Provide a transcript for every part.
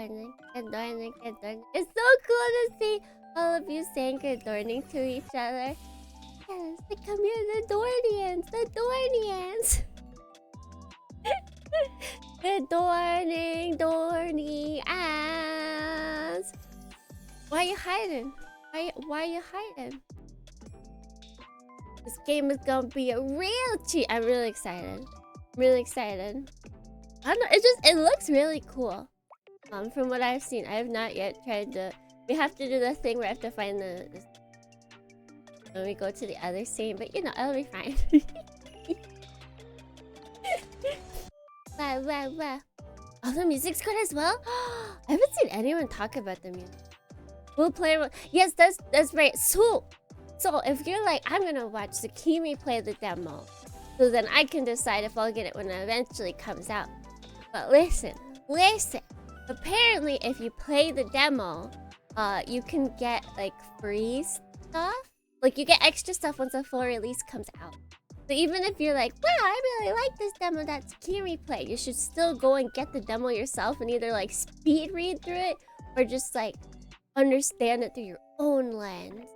Dohrnii, good Dohrnii, good Dohrnii. It's so cool to see all of you saying good Dohrnii to each other. Yes, like, come here, the Dohrnians, the Dohrnians. Good Dohrnii ass. Why are you hiding? Why are you hiding? This game is gonna be a real cheat. I'm really excited. Really excited. I don't know. It looks really cool. From what I've seen, I have not yet tried to. We have to do the thing where I have to find the when we go to the other scene, but you know, it'll be fine. Wow. Oh, the music's good as well. I haven't seen anyone talk about the music. We'll play. Yes, that's right. So if you're like, I'm gonna watch Tsukimi play the demo, so then I can decide if I'll get it when it eventually comes out. But listen. Apparently, if you play the demo, you can get like free stuff. Like you get extra stuff once the full release comes out. So even if you're like, wow, I really like this demo that Tsukimi played, you should still go and get the demo yourself and either like speed read through it or just like understand it through your own lens.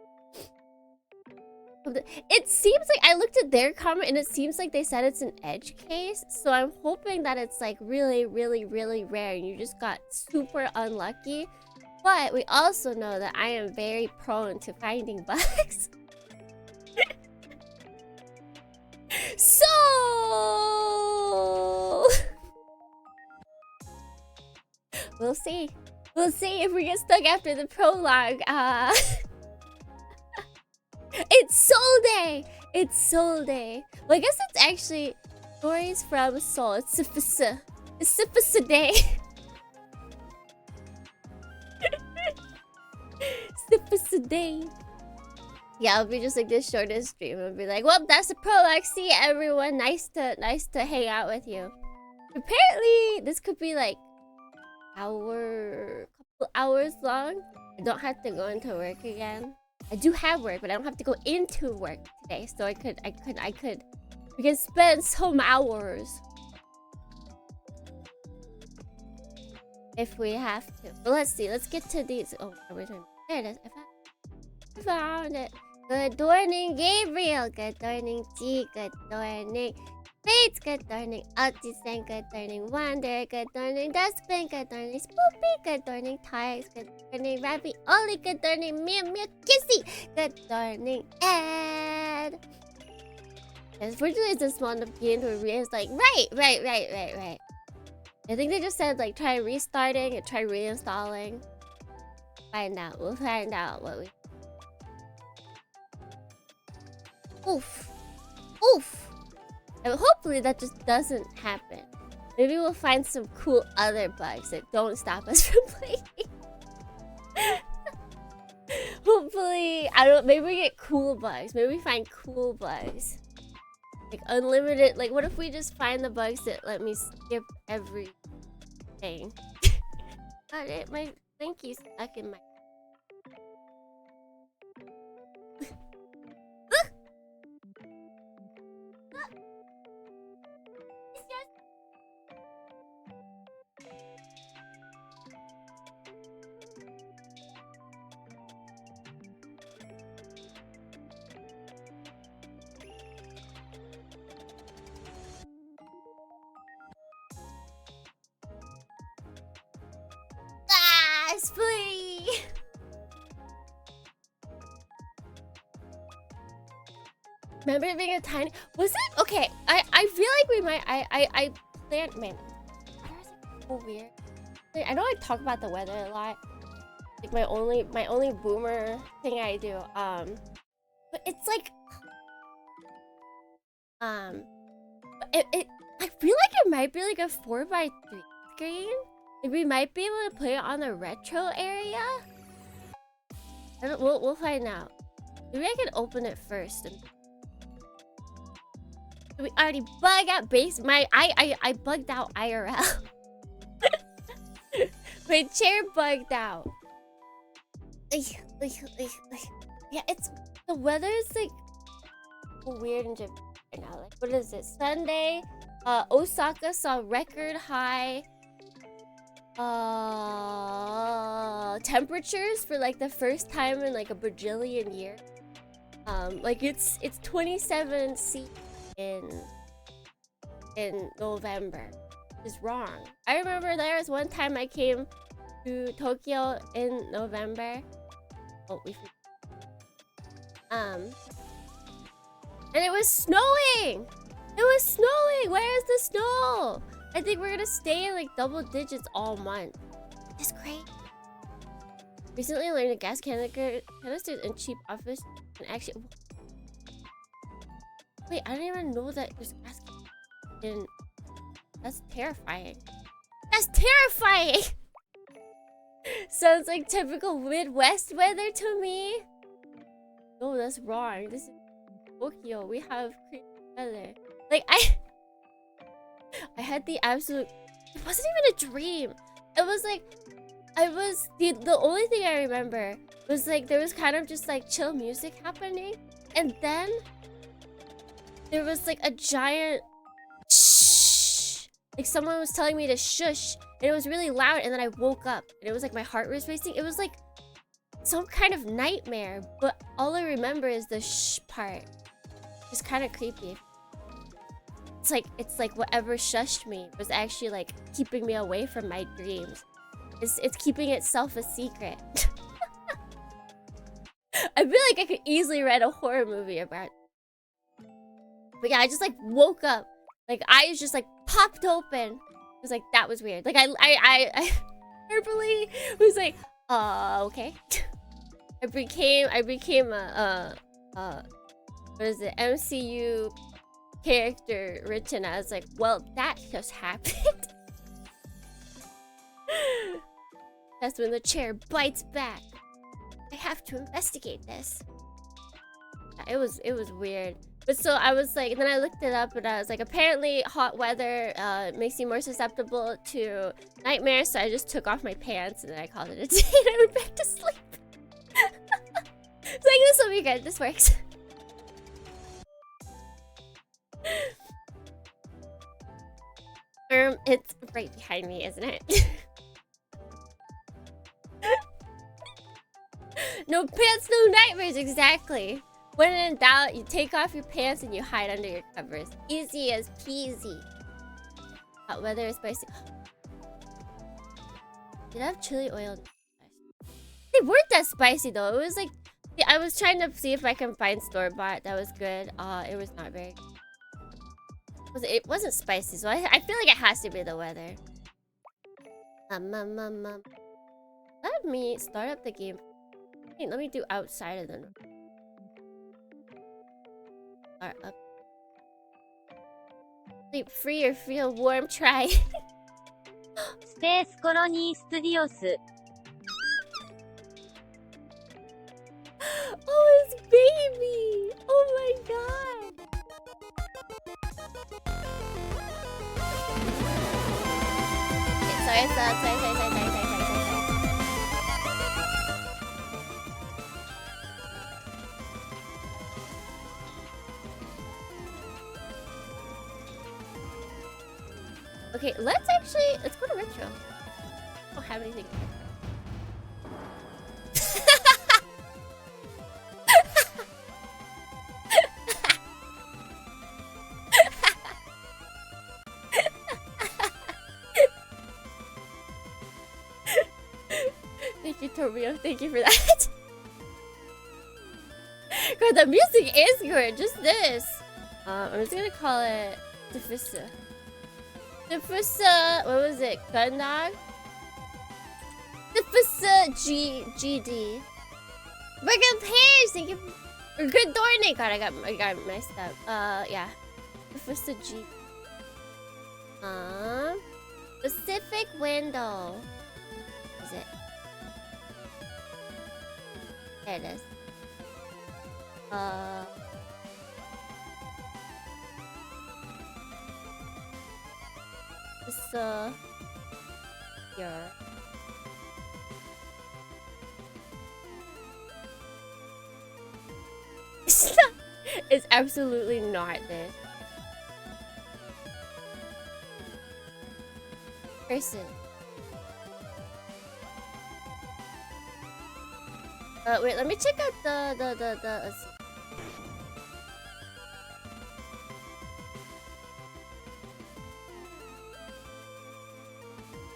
It seems like I looked at their comment and it seems like they said it's an edge case, so I'm hoping that it's like really rare and you just got super unlucky. But we also know that I am very prone to finding bugs. So we'll see if we get stuck after the prologue. It's Soul Day. Well, I guess it's actually stories from Seoul. It's Sifasa Day. Sifasa Day. Yeah, it'll be just like this shortest stream. It'll be like, well, that's the prologue. See everyone. Nice to hang out with you. Apparently, this could be like couple hours long. I don't have to go into work again. I do have work, but I don't have to go into work today, so we can spend some hours if we have to. But let's see. Let's get to these. Oh, there it is. I found it. Good Dohrnii, Gabriel. Good Dohrnii, G. Good Dohrnii, Fates. Good Dohrnii, Otsukimi. Good Dohrnii, Wander. Good Dohrnii, Dustbin. Good Dohrnii, Spoopy. Good Dohrnii, Tigers. Good Dohrnii, Ravioli. Good Dohrnii, Mew Kissy. Good Dohrnii, Ed. Unfortunately, it's a small enough game to where it's like, right. I think they just said like try restarting and try reinstalling. We'll find out what we. Oof. And hopefully that just doesn't happen. Maybe we'll find some cool other bugs that don't stop us from playing. Hopefully, I don't. Maybe we get cool bugs. Maybe we find cool bugs. Like unlimited. Like what if we just find the bugs that let me skip everything? God, my Slinky's stuck in my. Please. Remember it being a tiny. Was it okay? I feel like we might. I planned. Man, weather's so weird. I know I talk about the weather a lot. Like my only boomer thing I do. But it's like I feel like it might be like a 4x3 screen. Like we might be able to play it on the retro area. We'll find out. Maybe I can open it first. Did we already bug out base? I bugged out IRL. My chair bugged out. Yeah, the weather is like weird in Japan right now. Like, what is it? Sunday, Osaka saw record high temperatures for like the first time in like a bajillion years. Like it's 27 C in November. Which is wrong. I remember there was one time I came to Tokyo in November. Oh, and it was snowing. It was snowing. Where is the snow? I think we're gonna stay in like double digits all month. It's great. Recently learned that gas canisters in cheap office and actually. Wait, I didn't even know that there's gas in. That's terrifying. That's terrifying. Sounds like typical Midwest weather to me. No, that's wrong. This is Tokyo. We have crazy weather. Like I had the absolute. It wasn't even a dream. It was like the only thing I remember was like there was kind of just like chill music happening, and then there was like a giant shh. Like someone was telling me to shush, and it was really loud, and then I woke up, and it was like my heart was racing. It was like some kind of nightmare, but all I remember is the shh part. It's kind of creepy. It's like whatever shushed me was actually like keeping me away from my dreams. It's keeping itself a secret. I feel like I could easily write a horror movie about it. But yeah, I just like woke up. Like eyes just like popped open. It was like that was weird. Like I verbally was like, okay. I became a what is it, MCU character written as like, well, that just happened. That's when the chair bites back. I have to investigate this. It was weird. But so I was like, then I looked it up and I was like, apparently hot weather makes you more susceptible to nightmares. So I just took off my pants and then I called it a day and I went back to sleep. It's like, this will be good. This works. It's right behind me, isn't it? No pants, no nightmares, exactly. When in doubt, you take off your pants and you hide under your covers. Easy as peasy. Hot weather is spicy. Did I have chili oil? They weren't that spicy though. It was like, I was trying to see if I can find store-bought that was good. It was not very good. It wasn't spicy, so I feel like it has to be the weather. Let me start up the game. Hey, let me do outside of the start up. Sleep free or feel warm, try. Space Colony Studios. Oh, it's baby! Oh my god! Okay, sorry. Okay, let's go to retro. I don't have anything. Thank you, Torbio. Thank you for that. God, the music is good. Just this. I'm just gonna call it Diffusa. Diffusa. What was it? Gundog? Diffusa GD. Breaking page. Thank you. Or good Dohrnii. God, I got messed up. Yeah. Diffusa G. Pacific window. Is it? There it is. This here. It's absolutely not this. Person. Wait, let me check out the let's see.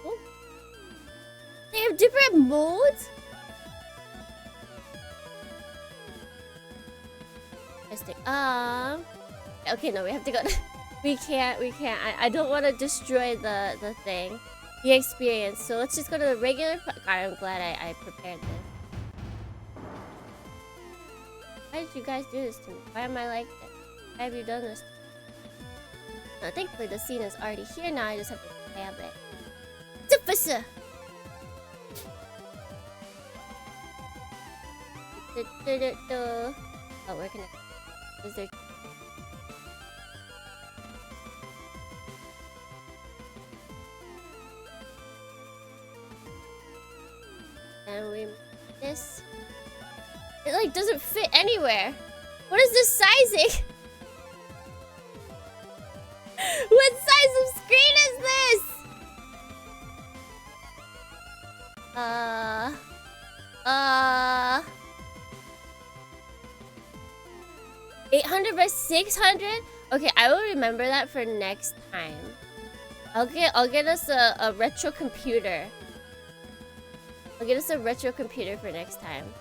Oh. They have different modes? Interesting. Okay, no, we have to go. We can't. I don't want to destroy the thing, the experience. So let's just go to the regular. God, I'm glad I prepared this. Why did you guys do this to me? Why am I like this? Why have you done this to me? Thankfully, the scene is already here now. I just have to grab it. Tufasa! Oh, we're gonna. Is there? And we this. It like doesn't fit anywhere. What is this sizing? What size of screen is this? 800 by 600? Okay, I will remember that for next time. I'll get us a retro computer. I'll get us a retro computer for next time.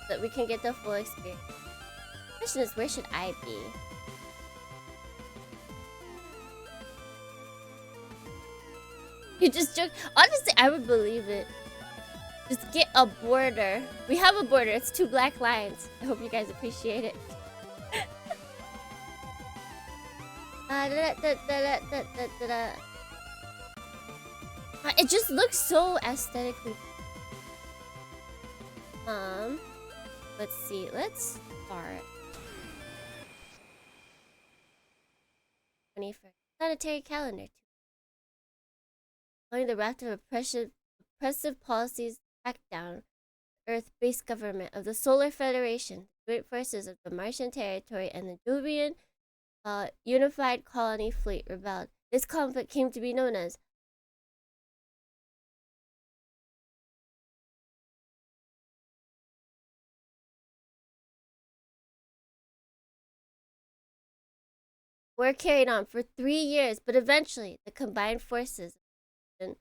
That we can get the full experience. The question is, where should I be? You just joke. Honestly, I would believe it. Just get a border. We have a border. It's 2 black lines. I hope you guys appreciate it. It just looks so aesthetically. Let's see. Let's start. 21st. Planetary calendar. Following the raft of oppressive policies backed down Earth-based government of the Solar Federation, the great forces of the Martian territory, and the Jovian Unified Colony Fleet rebelled. This conflict came to be known as war carried on for 3 years, but eventually the combined forces and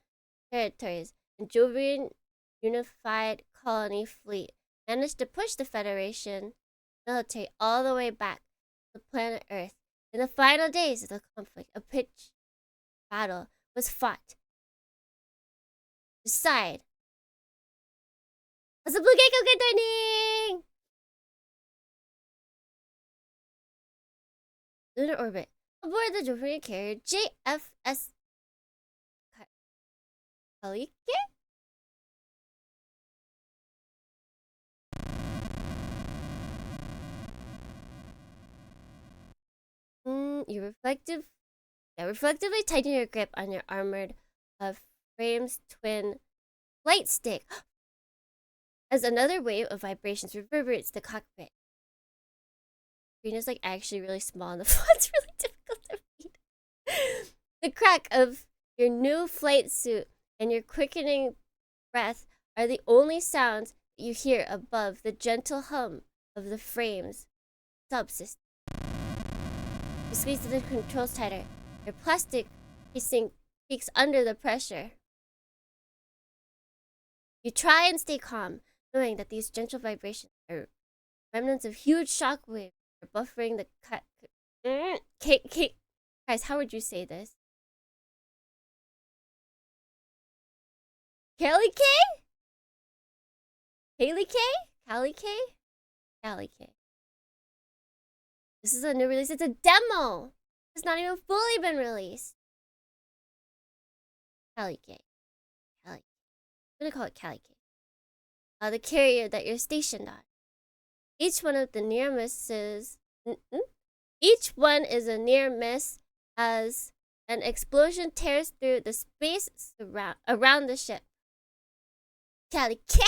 territories and Jovian Unified Colony Fleet managed to push the Federation military all the way back to planet Earth. In the final days of the conflict, a pitched battle was fought to decide. What's up, good Dohrnii? Lunar orbit. Aboard the Dohrnii carrier JFS Kalike? You reflectively tighten your grip on your armored frame's twin flight stick as another wave of vibrations reverberates the cockpit. The screen is like actually really small and the font's really difficult to read. The crack of your new flight suit and your quickening breath are the only sounds that you hear above the gentle hum of the frame's subsystem. You squeeze the controls tighter. Your plastic casing peeks under the pressure. You try and stay calm, knowing that these gentle vibrations are remnants of huge shock waves that are buffering the Guys, how would you say this? Kelly K? Haley K? Callie K? Callie K. This is a new release. It's a demo. It's not even fully been released. Callie K. Callie. I'm gonna call it Callie K. The carrier that you're stationed on. Each one of the near misses. Each one is a near miss as an explosion tears through the space around the ship. Callie K.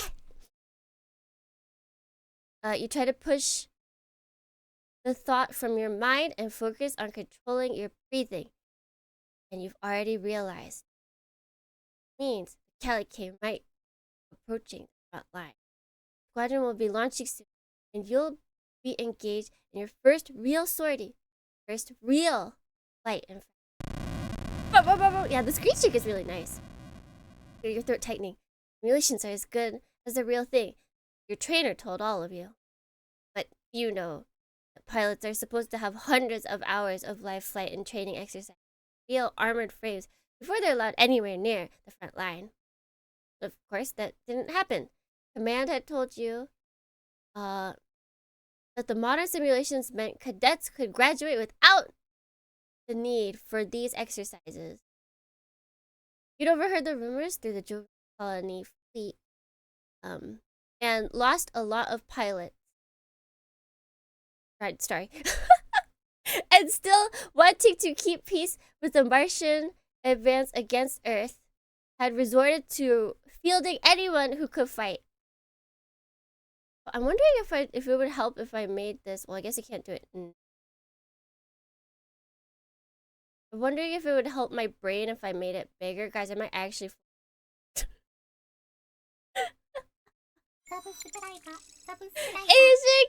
You try to push the thought from your mind and focus on controlling your breathing. And you've already realized Means the Calico might be approaching the front line. The squadron will be launching soon, and you'll be engaged in your first real sortie. First real fight, in fact. Yeah, the screen shake is really nice. Your throat tightening. Simulations are as good as the real thing. Your trainer told all of you. But you know that pilots are supposed to have hundreds of hours of live flight and training exercise. Real armored frames before they're allowed anywhere near the front line. Of course, that didn't happen. Command had told you that the modern simulations meant cadets could graduate without the need for these exercises. You'd overheard the rumors through the Joe colony fleet, and lost a lot of pilots. Right, sorry. And still wanting to keep peace with the Martian advance against Earth, had resorted to fielding anyone who could fight. I'm wondering if it would help if I made this. Well, I guess I can't do it. I'm wondering if it would help my brain if I made it bigger. Guys, I might actually... Asian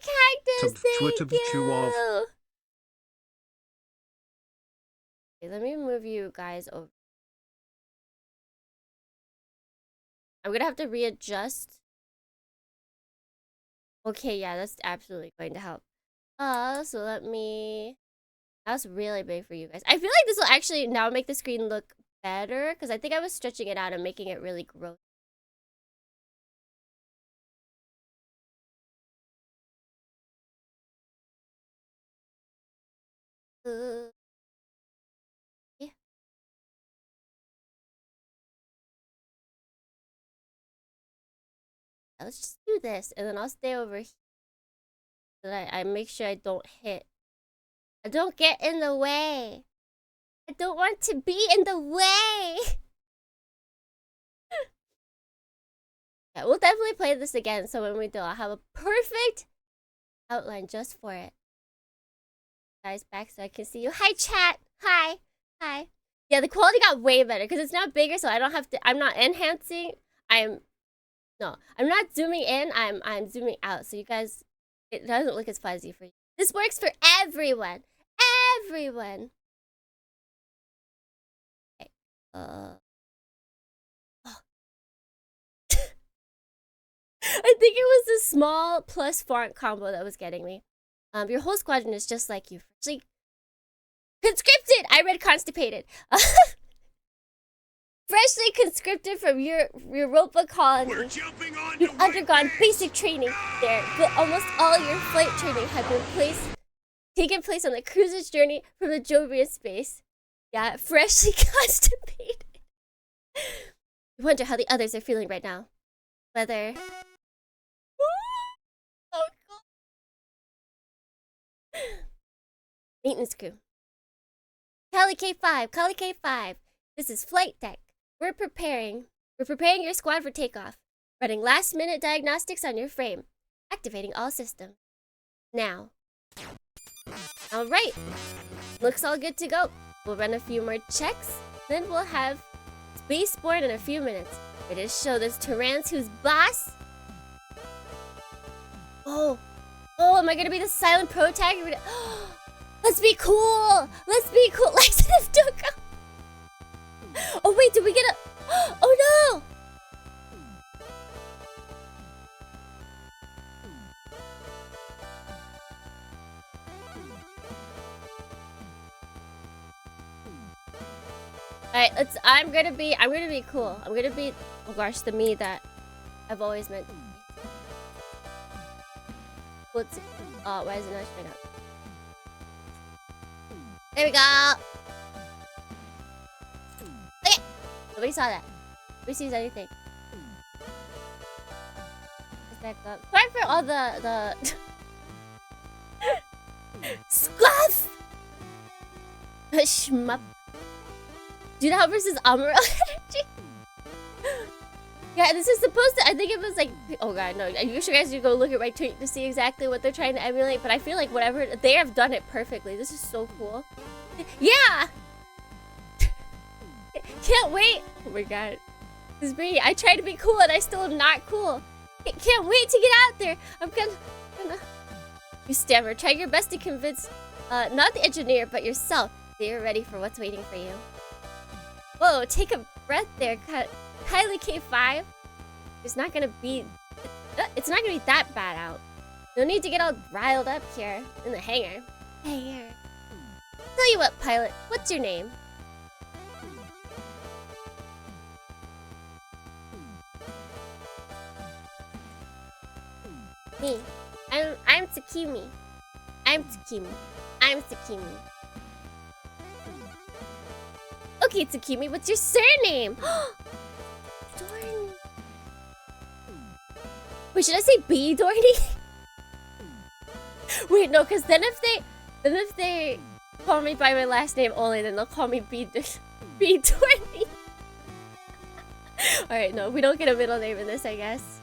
cactus, thank you! Okay, let me move you guys over. I'm gonna have to readjust. Okay, yeah, that's absolutely going to help. So let me... That's really big for you guys. I feel like this will actually now make the screen look better, because I think I was stretching it out and making it really gross. Yeah. Let's just do this, and then I'll stay over here so that I make sure I don't hit. I don't get in the way. I don't want to be in the way. Yeah, we'll definitely play this again, so when we do, I'll have a perfect outline just for it. Guys, back so I can see you. Hi, chat. Hi. Hi. Yeah, the quality got way better because it's now bigger, so I don't have to... I'm not enhancing. I'm not zooming in. I'm zooming out, so you guys... It doesn't look as fuzzy for you. This works for everyone. Everyone. Okay. I think it was the small plus font combo that was getting me. Your whole squadron is just like you. Freshly conscripted! I read constipated. Freshly conscripted from your Europa colony. You've undergone basic training there, but almost all your flight training had been taken place on the cruiser's journey from the Jovian space. Yeah, freshly constipated. I wonder how the others are feeling right now. Whether... Oh, God. Maintenance crew. Kali K5, Kali K5. This is flight deck. We're preparing your squad for takeoff. Running last-minute diagnostics on your frame. Activating all systems. Now. Alright. Looks all good to go. We'll run a few more checks. Then we'll have spaceborne in a few minutes. Ready to show this Terrance who's boss? Oh, am I gonna be the silent pro tag? Let's be cool! Let's be cool! Laxative Duka! Oh wait, did we get a... Oh no! Alright, I'm gonna be cool. I'm gonna be, oh gosh, the me that I've always meant to be. Why is it not showing up? There we go! Okay! Nobody saw that. Nobody sees anything. Let's back up. Sorry for all the... Scuff! Shmup. Judah versus Amuro energy. Yeah, this is supposed to... I think it was like... Oh god, no. You guys should go look at my tweet to see exactly what they're trying to emulate. But I feel like whatever... They have done it perfectly. This is so cool. Yeah! Can't wait! Oh my god. This is me. I try to be cool and I still am not cool. I can't wait to get out there. I'm gonna... You stammer. Try your best to convince, not the engineer, but yourself that you're ready for what's waiting for you. Whoa, take a breath there, Kylie K5. It's not gonna be that bad out. No need to get all riled up here in the hangar. Hangar. Tell you what, pilot, what's your name? Me. I'm Tsukimi. I'm Tsukimi. I'm Tsukimi. Okay, Tsukimi, what's your surname? Dohrnii. Wait, should I say B, Dohrnii? Wait, no, because then if they call me by my last name only, then they'll call me B Dohrnii. Alright, no, we don't get a middle name in this, I guess.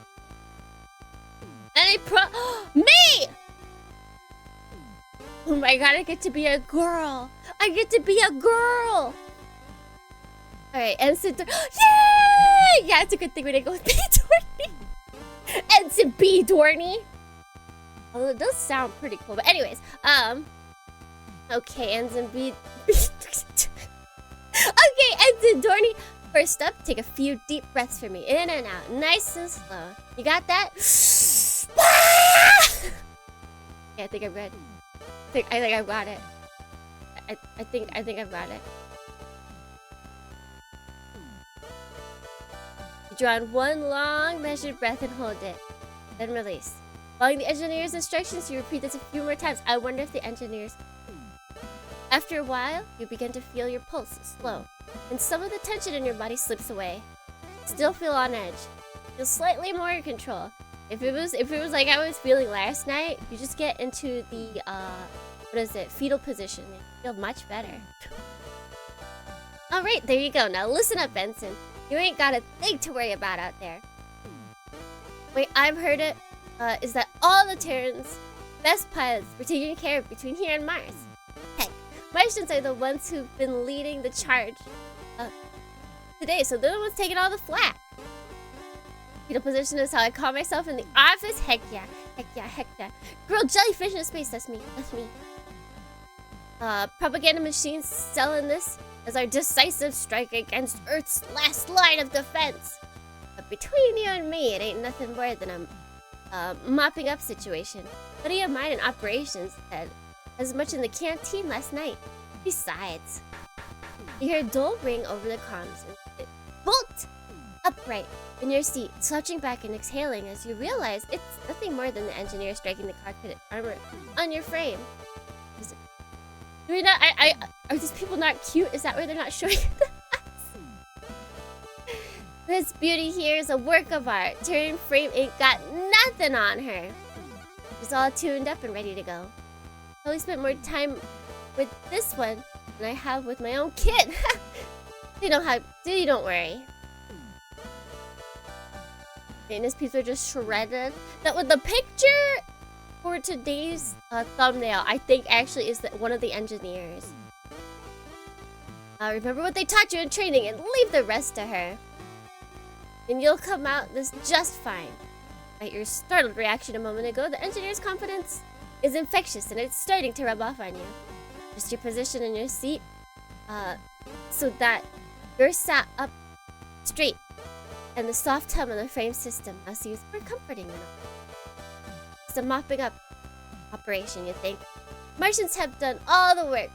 And me! Oh my god, I get to be a girl. I get to be a girl. Alright, Ensign Yay! Yeah, it's a good thing we didn't go with B Dohrnii. Ensign B Dohrnii. Although it does sound pretty cool. But anyways, okay, Ensign B okay, Ensign Dohrnii. First up, take a few deep breaths for me. In and out, nice and slow. You got that? Yeah, I think I'm good. I think I've got it. I think I've got it. You draw in one long measured breath and hold it. Then release. Following the engineer's instructions, you repeat this a few more times. I wonder if the engineers... After a while, you begin to feel your pulse slow, and some of the tension in your body slips away. Still feel on edge. Feel slightly more in control. If it was like I was feeling last night, you just get into the fetal position. You feel much better. Alright, there you go. Now listen up, Benson. You ain't got a thing to worry about out there. Wait, I've heard it, is that all the Terrans, best pilots, were taken care of between here and Mars. Heck, Martians are the ones who've been leading the charge today, so they're the ones taking all the flack. Fetal position is how I call myself in the office. Heck yeah, heck yeah, heck yeah. Grilled jellyfish in space, that's me, that's me. Propaganda machines selling this as our decisive strike against Earth's last line of defense. But between you and me, it ain't nothing more than a mopping up situation. Study of mine and operations had as much in the canteen last night. Besides, you hear a dull ring over the comms and sit bolt upright in your seat, slouching back and exhaling as you realize it's nothing more than the engineer striking the cockpit armor on your frame. Do we not? Are these people not cute? Is that why they're not showing it? This beauty here is a work of art. Terran frame ain't got nothing on her. She's all tuned up and ready to go. Probably spent more time with this one than I have with my own kid. You don't worry. Maintenance people are just shredded. That with the picture for today's thumbnail, I think actually is one of the engineers. Remember what they taught you in training and leave the rest to her. And you'll come out this just fine. Right, your startled reaction a moment ago, the engineer's confidence is infectious and it's starting to rub off on you. Just your position in your seat, so that you're sat up straight and the soft hum of the frame system now seems more comforting than all. It's a mopping up operation, you think. Martians have done all the work,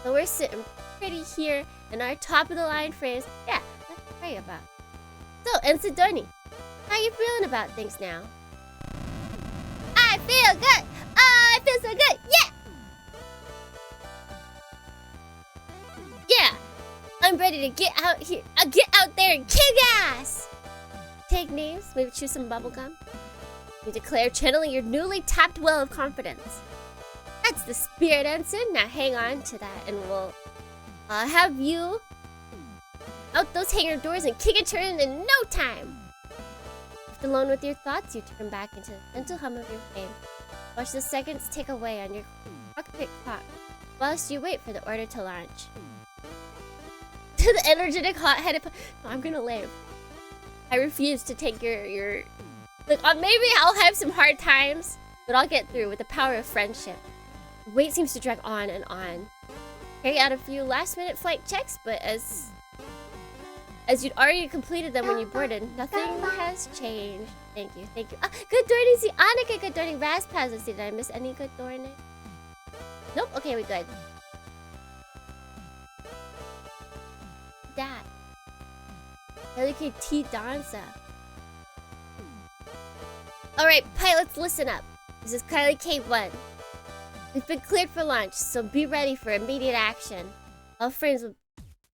so we're sitting pretty here in our top of the line frames. Yeah, that's what I'm about. So, Ensign Dohrnii, how you feeling about things now? I feel good! I feel so good! Yeah! Yeah! I'm ready to get out here. Get out there and kick ass! Take names, maybe chew some bubblegum. You declare channeling your newly tapped well of confidence. That's the spirit, Ensign. Now hang on to that and we'll have you out those hangar doors and kick and turn in no time. Left alone with your thoughts, you turn back into the gentle hum of your frame. Watch the seconds tick away on your cockpit clock whilst you wait for the order to launch. To the energetic, hot-headed... No, I'm gonna live. I refuse to take your... Look, maybe I'll have some hard times, but I'll get through with the power of friendship. The wait seems to drag on and on. Carry out a few last-minute flight checks, but as you'd already completed them when you boarded, nothing has changed. Thank you, thank you. Ah, good Dohrnii, si Annika, good Dohrnii, Raspaz. Let's see, did I miss any good Dohrnii? Nope, okay, we're good. That. LuKremBo danza. Alright, pilots, listen up. This is LuKremBo. We've been cleared for launch, so be ready for immediate action. All frames will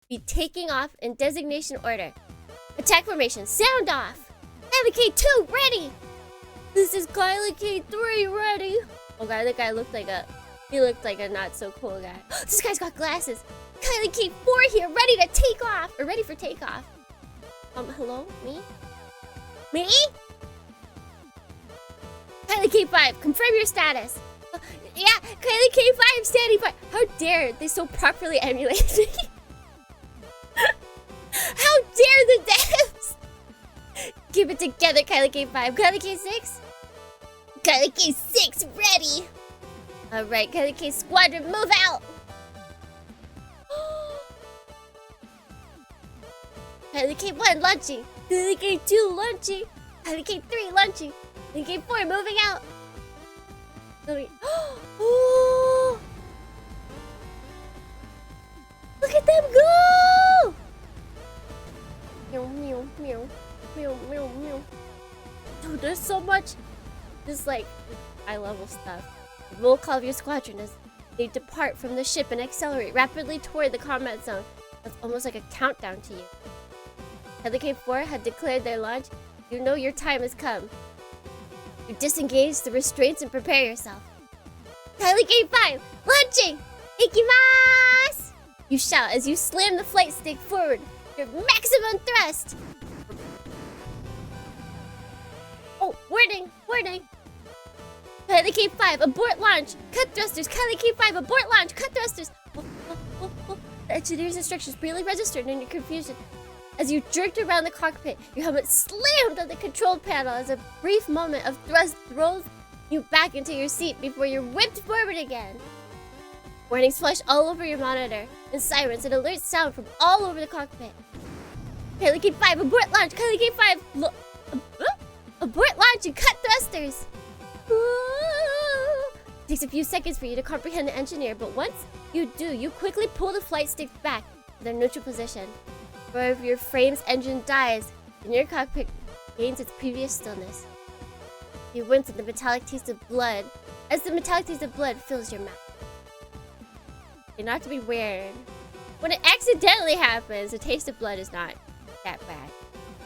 be taking off in designation order. Attack formation, sound off! LuKremBo2, ready! This is LuKremBo3, ready! Oh god, that guy looked like a... He looked like a not so cool guy. This guy's got glasses! LuKremBo4 here, ready to take off! Or ready for takeoff. Hello? Me? Me? LuKremBo5, confirm your status. Yeah, LuKremBo5 standing by. How dare they so properly emulate me? How dare the devs? Keep it together, LuKremBo5. LuKremBo6? LuKremBo6, ready. Alright, LuKremBo squadron, move out. LuKremBo1 launching. LuKremBo2 launching. LuKremBo3 launching. LuKremBo4 moving out. Oh! Look at them go! Meow, meow, meow, meow, meow, meow. Dude, there's so much just like high level stuff. The roll call of your squadron as they depart from the ship and accelerate rapidly toward the combat zone. That's almost like a countdown to you. LuKremBo4 had declared their launch. You know your time has come. You disengage the restraints and prepare yourself. LuKremBo5, launching! Ikimasu! You shout as you slam the flight stick forward. Your maximum thrust! Oh, warning, warning! LuKremBo5, abort launch! Cut thrusters! LuKremBo5, abort launch! Cut thrusters! The engineer's instructions barely registered in your confusion. As you jerked around the cockpit, your helmet slammed on the control panel as a brief moment of thrust throws you back into your seat before you're whipped forward again. Warnings flash all over your monitor, and sirens and alerts sound from all over the cockpit. LuKremBo5, abort launch! LuKremBo5, abort launch and cut thrusters! It takes a few seconds for you to comprehend the engineer, but once you do, you quickly pull the flight stick back to their neutral position. Or if your frame's engine dies, then your cockpit gains its previous stillness. You wince at the metallic taste of blood as the metallic taste of blood fills your mouth. You're not to be weird. When it accidentally happens, the taste of blood is not that bad.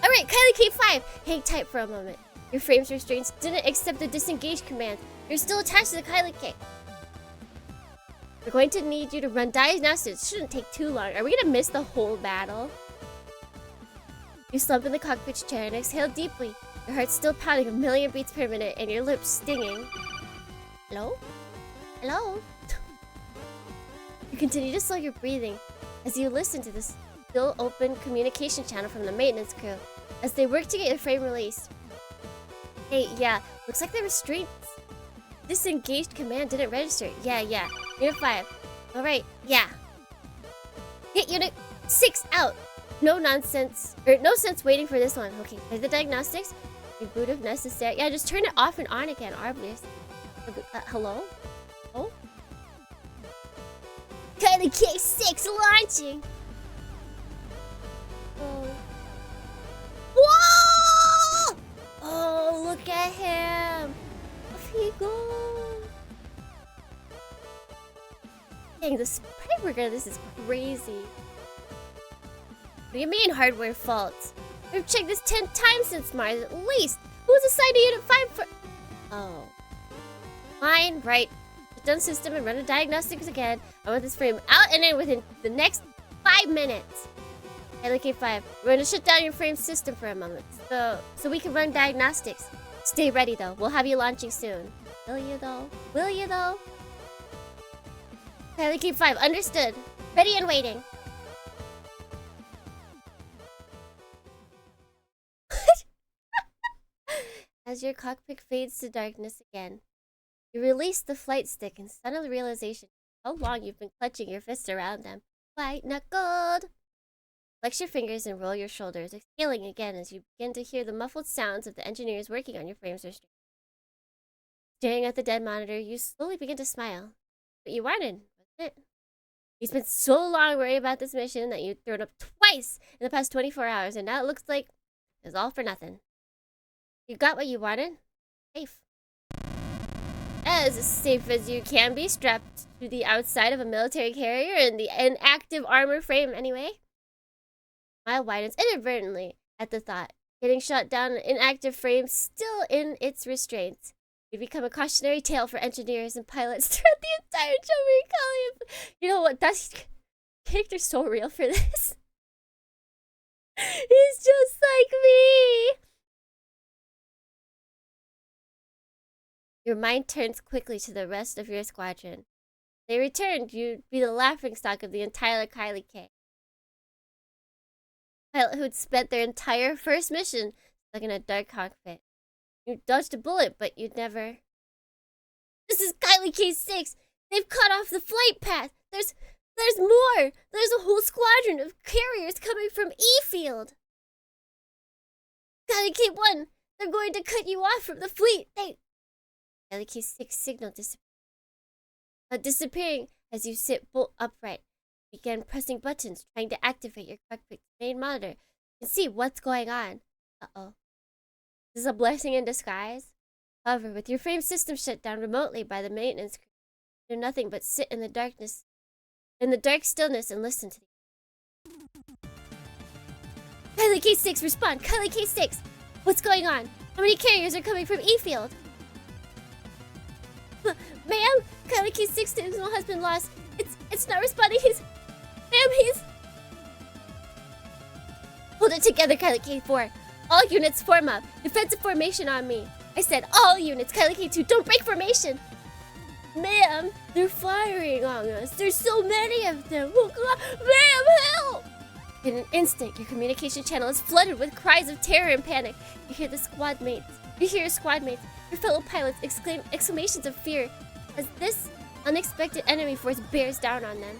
Alright, LuKremBo5, hang tight for a moment. Your frame's restraints didn't accept the disengage command. You're still attached to the LuKremBo. We're going to need you to run diagnostics. It shouldn't take too long. Are we gonna miss the whole battle? You slump in the cockpit's chair and exhale deeply. Your heart's still pounding a million beats per minute and your lips stinging. Hello? Hello? You continue to slow your breathing as you listen to this still open communication channel from the maintenance crew as they work to get your frame released. Hey, yeah, looks like the restraints disengaged command didn't register. Yeah. Unit 5. Alright, yeah. Hit Unit 6 out. No nonsense, or no sense waiting for this one. Okay, there's the diagnostics. Reboot if necessary. Yeah, just turn it off and on again, obvious. Hello? Oh? LuKremBo6 launching! Oh. Whoa! Oh, look at him! Off he goes! Dang, the sprite work of this is crazy. What do you mean hardware faults? We've checked this 10 times since Mars at least. Who was assigned to Unit 5 for... Oh. Fine, right. Shut down system and run the diagnostics again. I want this frame out and in within the next 5 minutes. LuKremBo5, we're going to shut down your frame system for a moment. So we can run diagnostics. Stay ready though. We'll have you launching soon. Will you though? Will you though? LuKremBo5, understood. Ready and waiting. As your cockpit fades to darkness again, you release the flight stick and suddenly realization how long you've been clutching your fists around them. White-knuckled! Flex your fingers and roll your shoulders, exhaling again as you begin to hear the muffled sounds of the engineers working on your frame's restraint. Staring at the dead monitor, you slowly begin to smile. What you wanted, wasn't it? You spent so long worrying about this mission that you've thrown up twice in the past 24 hours, and now it looks like it's all for nothing. You got what you wanted? Safe. As safe as you can be, strapped to the outside of a military carrier in the inactive armor frame anyway. Smile widens inadvertently at the thought. Getting shot down in inactive frame still in its restraints. You become a cautionary tale for engineers and pilots throughout the entire show. You know what? That's character's so real for this. He's just like me. Your mind turns quickly to the rest of your squadron. If they returned, you'd be the laughingstock of the entire Kylie K. Pilot who'd spent their entire first mission stuck in a dark cockpit. You dodged a bullet, but you'd never... This is Kylie K6! They've cut off the flight path! There's more! There's a whole squadron of carriers coming from E-Field! Kylie K1! They're going to cut you off from the fleet! Kylie K6 signal disappearing as you sit bolt upright. Began pressing buttons, trying to activate your cockpit's main monitor and see what's going on. Uh-oh. This is a blessing in disguise. However, with your frame system shut down remotely by the maintenance crew, you do nothing but sit in the dark stillness and listen to the... Kylie K6, respond! Kylie K6! What's going on? How many carriers are coming from E-Field? Ma'am, Kylie K6 signal has been lost. It's not responding. He's... Hold it together, Kylie K4. All units form up. Defensive formation on me. I said all units. Kylie K2, don't break formation. Ma'am, they're firing on us. There's so many of them. Oh God, ma'am, help! In an instant, your communication channel is flooded with cries of terror and panic. You hear your squad mates, your fellow pilots exclamations of fear as this unexpected enemy force bears down on them.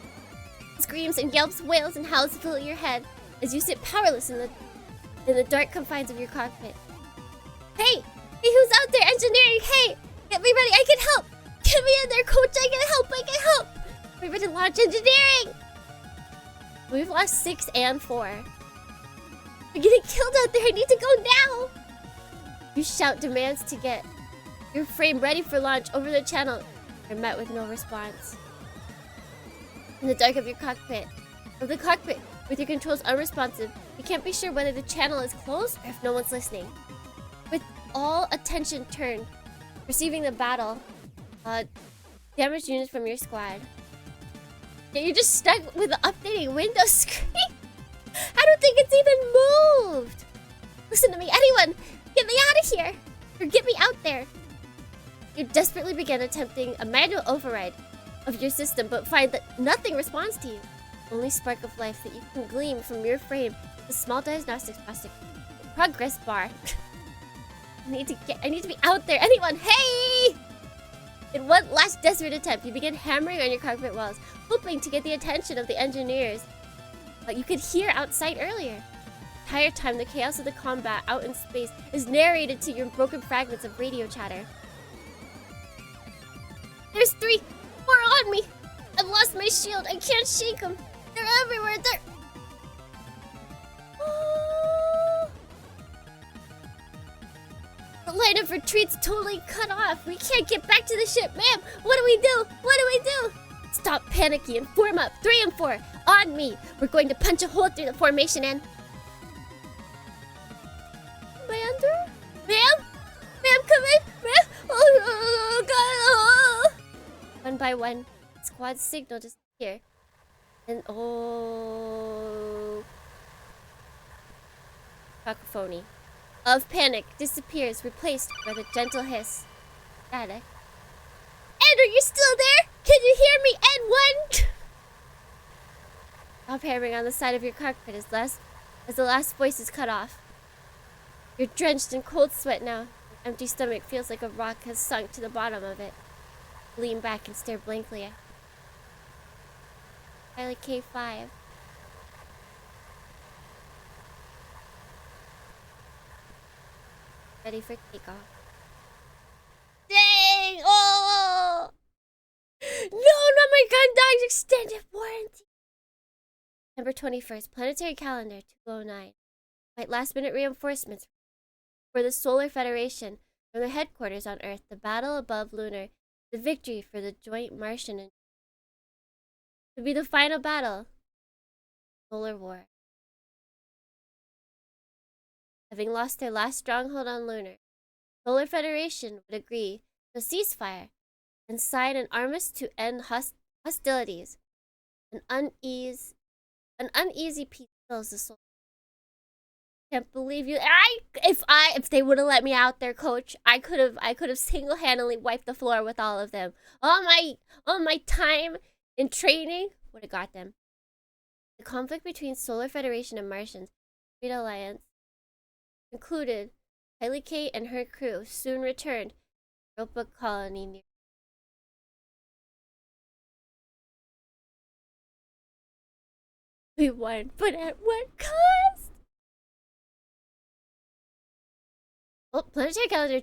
Screams and yelps, wails and howls fill your head as you sit powerless in the dark confines of your cockpit. Hey, who's out there? Engineering, hey! Get me ready, I can help! Get me in there, coach, I can help! We're ready to launch engineering! We've lost 6 and 4. We're getting killed out there, I need to go now! You shout demands to get your frame ready for launch over the channel. You're met with no response. In the dark of your cockpit, with your controls unresponsive, you can't be sure whether the channel is closed or if no one's listening. With all attention turned, receiving the battle, damaged units from your squad. Yeah, you're just stuck with the updating Windows screen. I don't think it's even moved. Listen to me, anyone, get me out of here, or get me out there. You desperately begin attempting a manual override of your system, but find that nothing responds to you. The only spark of life that you can glean from your frame is the small diagnostics progress bar. I need to be out there. Anyone, hey! In one last desperate attempt, you begin hammering on your cockpit walls, hoping to get the attention of the engineers you could hear outside earlier. The entire time, the chaos of the combat out in space is narrated to your broken fragments of radio chatter. There's 3 more on me! I've lost my shield. I can't shake them. They're everywhere. The line of retreat's totally cut off. We can't get back to the ship. Ma'am, what do we do? Stop panicking and form up. 3 and 4. On me. We're going to punch a hole through the formation and... Am I under? Ma'am? Ma'am, come in. Ma'am? Oh, God. Oh. One by one, squad's signal disappear. And cacophony of panic disappears, replaced by the gentle hiss. Static. Ed, are you still there? Can you hear me, Ed 1? Stop hammering on the side of your cockpit as the last voice is cut off. You're drenched in cold sweat now. Your empty stomach feels like a rock has sunk to the bottom of it. Lean back and stare blankly at Pilot K5. Ready for takeoff. Dang! Oh! No, not my gun dog's extended warranty! September 21st, Planetary Calendar 209. Quite last minute reinforcements for the Solar Federation from their headquarters on Earth. The battle above Lunar. The victory for the joint Martian and to be the final battle. Solar War. Having lost their last stronghold on Lunar, Solar Federation would agree to a ceasefire and sign an armistice to end hostilities. An uneasy peace fills the soul. Can't believe you. If they would have let me out there, coach, I could have single-handedly wiped the floor with all of them. All my time in training would have got them. The conflict between Solar Federation and Martians, Great Alliance, concluded. Kylie Kate and her crew soon returned to Europa colony near. We won, but at what cost? Oh, Planetary Calendar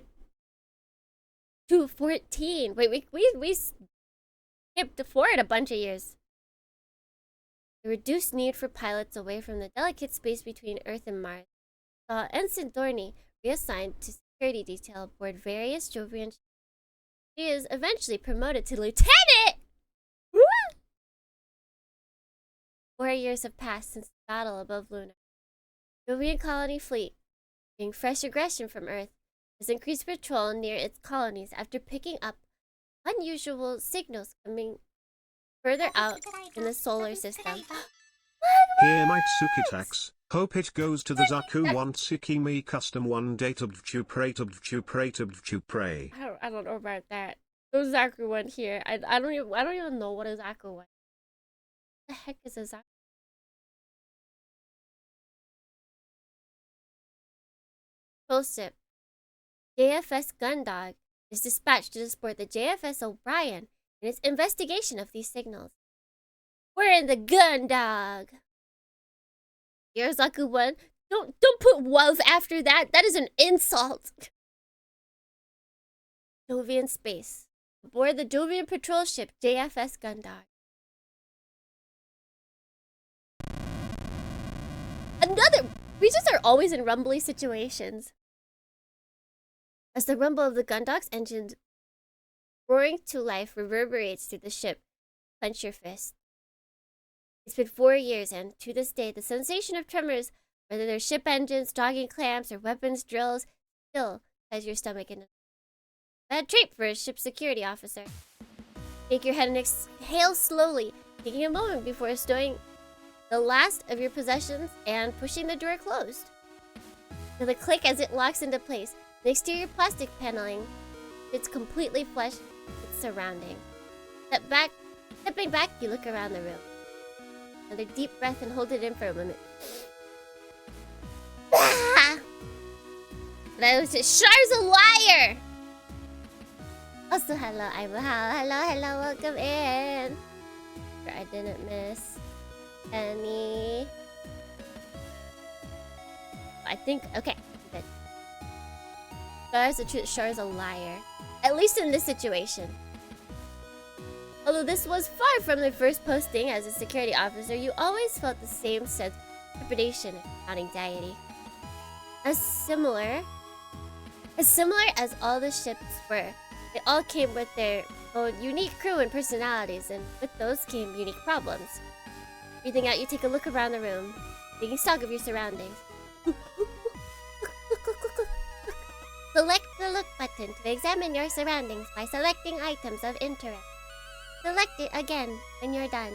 214. Wait, we skipped forward a bunch of years. The reduced need for pilots away from the delicate space between Earth and Mars saw Ensign Dohrnii reassigned to security detail aboard various Jovian ships. She is eventually promoted to lieutenant! Woo! 4 years have passed since the battle above Luna. Jovian colony fleet, seeing fresh aggression from Earth, has increased patrol near its colonies after picking up unusual signals coming further out in the solar system. Here my Tsukitax. Hope it goes to the Zaku one Tsukimi custom one date of pray. I don't know about that. There's Zaku one here. I don't even know what a Zaku one. What the heck is a Zaku? Ship. JFS Gundog is dispatched to support the JFS O'Brien in its investigation of these signals. We're in the Gundog. Here, Zaku one. Don't put "wov" after that. That is an insult. Jovian space. Aboard the Jovian patrol ship JFS Gundog. We just are always in rumbly situations. As the rumble of the Gundog's engines roaring to life reverberates through the ship, clench your fist. It's been 4 years, and to this day, the sensation of tremors, whether they're ship engines, docking clamps, or weapons drills, still has your stomach in a bad trait for a ship security officer. Shake your head and exhale slowly, taking a moment before stowing the last of your possessions and pushing the door closed. With a click as it locks into place, the exterior plastic paneling sits completely flush with its surroundings. Stepping back, you look around the room. Another deep breath and hold it in for a moment. That was just Char's a liar! Also, hello, hello, welcome in. Sure, I didn't miss any. I think, okay, good. Char's the truth, Char's a liar. At least in this situation. Although this was far from their first posting as a security officer, you always felt the same sense of trepidation and anxiety. As similar as all the ships were, they all came with their own unique crew and personalities, and with those came unique problems. Breathing out, you take a look around the room, taking stock of your surroundings. Select the look button to examine your surroundings by selecting items of interest. Select it again when you're done.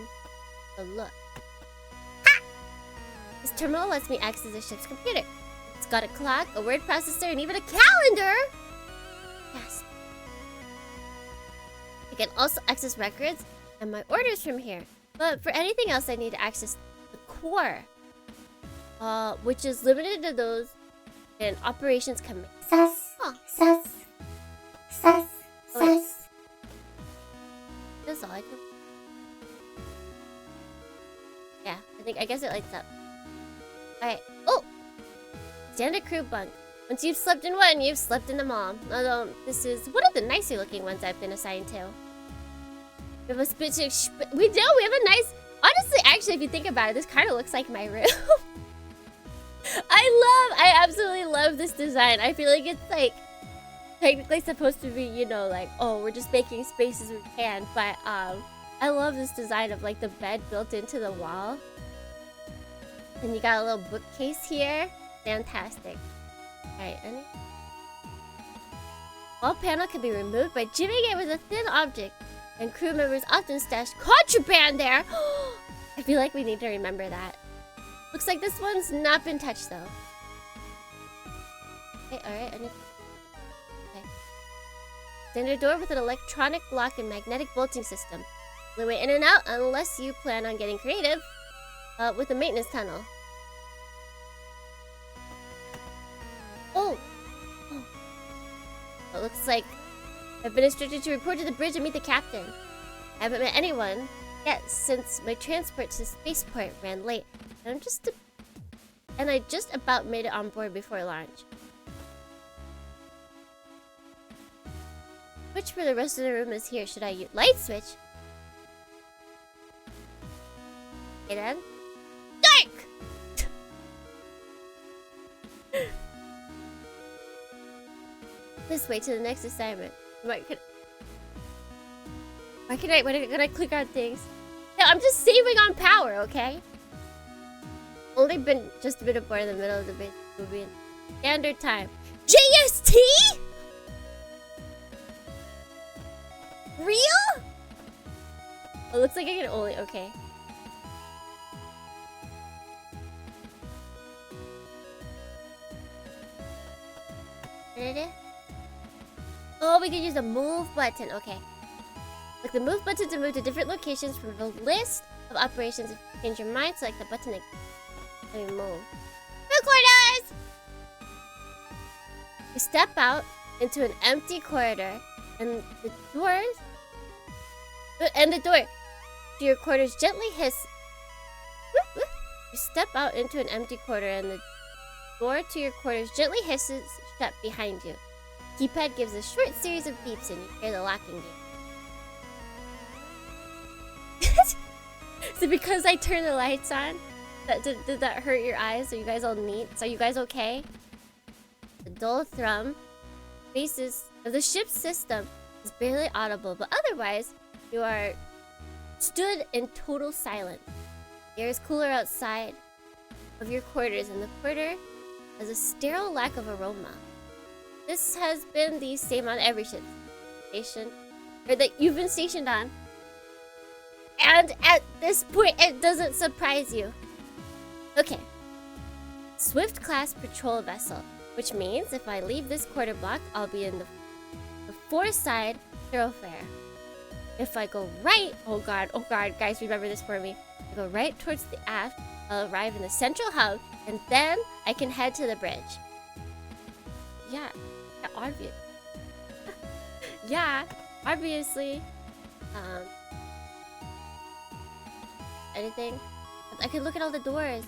The look. Ha! This terminal lets me access the ship's computer. It's got a clock, a word processor, and even a calendar! Yes. I can also access records and my orders from here. But for anything else, I need to access the core. Which is limited to those in operations command. Oh, Sus. Sus. Sus. That's all I can. Yeah, I guess it lights up. Alright. Oh! Standard crew bunk. Once you've slept in one, you've slept in them all. Although, this is one of the nicer looking ones I've been assigned to. We have a we have a nice... Honestly, actually, if you think about it, this kind of looks like my room. I absolutely love this design. I feel like it's like technically supposed to be, you know, like, oh, we're just making space as we can. But I love this design of like the bed built into the wall. And you got a little bookcase here. Fantastic. Alright, wall panel can be removed by jimming it with a thin object. And crew members often stash contraband there. I feel like we need to remember that. Looks like this one's not been touched though. Okay, alright. Okay. Standard door with an electronic lock and magnetic bolting system. No way in and out unless you plan on getting creative with the maintenance tunnel. Oh! It looks like I've been instructed to report to the bridge and meet the captain. I haven't met anyone yet since my transport to spaceport ran late. And I just about made it on board before launch. Switch for the rest of the room is here. Should I use light switch? Okay then. Dark! This way to the next assignment. Why can I click on things? No, I'm just saving on power, okay? Only been just a bit aboard in the middle of the basic movie. Standard time. JST? Real? It looks like I can only... Okay. Oh, we can use the move button. Okay. Click the move button to move to different locations from the list of operations. If you change your mind, select the button and let me move. Recorders! You step out into an empty corridor and the door to your quarters gently hiss. You step out into an empty corridor and the door to your quarters gently hisses shut behind you. Keypad gives a short series of beeps and you hear the locking gate. So because I turned the lights on, did that hurt your eyes? Are you guys all neat? So are you guys okay? The dull thrum faces of the ship's system is barely audible, but otherwise you are stood in total silence. The air is cooler outside of your quarters and the corridor has a sterile lack of aroma. This has been the same on every ship station, or that you've been stationed on. And at this point, it doesn't surprise you. Okay. Swift class patrol vessel, which means if I leave this quarter block, I'll be in the foreside thoroughfare. If I go right, oh god, guys, remember this for me. If I go right towards the aft, I'll arrive in the central hub, and then I can head to the bridge. Yeah, obvious. Yeah, obviously. Anything? I could look at all the doors.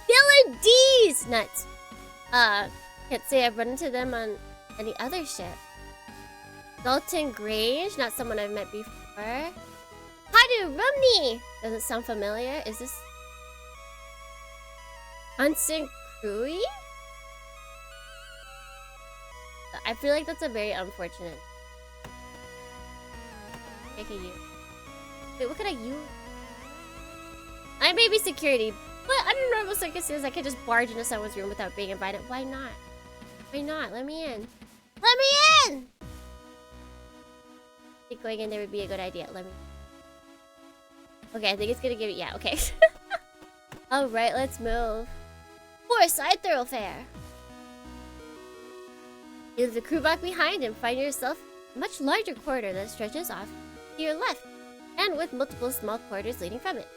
Dylan D's nuts. Can't say I've run into them on any other ship. Dalton Grange, not someone I've met before. LuKremBo. Doesn't sound familiar. Is this Hansen Krui? I feel like that's a very unfortunate. Make a U. Wait, what could I use? I may be security, but under normal circumstances, I could just barge into someone's room without being invited. Why not? Why not? Let me in. Let me in! I think going in there would be a good idea. Let me... Okay, I think it's gonna give it... Yeah, okay. Alright, let's move. Foreside thoroughfare. You leave the crew block behind and find yourself a much larger corridor that stretches off to your left, and with multiple small corridors leading from it.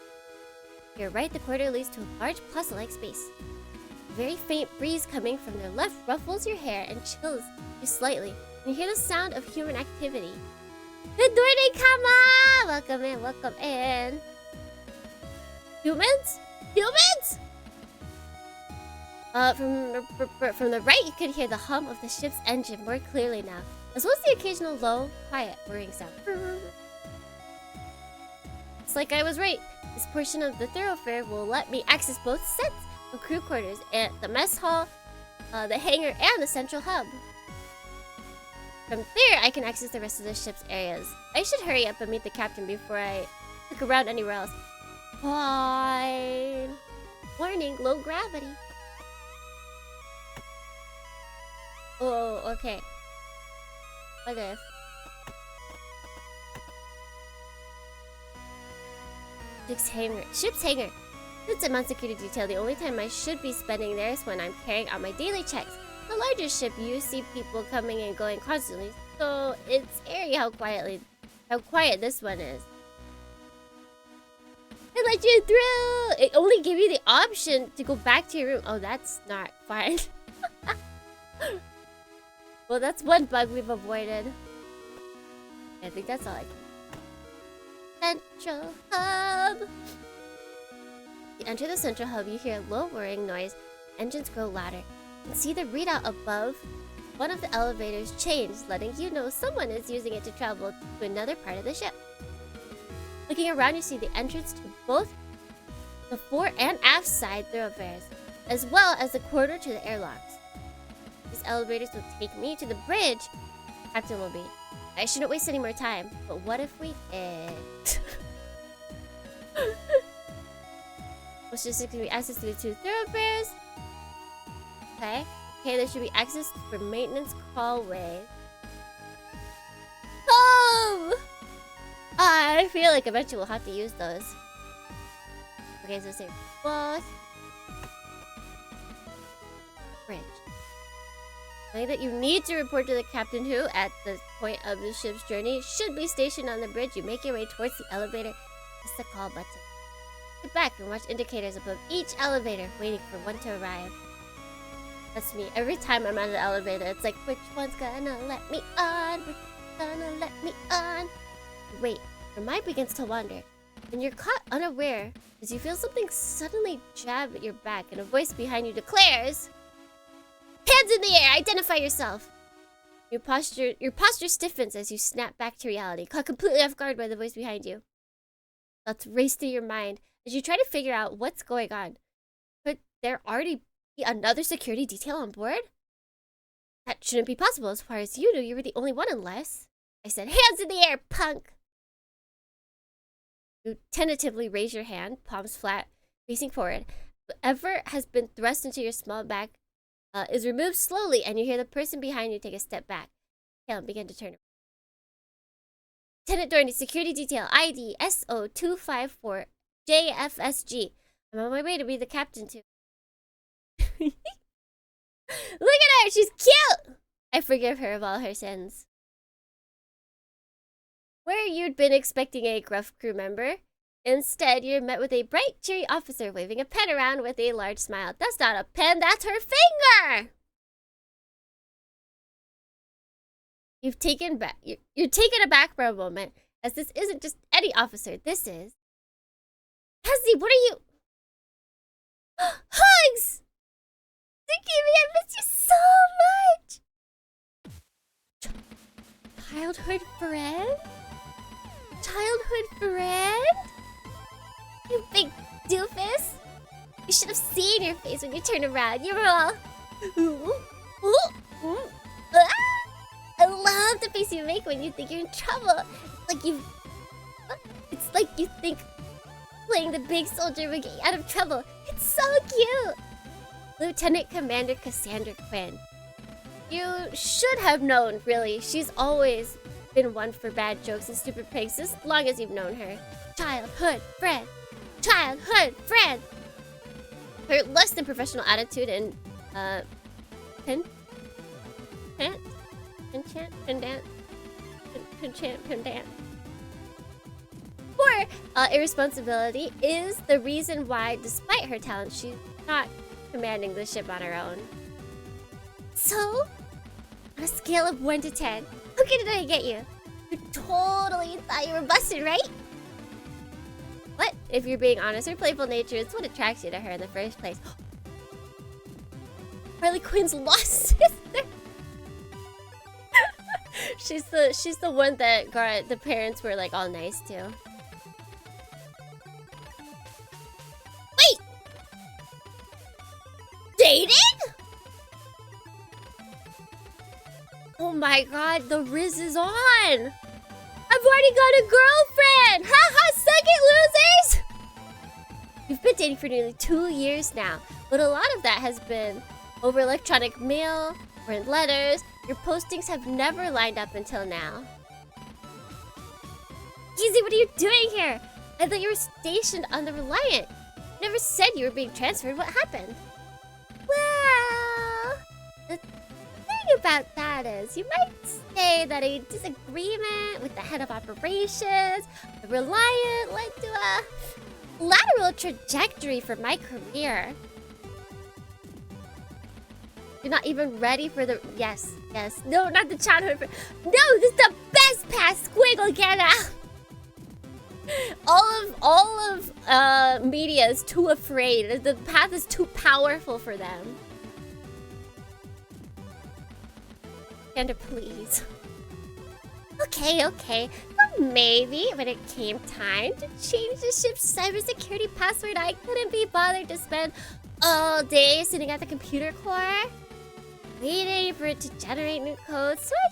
To your right, the corridor leads to a large plaza-like space. A very faint breeze coming from their left ruffles your hair and chills you slightly. And you hear the sound of human activity. Good Dohrnii, Kama! Welcome in, welcome in. Humans? Humans? From the right, you can hear the hum of the ship's engine more clearly now, as well as the occasional low, quiet whirring sound. It's like I was right. This portion of the thoroughfare will let me access both sets of crew quarters and the mess hall, the hangar, and the central hub. From there, I can access the rest of the ship's areas. I should hurry up and meet the captain before I look around anywhere else. Fine. Warning, low gravity. Oh, okay. Okay. Ship's hangar. Since I'm on security detail, the only time I should be spending there is when I'm carrying out my daily checks. The larger ship, you see people coming and going constantly, so it's scary how quiet this one is. It let you through! It only gave you the option to go back to your room. Oh, that's not fine. Well, that's one bug we've avoided. I think that's all I can. Central Hub! You enter the central hub, you hear a low whirring noise. Engines grow louder. You can see the readout above. One of the elevators changed, letting you know someone is using it to travel to another part of the ship. Looking around, you see the entrance to both the fore and aft side thoroughfares, as well as the corridor to the airlocks. These elevators will take me to the bridge. Captain will be. I shouldn't waste any more time, but what if we did? Which is going to be access to the two thoroughfares. Okay, there should be access for maintenance callways. Home! I feel like eventually we'll have to use those. Okay, so say both. Bridge. Knowing that you need to report to the captain who, at the point of the ship's journey, should be stationed on the bridge. You make your way towards the elevator. Press the call button. Sit back and watch indicators above each elevator, waiting for one to arrive. That's me. Every time I'm on the elevator, it's like, which one's gonna let me on? Which one's gonna let me on? Wait, your mind begins to wander. When you're caught unaware, as you feel something suddenly jab at your back, and a voice behind you declares, "Hands in the air! Identify yourself!" Your posture stiffens as you snap back to reality, caught completely off guard by the voice behind you. Thoughts race through your mind as you try to figure out what's going on. Could there already be another security detail on board? That shouldn't be possible. As far as you knew, you were the only one unless... I said, "Hands in the air, punk!" You tentatively raise your hand, palms flat, facing forward. Whatever has been thrust into your small back is removed slowly, and you hear the person behind you take a step back. Tail begin to turn. Lieutenant Dohrnii, security detail, ID SO254 JFSG. I'm on my way to be the captain too. Look at her, she's cute! I forgive her of all her sins. Where you'd been expecting a gruff crew member, instead you're met with a bright, cheery officer waving a pen around with a large smile. That's not a pen, that's her finger! You're taken aback for a moment, as this isn't just any officer, this is... Hezzy, what are you... Hugs! Tsukimi, I miss you so much! Childhood friend? Childhood friend? You big doofus! You should have seen your face when you turned around. You were all... I love the face you make when you think you're in trouble. It's like you think playing the big soldier will get you out of trouble. It's so cute! Lieutenant Commander Cassandra Quinn. You should have known, really. She's always been one for bad jokes and stupid pranks as long as you've known her. Childhood friend. Childhood friend. Her less than professional attitude and irresponsibility is the reason why, despite her talent, she's not commanding the ship on our own. So, on a scale of 1 to 10, how good did I get you? You totally thought you were busted, right? But if you're being honest, her playful nature is what attracts you to her in the first place. Harley Quinn's lost sister. she's the one that the parents were like all nice to. Wait! Dating? Oh my god, the Riz is on! I've already got a girlfriend! Haha, suck it, losers! We've been dating for nearly 2 years now, but a lot of that has been over electronic mail or in letters. Your postings have never lined up until now. Easy, what are you doing here? I thought you were stationed on the Reliant. Never said you were being transferred. What happened? Well, the thing about that is, you might say that a disagreement with the head of operations, the Reliant, led to a lateral trajectory for my career. You're not even ready for the... Yes. No, not the childhood... No, this is the best pass, Squiggle, get out! All of media is too afraid. The path is too powerful for them. Xander, please. Okay. Well, maybe when it came time to change the ship's cybersecurity password, I couldn't be bothered to spend all day sitting at the computer core, waiting for it to generate new code, so I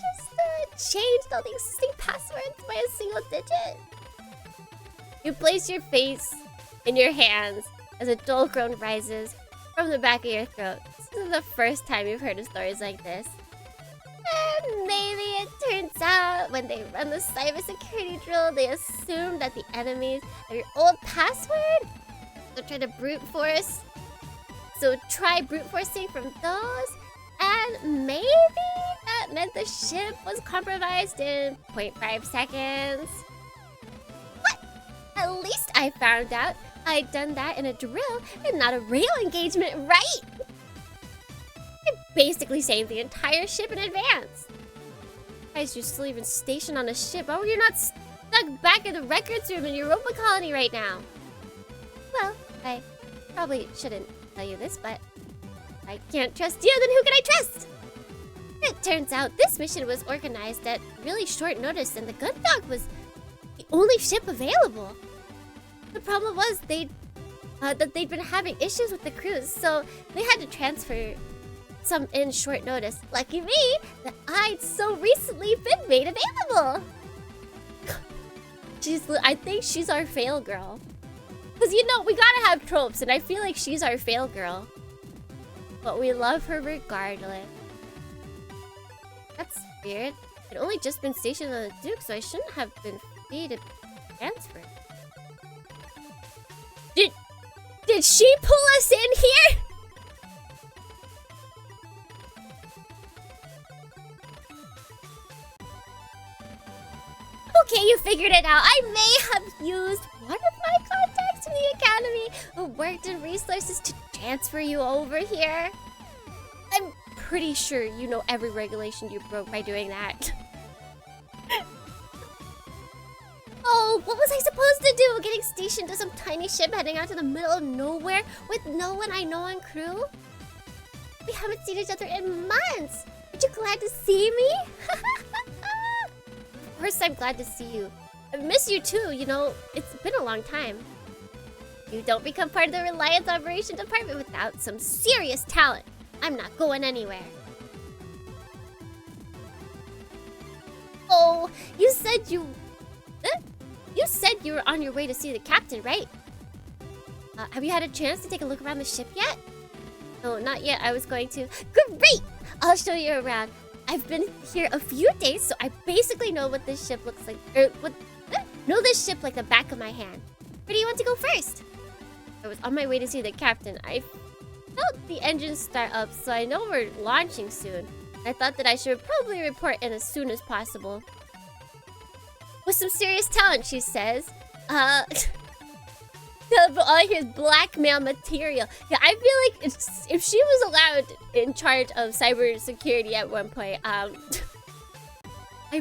just changed all the existing passwords by a single digit. You place your face in your hands as a dull groan rises from the back of your throat. This is the first time you've heard of stories like this. And maybe it turns out when they run the cybersecurity drill, they assume that the enemies have your old password. So try to brute force. So try brute forcing from those. And maybe that meant the ship was compromised in 0.5 seconds. But at least I found out I'd done that in a drill and not a rail engagement, right? I basically saved the entire ship in advance. Guys, you're still even stationed on a ship. Oh, you're not stuck back in the records room in Europa Colony right now. Well, I probably shouldn't tell you this, but I can't trust you, then who can I trust? It turns out this mission was organized at really short notice and the Gundog was the only ship available. The problem was that they'd been having issues with the crews, so they had to transfer some in short notice. Lucky me that I'd so recently been made available. I think she's our fail girl. Because, you know, we gotta have tropes, and I feel like she's our fail girl. But we love her regardless. That's weird. I'd only just been stationed on the Duke, so I shouldn't have been free to transfer. Did she pull us in here? Okay, you figured it out. I may have used one of my contacts in the academy who worked in resources to transfer you over here. I'm pretty sure you know every regulation you broke by doing that. Oh, what was I supposed to do? Getting stationed to some tiny ship heading out to the middle of nowhere with no one I know on crew? We haven't seen each other in months. Aren't you glad to see me? Of course I'm glad to see you. I miss you too, you know, it's been a long time. You don't become part of the Reliance Operation Department without some serious talent. I'm not going anywhere. Oh, you said you were on your way to see the captain, right? Have you had a chance to take a look around the ship yet? No, not yet. I was going to. Great! I'll show you around. I've been here a few days, so I basically know what this ship looks like. Know this ship like the back of my hand. Where do you want to go first? I was on my way to see the captain. I felt the engine start up, so I know we're launching soon. I thought that I should probably report in as soon as possible. With some serious talent, she says. All his blackmail material. Yeah, I feel like if she was allowed in charge of cybersecurity at one point, I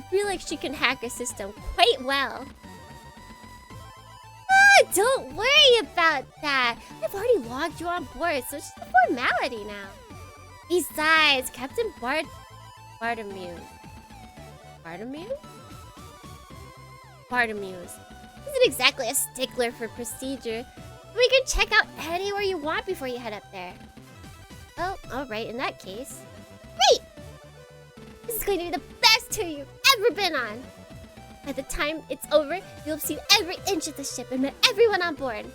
feel like she can hack a system quite well. Ah, don't worry about that. I've already logged you on board, so it's just a formality now. Besides, Captain Bartomeu isn't exactly a stickler for procedure. We can check out anywhere you want before you head up there. Oh, alright, in that case. Great! This is going to be the best tour you've ever been on. By the time it's over, you'll have seen every inch of the ship and met everyone on board.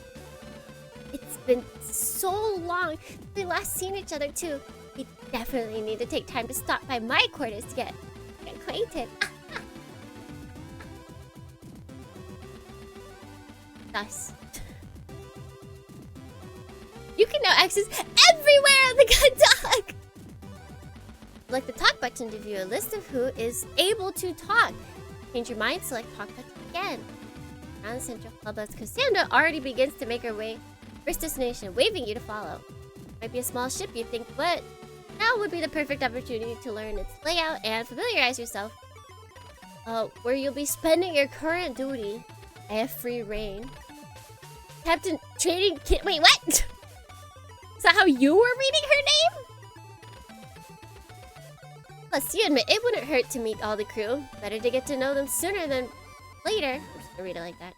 It's been so long since we last seen each other too. We definitely need to take time to stop by my quarters to get acquainted. Thus, you can now access everywhere on the gun dog. Select the talk button to view a list of who is able to talk. Change your mind, select talk button again. Around the central clubhouse, Cassandra already begins to make her way. First destination, waving you to follow. Might be a small ship, you think, but now would be the perfect opportunity to learn its layout and familiarize yourself. Where you'll be spending your current duty. I have free reign. Captain Trading Kit. Wait, what? Is that how you were reading her name? Plus, you admit it wouldn't hurt to meet all the crew. Better to get to know them sooner than later. I'm just gonna read it like that.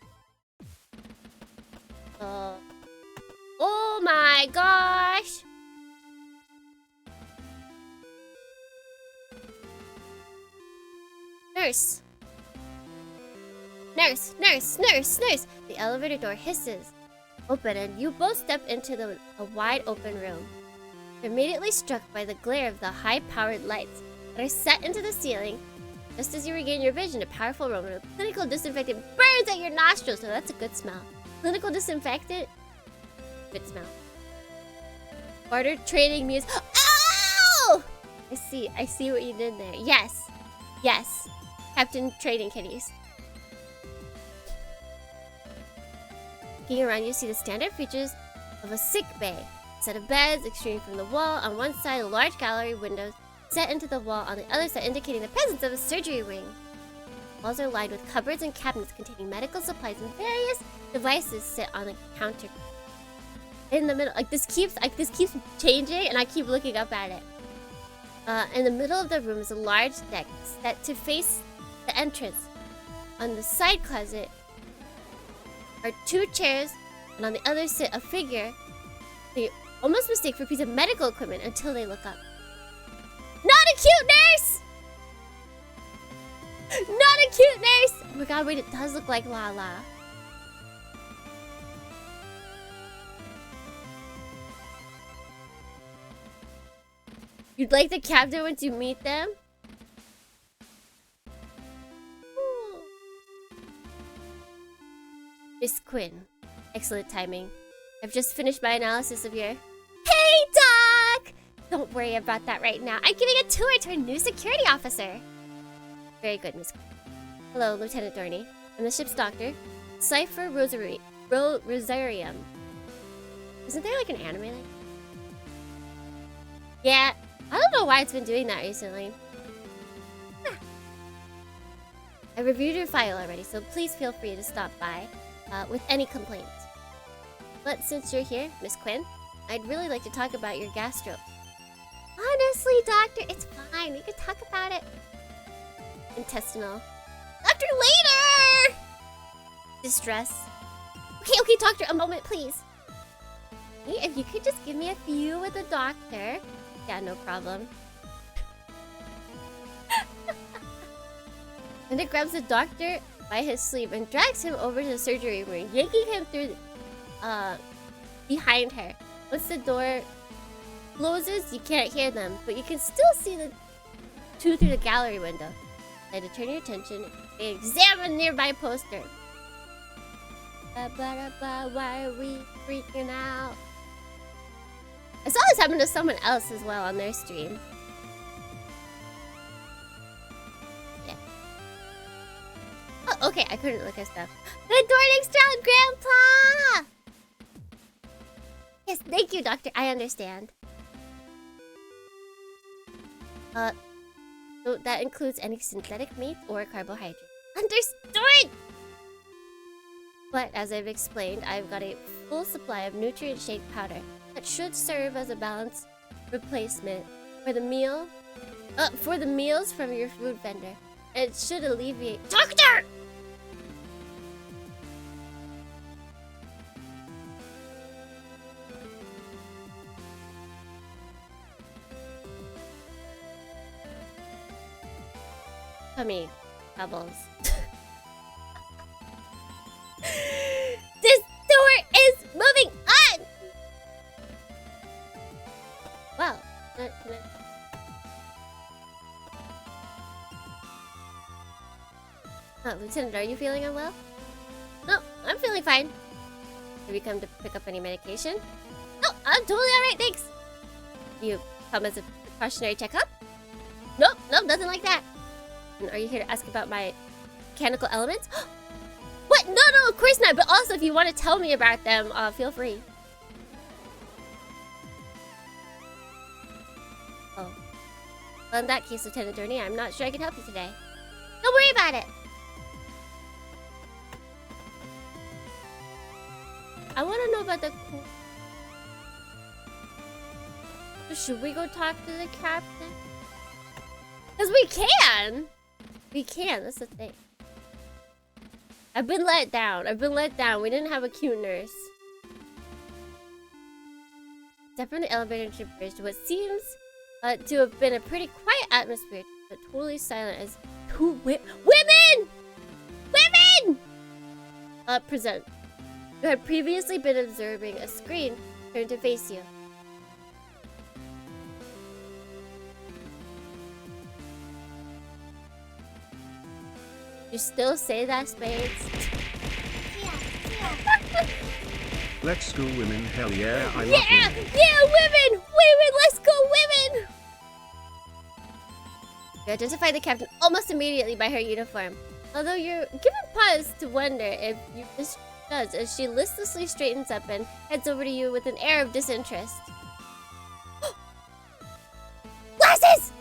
Oh my gosh! Nurse! Nurse! Nurse! Nurse! Nurse! The elevator door hisses open and you both step into a wide open room. You're immediately struck by the glare of the high-powered lights that are set into the ceiling. Just as you regain your vision, a powerful aroma of clinical disinfectant burns at your nostrils. So that's a good smell. Clinical disinfectant? Good smell. Barter trading music. Oh! I see what you did there. Yes. Yes. Captain Trading Kitties. Looking around, you see the standard features of a sick bay. A set of beds extruding from the wall. On one side, a large gallery windows set into the wall. On the other side, indicating the presence of a surgery wing. Walls are lined with cupboards and cabinets containing medical supplies and various devices sit on the counter. In the middle, this keeps changing, and I keep looking up at it. In the middle of the room is a large deck set to face the entrance. On the side closet are 2 chairs, and on the other sit a figure they almost mistake for a piece of medical equipment until they look up. Not a cute nurse! Not a cute nurse! Oh my god, wait, it does look like Lala. You'd like the captain once you meet them? Miss Quinn. Excellent timing. I've just finished my analysis of your... Hey, Doc! Don't worry about that right now. I'm giving a tour to our new security officer. Very good, Miss Quinn. Hello, Lieutenant Dohrnii. I'm the ship's doctor. Cypher Rosarium. Isn't there like an anime like that? Yeah, I don't know why it's been doing that recently. I reviewed your file already, so please feel free to stop by with any complaints. But since you're here, Miss Quinn, I'd really like to talk about your gastro. Honestly, Doctor, it's fine. We can talk about it. Intestinal. Doctor, later! Distress. Okay, Doctor, a moment, please. Hey, if you could just give me a few with the doctor. Yeah, no problem. And it grabs the doctor by his sleeve and drags him over to the surgery room, yanking him through behind her. Once the door closes, you can't hear them, but you can still see the 2 through the gallery window. And to turn your attention, they examine nearby poster. Why are we freaking out? I saw this happen to someone else as well on their stream. Yeah. Oh, okay, I couldn't look at stuff. Good morning, strong grandpa! Yes, thank you, Doctor. I understand. So that includes any synthetic meat or carbohydrate. Understood! But as I've explained, I've got a full supply of nutrient shake powder that should serve as a balanced replacement for the meals from your food vendor. And it should alleviate— Doctor! Tummy bubbles. This door is moving on! Wow. Lieutenant, are you feeling unwell? No, I'm feeling fine. Have you come to pick up any medication? No, I'm totally alright, thanks. Do you come as a precautionary checkup? Nope, nothing like that. And are you here to ask about my mechanical elements? What? No, of course not. But also, if you want to tell me about them, feel free. Oh. Well, in that case, Lieutenant Dohrnii, I'm not sure I can help you today. Don't worry about it. I want to know about the... Should we go talk to the captain? Because we can! We can, that's the thing. I've been let down. We didn't have a cute nurse. Step from the elevator into the bridge to what seems to have been a pretty quiet atmosphere, but totally silent as two women! Present. You had previously been observing a screen turned to face you. You still say that, Spades? Let's go women, hell yeah, I love women. Yeah, women! Let's go women! You identify the captain almost immediately by her uniform. Although you're given pause to wonder if this does as she listlessly straightens up and heads over to you with an air of disinterest. Glasses!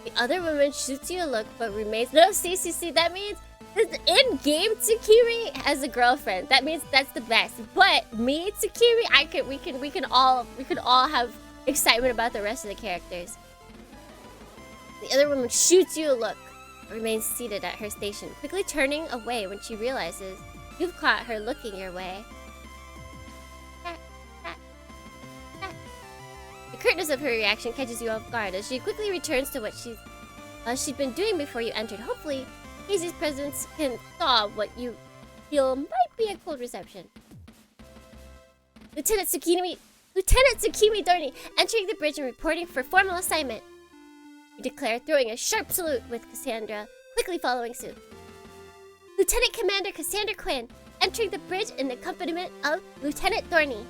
The other woman shoots you a look but remains— No, see, that means in-game Tsukimi has a girlfriend. That means that's the best. But me, Tsukimi, we can all have excitement about the rest of the characters. The other woman shoots you a look, but remains seated at her station, quickly turning away when she realizes you've caught her looking your way. The curtness of her reaction catches you off guard as she quickly returns to what she'd been doing before you entered. Hopefully, Casey's presence can thaw what you feel might be a cold reception. Lieutenant Tsukimi Dohrnii, entering the bridge and reporting for formal assignment. You declare, throwing a sharp salute with Cassandra, quickly following suit. Lieutenant Commander Cassandra Quinn, entering the bridge in the accompaniment of Lieutenant Dohrnii.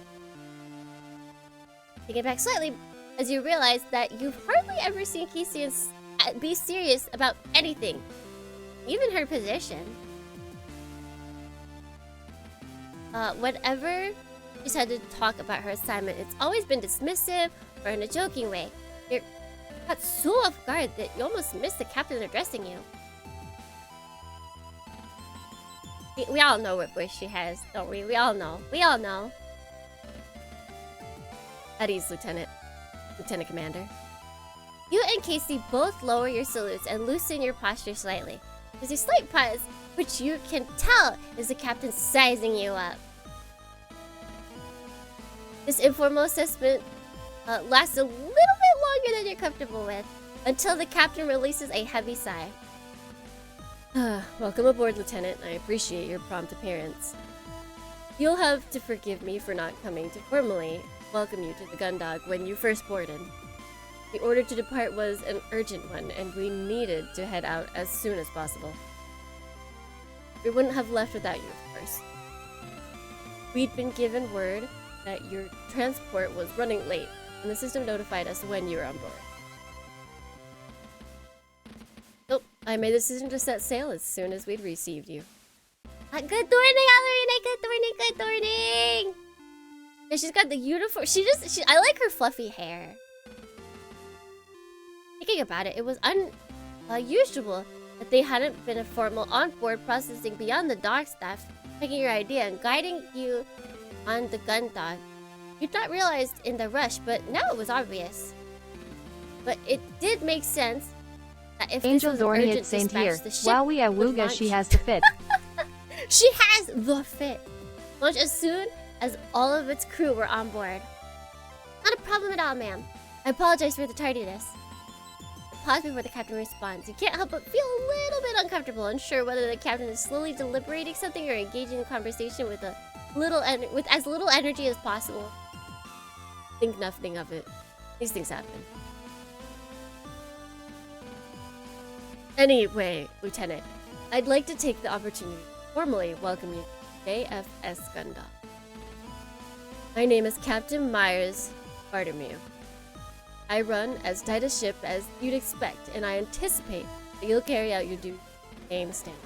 Take it back slightly as you realize that you've hardly ever seen Casey be serious about anything, even her position. Whenever she's had to talk about her assignment, it's always been dismissive or in a joking way. You're caught so off guard that you almost miss the captain addressing you. We all know what voice she has, don't we? We all know. At ease, Lieutenant Commander. You and Casey both lower your salutes and loosen your posture slightly. There's a slight pause, which you can tell is the captain sizing you up. This informal assessment lasts a little bit longer than you're comfortable with, until the captain releases a heavy sigh. Welcome aboard, Lieutenant. I appreciate your prompt appearance. You'll have to forgive me for not coming to formally welcome you to the Gundog when you first boarded. The order to depart was an urgent one, and we needed to head out as soon as possible. We wouldn't have left without you, of course. We'd been given word that your transport was running late, and the system notified us when you were on board. So, I made the decision to set sail as soon as we'd received you. Good morning, Alorina. Good morning. Good morning. And she's got the uniform. I like her fluffy hair. Thinking about it, it was unusual that they hadn't been a formal onboard processing beyond the dock staff, taking your idea and guiding you on the gun dog. You'd not realized in the rush, but now it was obvious. But it did make sense that if Angel this was an Dohrnii urgent Saint dispatch, here. the ship Wowie would awooga, launch. she has the fit. She has the fit. Launch as soon as all of its crew were on board. Not a problem at all, ma'am. I apologize for the tardiness. Pause before the captain responds. You can't help but feel a little bit uncomfortable, unsure whether the captain is slowly deliberating something or engaging in conversation with with as little energy as possible. Think nothing of it. These things happen. Anyway, Lieutenant, I'd like to take the opportunity to formally welcome you to JFS Gundam. My name is Captain Myers Bartomeu. I run as tight a ship as you'd expect, and I anticipate that you'll carry out your duty same standard.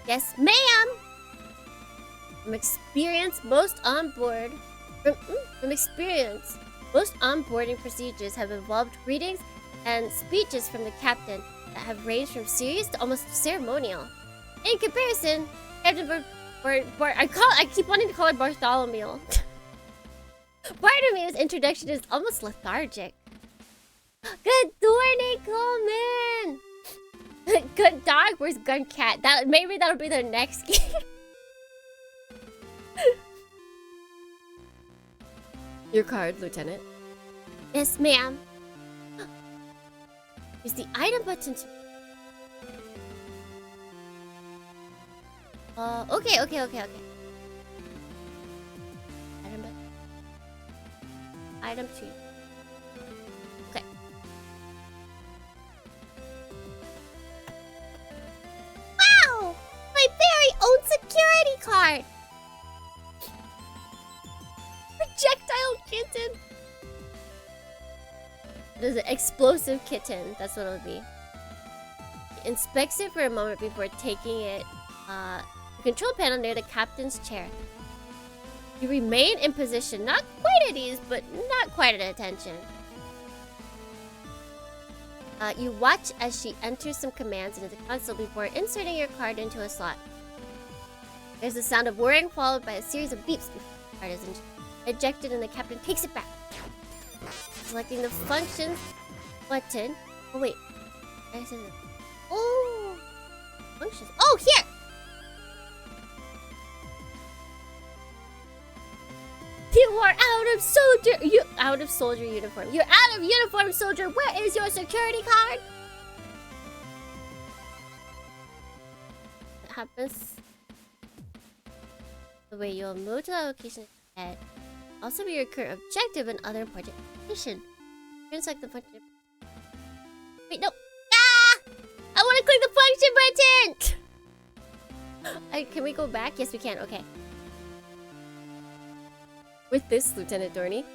Yes, ma'am! From experience, most onboarding procedures have involved greetings and speeches from the captain that have ranged from serious to almost ceremonial. In comparison, Captain I keep wanting to call her Bartholomew. Bartomeu's introduction is almost lethargic. Good morning, Coleman! Good dog, where's gun cat? Maybe that'll be their next game. Your card, Lieutenant. Yes, ma'am. Use the item button to... Okay. Item button. Item 2. Okay. Wow! My very own security card! Projectile kitten! It is an explosive kitten. That's what it'll be. He inspects it for a moment before taking it the control panel near the captain's chair. You remain in position, not quite at ease, but not quite at attention. You watch as she enters some commands into the console before inserting your card into a slot. There's a sound of whirring followed by a series of beeps before the card is ejected and the captain takes it back. Selecting the functions button. Oh wait. Oh, functions. Oh, here. You are out of soldier uniform. You're out of uniform, soldier. Where is your security card? What happens? The way you'll move to the location ahead. Also be your current objective and other important information. You're gonna select the function. Wait, no. Ah! I want to click the function button! Can we go back? Yes, we can. Okay. With this, Lieutenant Dohrnii,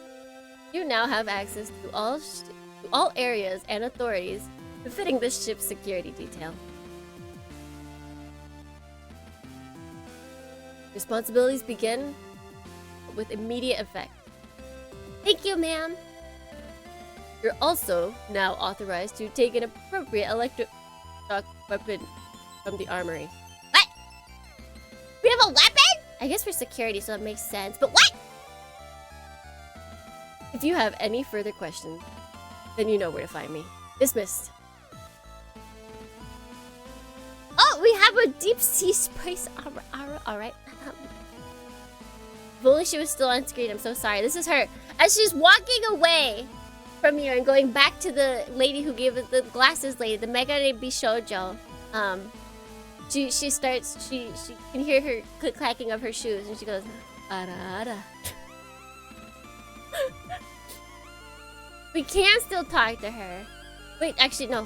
you now have access to all areas and authorities befitting this ship's security detail. Responsibilities begin with immediate effect. Thank you, ma'am. You're also now authorized to take an appropriate electric shock weapon from the armory. What? We have a weapon? I guess for security, so it makes sense. But what? If you have any further questions, then you know where to find me. Dismissed. Oh, we have a deep sea spice armor. Alright. If only she was still on screen. I'm so sorry. This is her. As she's walking away from you and going back to the lady who gave us the glasses lady, the Megane Bishoujo. She can hear her click-clacking of her shoes and she goes, ara ara. We can still talk to her. Wait, actually, no.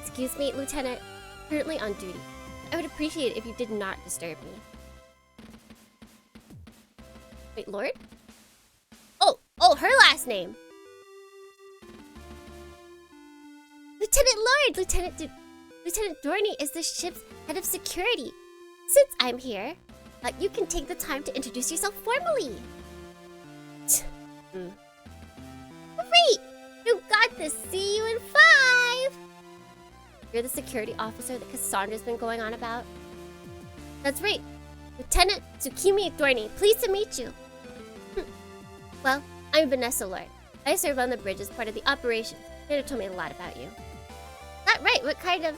Excuse me, Lieutenant. Currently on duty. I would appreciate it if you did not disturb me. Wait, Lord? Oh, her last name. Lieutenant Lord! Lieutenant Dohrnii is the ship's head of security. Since I'm here, you can take the time to introduce yourself formally. Great! You got this! See you in 5! You're the security officer that Cassandra's been going on about? That's right. Lieutenant Tsukimi Dohrnii, pleased to meet you. Well, I'm Vanessa Lord. I serve on the bridge as part of the operations. Peter told me a lot about you. Not right, what kind of...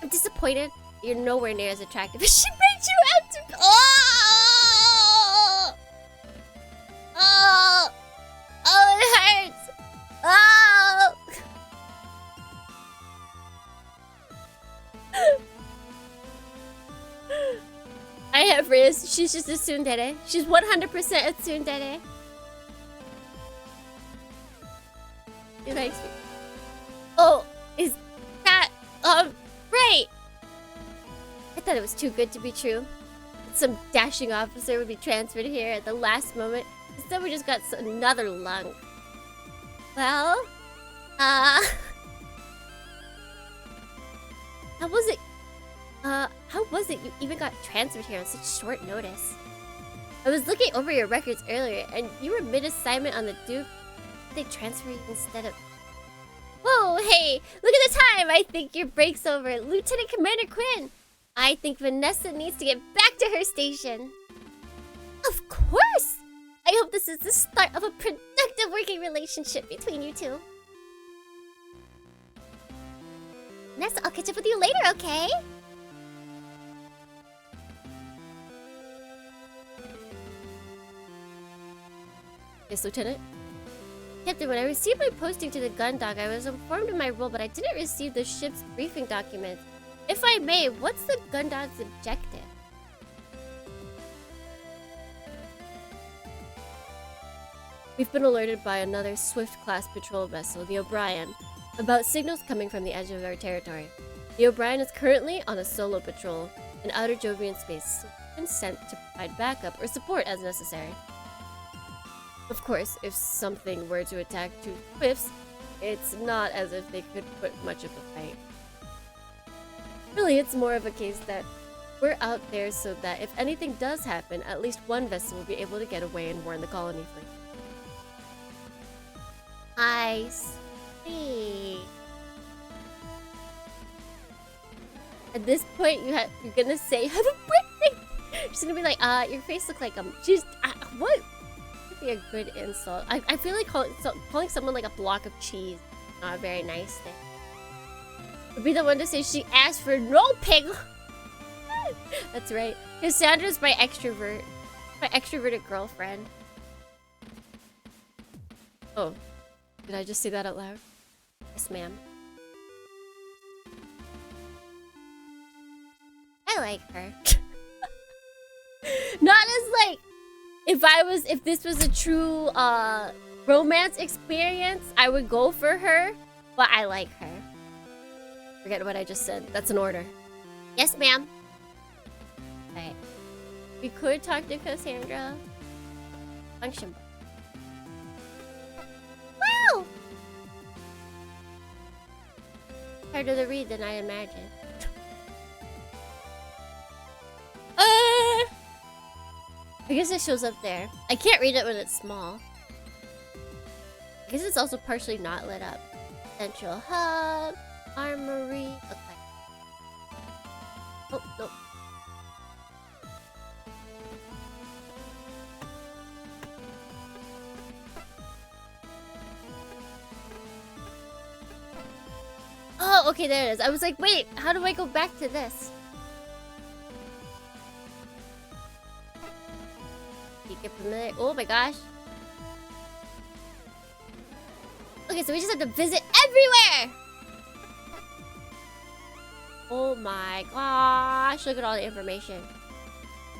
I'm disappointed you're nowhere near as attractive as she made you out to be. Oh! Oh! Oh, it hurts! Oh! I have Riz. She's just a tsundere. She's 100% a tsundere. She likes me. Oh, is that right? I thought it was too good to be true. Some dashing officer would be transferred here at the last moment. Instead, we just got another lung. Well, how was it you even got transferred here on such short notice? I was looking over your records earlier, and you were mid-assignment on the Duke. They transfer you instead of... Whoa, hey, look at the time! I think your break's over. Lieutenant Commander Quinn! I think Vanessa needs to get back to her station. Of course! I hope this is the start of a productive working relationship between you two. Vanessa, I'll catch up with you later, okay? Yes, Lieutenant? Captain, when I received my posting to the gun dock, I was informed of my role, but I didn't receive the ship's briefing documents. If I may, what's the gun dock's objective? We've been alerted by another Swift-class patrol vessel, the O'Brien, about signals coming from the edge of our territory. The O'Brien is currently on a solo patrol in outer Jovian space and sent to provide backup or support as necessary. Of course, if something were to attack two Swifts, it's not as if they could put much of a fight. Really, it's more of a case that we're out there so that if anything does happen, at least one vessel will be able to get away and warn the colony fleet. I see. At this point, you're gonna say, "Have a birthday." She's gonna be like, your face looks like she's what? Would be a good insult. I feel like calling someone like a block of cheese, not a very nice thing. Would be the one to say she asked for no pig. That's right. Cassandra's my extroverted girlfriend. Oh, did I just say that out loud? Yes, ma'am. I like her. Not as like if this was a true romance experience, I would go for her, but I like her. Forget what I just said. That's an order. Yes, ma'am. Alright. We could talk to Cassandra. Function. Wow! Harder to read than I imagined. I guess it shows up there. I can't read it when it's small. I guess it's also partially not lit up. Central Hub, Armory. Okay. Oh, no. Oh, okay, there it is. I was like, wait, how do I go back to this? Get familiar. Oh my gosh. Okay, so we just have to visit everywhere. Oh my gosh. Look at all the information.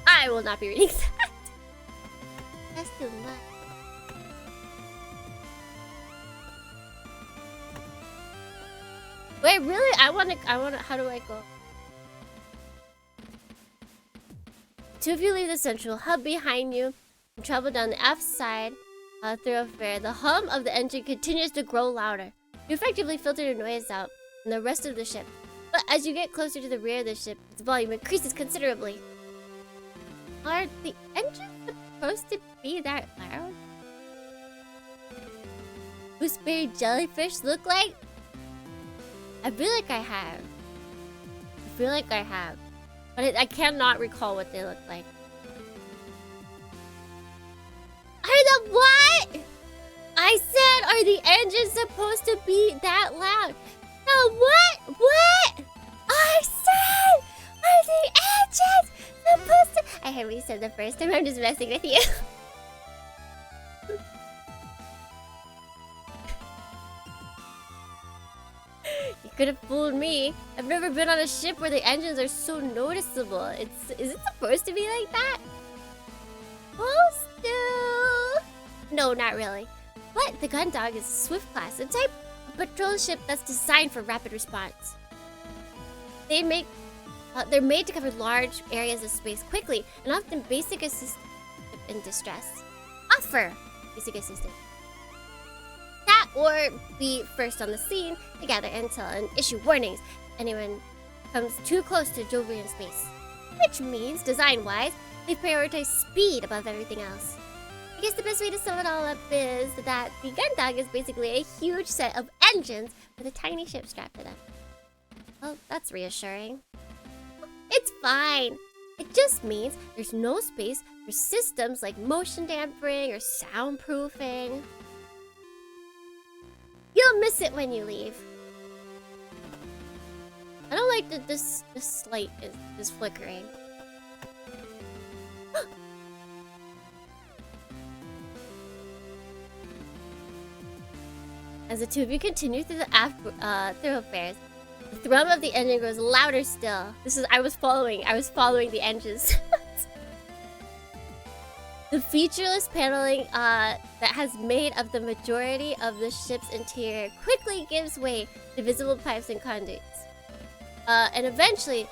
I will not be reading that. That's too much. Wait, really? I wanna, how do I go? Two of you leave the central hub behind you and travel down the aft side thoroughfare. The hum of the engine continues to grow louder. You effectively filter the noise out from the rest of the ship. But as you get closer to the rear of the ship, its volume increases considerably. Are the engines supposed to be that loud? Gooseberry jellyfish look like? I feel like I have. But I cannot recall what they look like. Are the what? I said, are the engines supposed to be that loud? No, what? What? I said, are the engines supposed to... I heard what you said the first time. I'm just messing with you. You could have fooled me. I've never been on a ship where the engines are so noticeable. Is it supposed to be like that? Supposed to? No, not really. But the Gundog is a Swift class, a type of patrol ship that's designed for rapid response. They're made to cover large areas of space quickly and often basic assistance in distress. Offer basic assistance. That or be first on the scene to gather intel and issue warnings if anyone comes too close to Jovian space. Which means, design-wise, they prioritize speed above everything else. I guess the best way to sum it all up is that the Gundog is basically a huge set of engines with a tiny ship strapped to them. Well, that's reassuring. It's fine. It just means there's no space for systems like motion dampening or soundproofing. You'll miss it when you leave. I don't like that this light is flickering. As the two of you continue through the thoroughfares, the thrum of the engine grows louder still. I was following the engines. The featureless paneling that has made up the majority of the ship's interior quickly gives way to visible pipes and conduits. And eventually,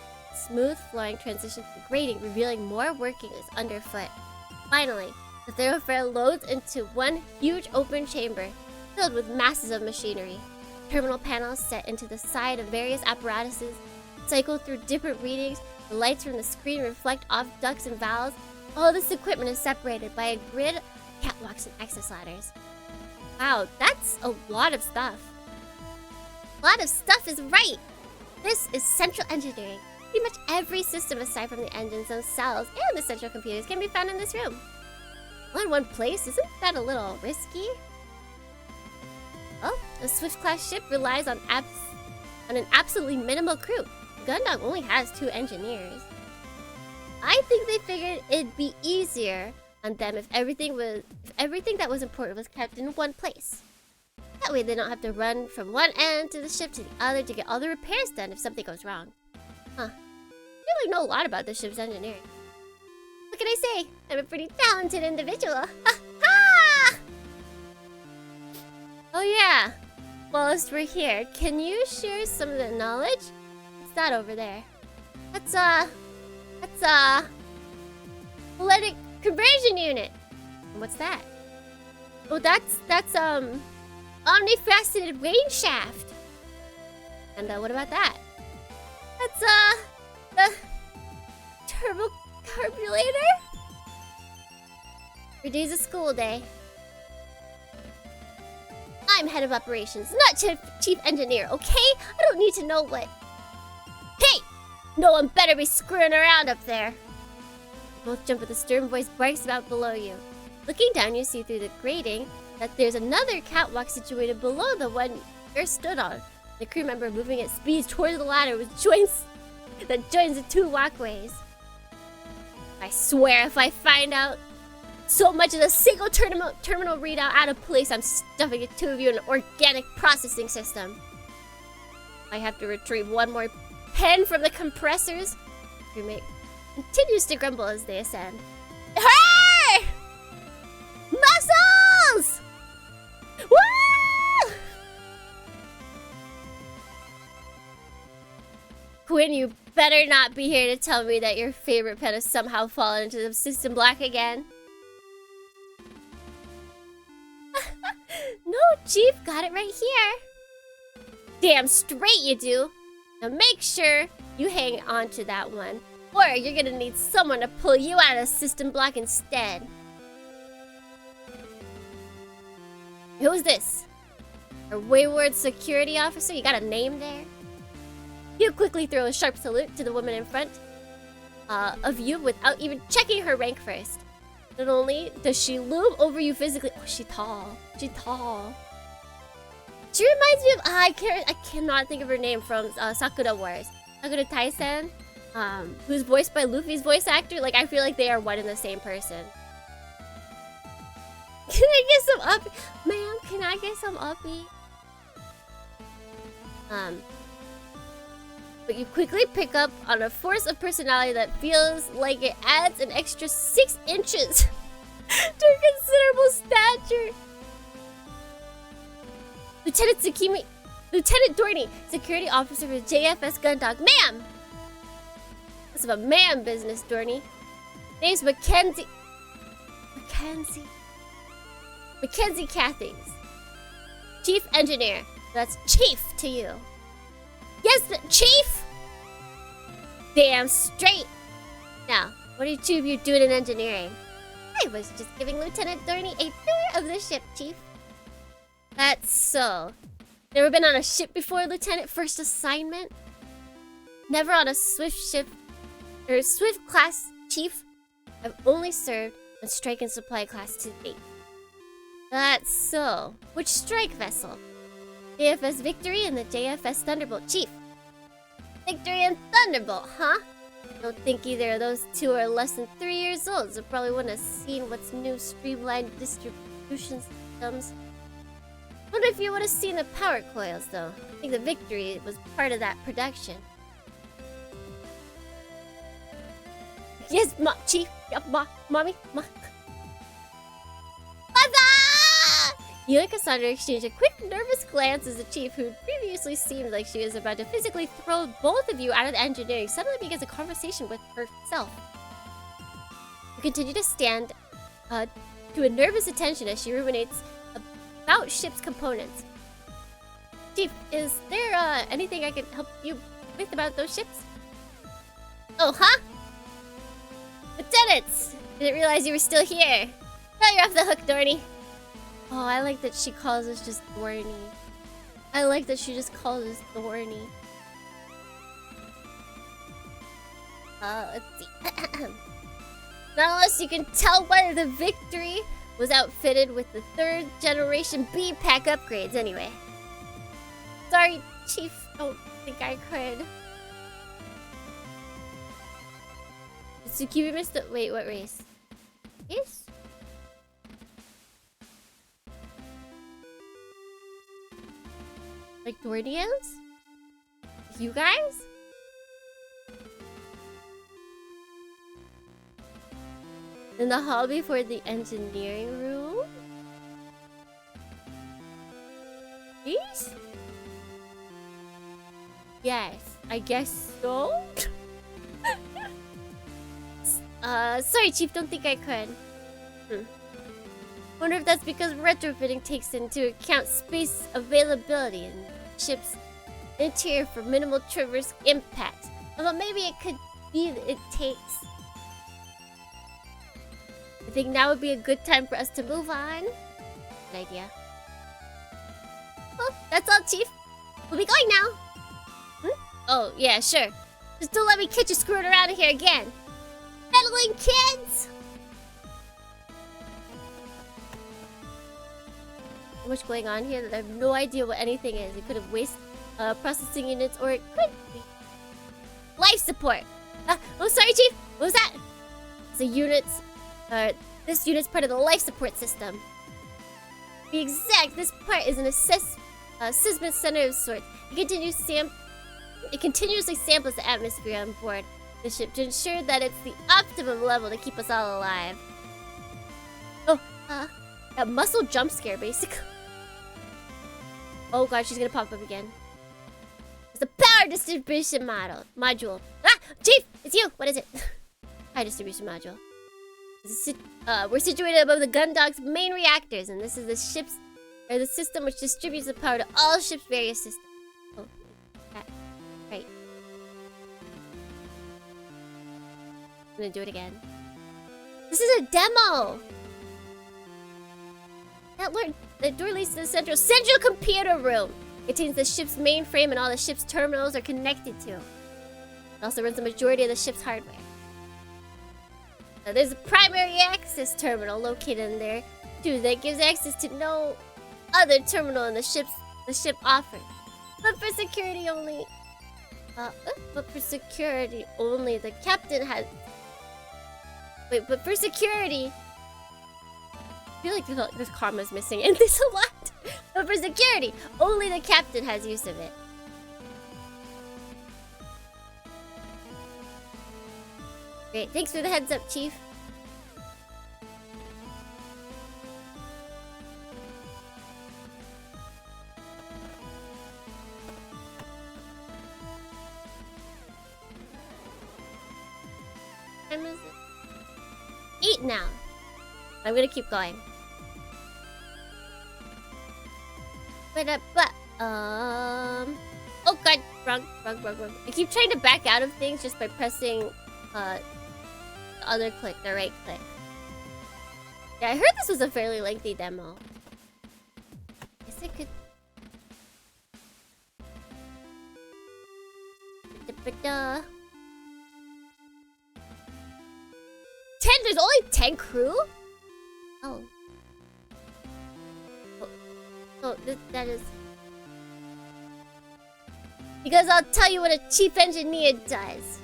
smooth flooring transitions to grating, revealing more workings underfoot. Finally, the thoroughfare loads into one huge open chamber filled with masses of machinery. Terminal panels set into the side of various apparatuses cycle through different readings. The lights from the screen reflect off ducts and valves. All this equipment is separated by a grid of catwalks and access ladders. Wow, that's a lot of stuff. A lot of stuff is right. This is central engineering. Pretty much every system aside from the engines themselves and the central computers can be found in this room. All in one place, isn't that a little risky? Well, a Swift-class ship relies on an absolutely minimal crew. Gundog only has 2 engineers. I think they figured it'd be easier on them if everything that was important was kept in one place. That way they don't have to run from one end to the ship to the other to get all the repairs done if something goes wrong. Huh. I really know a lot about the ship's engineering. What can I say? I'm a pretty talented individual. Ha ha! Oh yeah. Whilst we're here, can you share some of the knowledge? What's that over there? That's Athletic Conversion Unit. And what's that? Oh, that's Omnifaceted Range Shaft. And what about that? That's the Turbo Carburetor? 3 days of school day. I'm head of operations, not chief engineer, okay? I don't need to know what... Hey! No one better be screwing around up there. You both jump with a stern voice barks about below you. Looking down, you see through the grating that there's another catwalk situated below the one you stood on. The crew member moving at speed towards the ladder with joints that joins the 2 walkways. I swear if I find out so much as a single terminal readout out of place, I'm stuffing the 2 of you in an organic processing system. I have to retrieve one more pen from the compressors. Crewmate continues to grumble as they ascend. Hey! Muscles! Woo! Quinn, you better not be here to tell me that your favorite pen has somehow fallen into the system block again. No, Chief, got it right here. Damn straight you do. Now make sure you hang on to that one, or you're gonna need someone to pull you out of the system block instead. Who's this? A wayward security officer? You got a name there? You quickly throw a sharp salute to the woman in front of you without even checking her rank first. Not only does she loom over you physically, oh, she's tall. She's tall. She reminds me of I cannot think of her name from Sakura Wars. Sakura Taisen, who's voiced by Luffy's voice actor. Like, I feel like they are one and the same person. Can I get some uppy? Ma'am, can I get some uppy? But you quickly pick up on a force of personality that feels like it adds an extra 6 inches to her considerable stature. Lieutenant Tsukimi, Lieutenant Dohrnii, security officer for JFS Gundog. Ma'am! This is a man business, Dohrnii. Name's Mackenzie Cathings. Chief Engineer. That's Chief to you. Yes, Chief! Damn straight. Now, what are you two of you doing in engineering? I was just giving Lieutenant Dohrnii a tour of the ship, Chief. That's so. Never been on a ship before, Lieutenant? First assignment? Never on a Swift ship or Swift class, Chief. I've only served on strike and supply class to date. That's so. Which strike vessel? JFS Victory and the JFS Thunderbolt, Chief. Victory and Thunderbolt, huh? Don't think either of those two are less than 3 years old, so probably wouldn't have seen what's new streamlined distribution systems. Wonder if you would have seen the power coils, though. I think the Victory was part of that production. Yes, Chief. Mommy. You and Cassandra exchanged a quick, nervous glance as the Chief, who previously seemed like she was about to physically throw both of you out of the engineering, suddenly begins a conversation with herself. You continue to stand to a nervous attention as she ruminates about ship's components. Chief, is there anything I can help you with about those ships? Oh, huh? Lieutenants! Didn't realize you were still here. Now you're off the hook, Dohrnii. Oh, I like that she calls us just Dohrnii. I like that she just calls us Dohrnii. Let's see. Not unless you can tell why the Victory was outfitted with the 3rd generation B pack upgrades anyway. Sorry, Chief. Don't think I could. Tsukimi missed the... Wait, what race? Yes? Like Dohrniians? You guys? In the hall before the engineering room? Please? Yes, I guess so. Sorry, Chief, don't think I could. Wonder if that's because retrofitting takes into account space availability and ship's interior for minimal traverse impact. Although maybe it could be that it takes. I think now would be a good time for us to move on. Good idea. Well, that's all, Chief. We'll be going now. Oh, yeah, sure. Just don't let me catch you screwing around here again. Meddling kids! So much going on here that I have no idea what anything is. It could have waste processing units, or it could be life support. Oh, sorry, Chief. What was that? The units. This unit's part of the life support system. To be exact, this part is an seismic center of sorts. It continuously samples the atmosphere on board the ship to ensure that it's the optimum level to keep us all alive. Oh, a muscle jump scare, basically. Oh god, she's gonna pop up again. It's a power distribution module. Ah, Chief, it's you. What is it? High distribution module. We're situated above the Gundog's main reactors, and this is the system which distributes the power to all ship's various systems. gonna do it again. This is a demo! The door leads to the central computer room. It contains the ship's mainframe and all the ship's terminals are connected to. It also runs the majority of the ship's hardware. Now, there's a primary access terminal located in there, too, that gives access to no other terminal in the ship offers. But for security only... the captain has... Wait, but for security... I feel like this comma's missing and there's a lot. But for security, only the captain has use of it. Great, thanks for the heads up, Chief. What time is it? 8 now. I'm gonna keep going. Oh god, wrong. I keep trying to back out of things just by pressing the other click, the right click. Yeah, I heard this was a fairly lengthy demo. Guess I could... There's only 10 crew? Oh. Oh, that is... Because I'll tell you what a chief engineer does.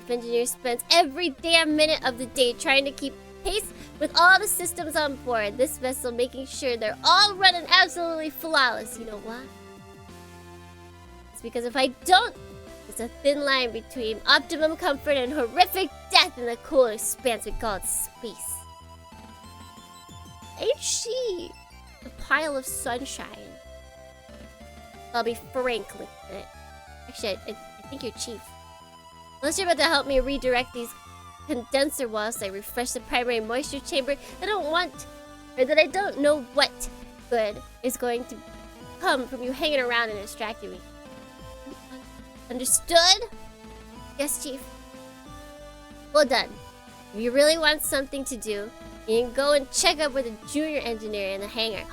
Chief engineer spends every damn minute of the day trying to keep pace with all the systems on board this vessel, making sure they're all running absolutely flawless. You know why? It's because if I don't, there's a thin line between optimum comfort and horrific death in the cool expanse we call space. Ain't she a pile of sunshine? I'll be frank with it. Actually, I think you're chief. Unless you're about to help me redirect these condenser whilst I refresh the primary moisture chamber, I don't know what good is going to come from you hanging around and distracting me. Understood? Yes, Chief. Well done. If you really want something to do, you can go and check up with a junior engineer in the hangar.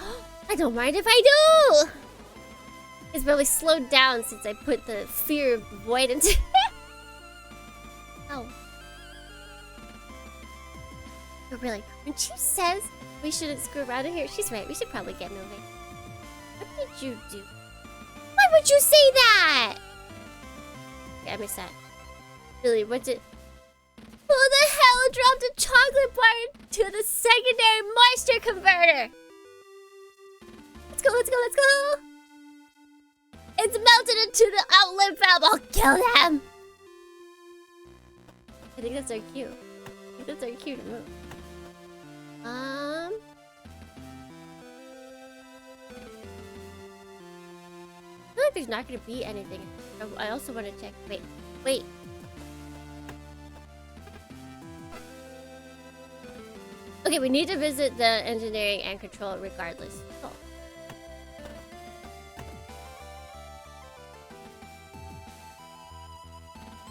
I don't mind if I do! It's probably slowed down since I put the fear of void into... Oh. But really, when Chief says we shouldn't screw around in here, she's right. We should probably get moving. What did you do? Why would you say that? Okay, I missed that. Really, what did... Who the hell dropped a chocolate bar into the secondary moisture converter? Let's go, let's go, let's go! It's melted into the outlet valve. I'll kill them! I think that's our cue. I think that's our cue to move. I feel like there's not gonna be anything. I also want to check. Wait. Okay, we need to visit the engineering and control regardless. Oh.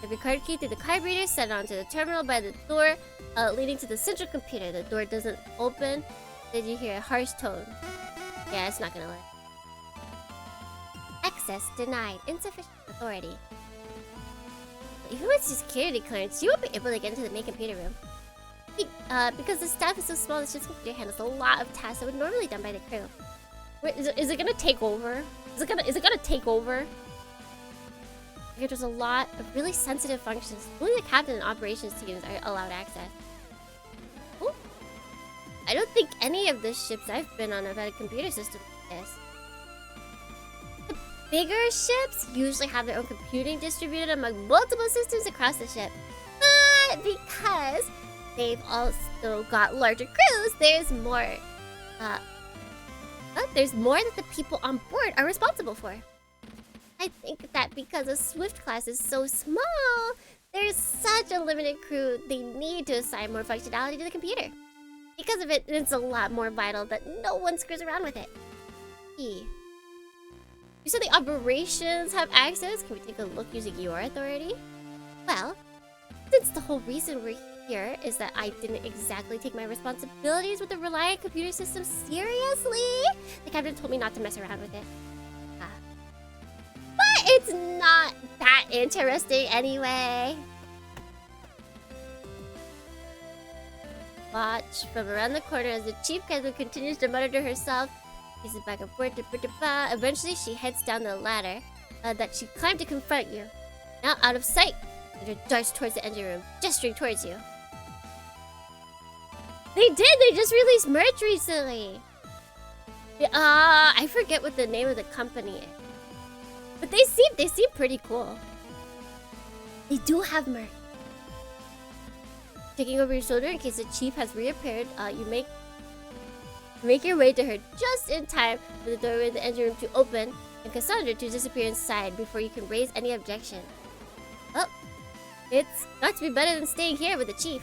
The card key through the card reader, set onto the terminal by the door leading to the central computer. The door doesn't open. Then you hear a harsh tone. Yeah, it's not gonna let. Access denied. Insufficient authority. Even with security clearance, you won't be able to get into the main computer room. Because the staff is so small, the ship's computer handles a lot of tasks that would normally be done by the crew. Wait, is it gonna take over? Is it gonna take over? There's a lot of really sensitive functions. Only the captain and operations teams are allowed access. Ooh. I don't think any of the ships I've been on have had a computer system like this. The bigger ships usually have their own computing distributed among multiple systems across the ship. But because they've also got larger crews, there's more that the people on board are responsible for. I think that because a Swift class is so small, there's such a limited crew, they need to assign more functionality to the computer. Because of it, it's a lot more vital that no one screws around with it. You said the operations have access? Can we take a look using your authority? Well, since the whole reason we're here is that I didn't exactly take my responsibilities with the Reliant computer system seriously. The captain told me not to mess around with it. But it's not that interesting anyway. Watch from around the corner as the chief captain continues to mutter to herself. Pieces back and forth. Eventually, she heads down the ladder that she climbed to confront you. Now out of sight, and darts towards the engine room, gesturing towards you. They did! They just released merch recently! I forget what the name of the company is. But they seem pretty cool. They do have merch. Taking over your shoulder in case the chief has reappeared, you make your way to her just in time for the doorway of the engine room to open and Cassandra to disappear inside before you can raise any objection. Oh, it's got to be better than staying here with the chief.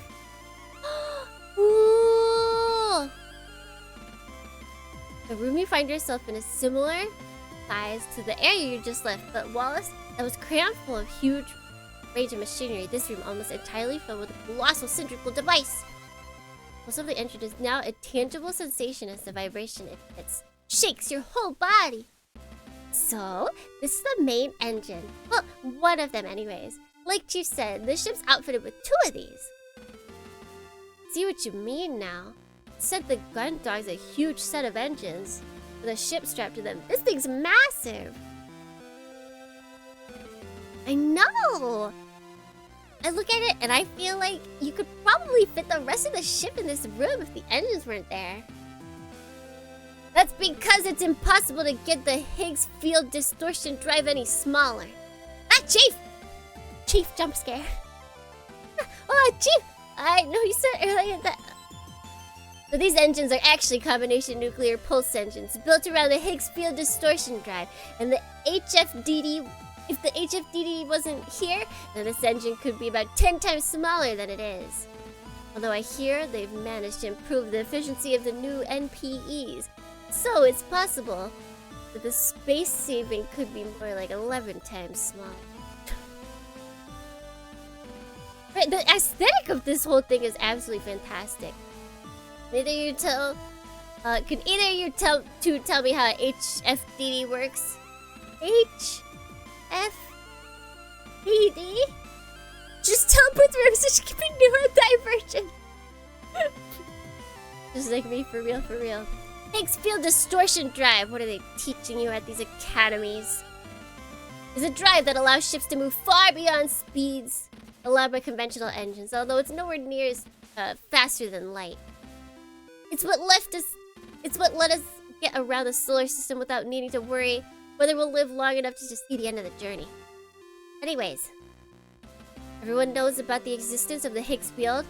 Ooh! The room you find yourself in is similar size to the area you just left, but Wallace, that was crammed full of huge range of machinery. This room almost entirely filled with a colossal cylindrical device. Most of the entrance is now a tangible sensation as the vibration it hits shakes your whole body. So, this is the main engine. Well, one of them anyways. Like Chief said, the ship's outfitted with 2 of these. See what you mean now. It said the gun dog's a huge set of engines with a ship strapped to them. This thing's massive. I know. I look at it and I feel like you could probably fit the rest of the ship in this room if the engines weren't there. That's because it's impossible to get the Higgs field distortion drive any smaller. Ah, Chief! Chief, jump scare. Oh, Chief! I know you said earlier that... So these engines are actually combination nuclear pulse engines built around the Higgs field distortion drive. And the HFDD... If the HFDD wasn't here, then this engine could be about 10 times smaller than it is. Although I hear they've managed to improve the efficiency of the new NPEs. So it's possible that the space saving could be more like 11 times smaller. Right, the aesthetic of this whole thing is absolutely fantastic. Can either you tell me how HFDD works? HFDD? Just teleport through such keeping neurodivergent. Just like me, for real, for real. Higgs field distortion drive. What are they teaching you at these academies? It's a drive that allows ships to move far beyond speeds allowed by conventional engines, although it's nowhere near as faster than light. It's what let us get around the solar system without needing to worry whether we'll live long enough to just see the end of the journey. Anyways, everyone knows about the existence of the Higgs field.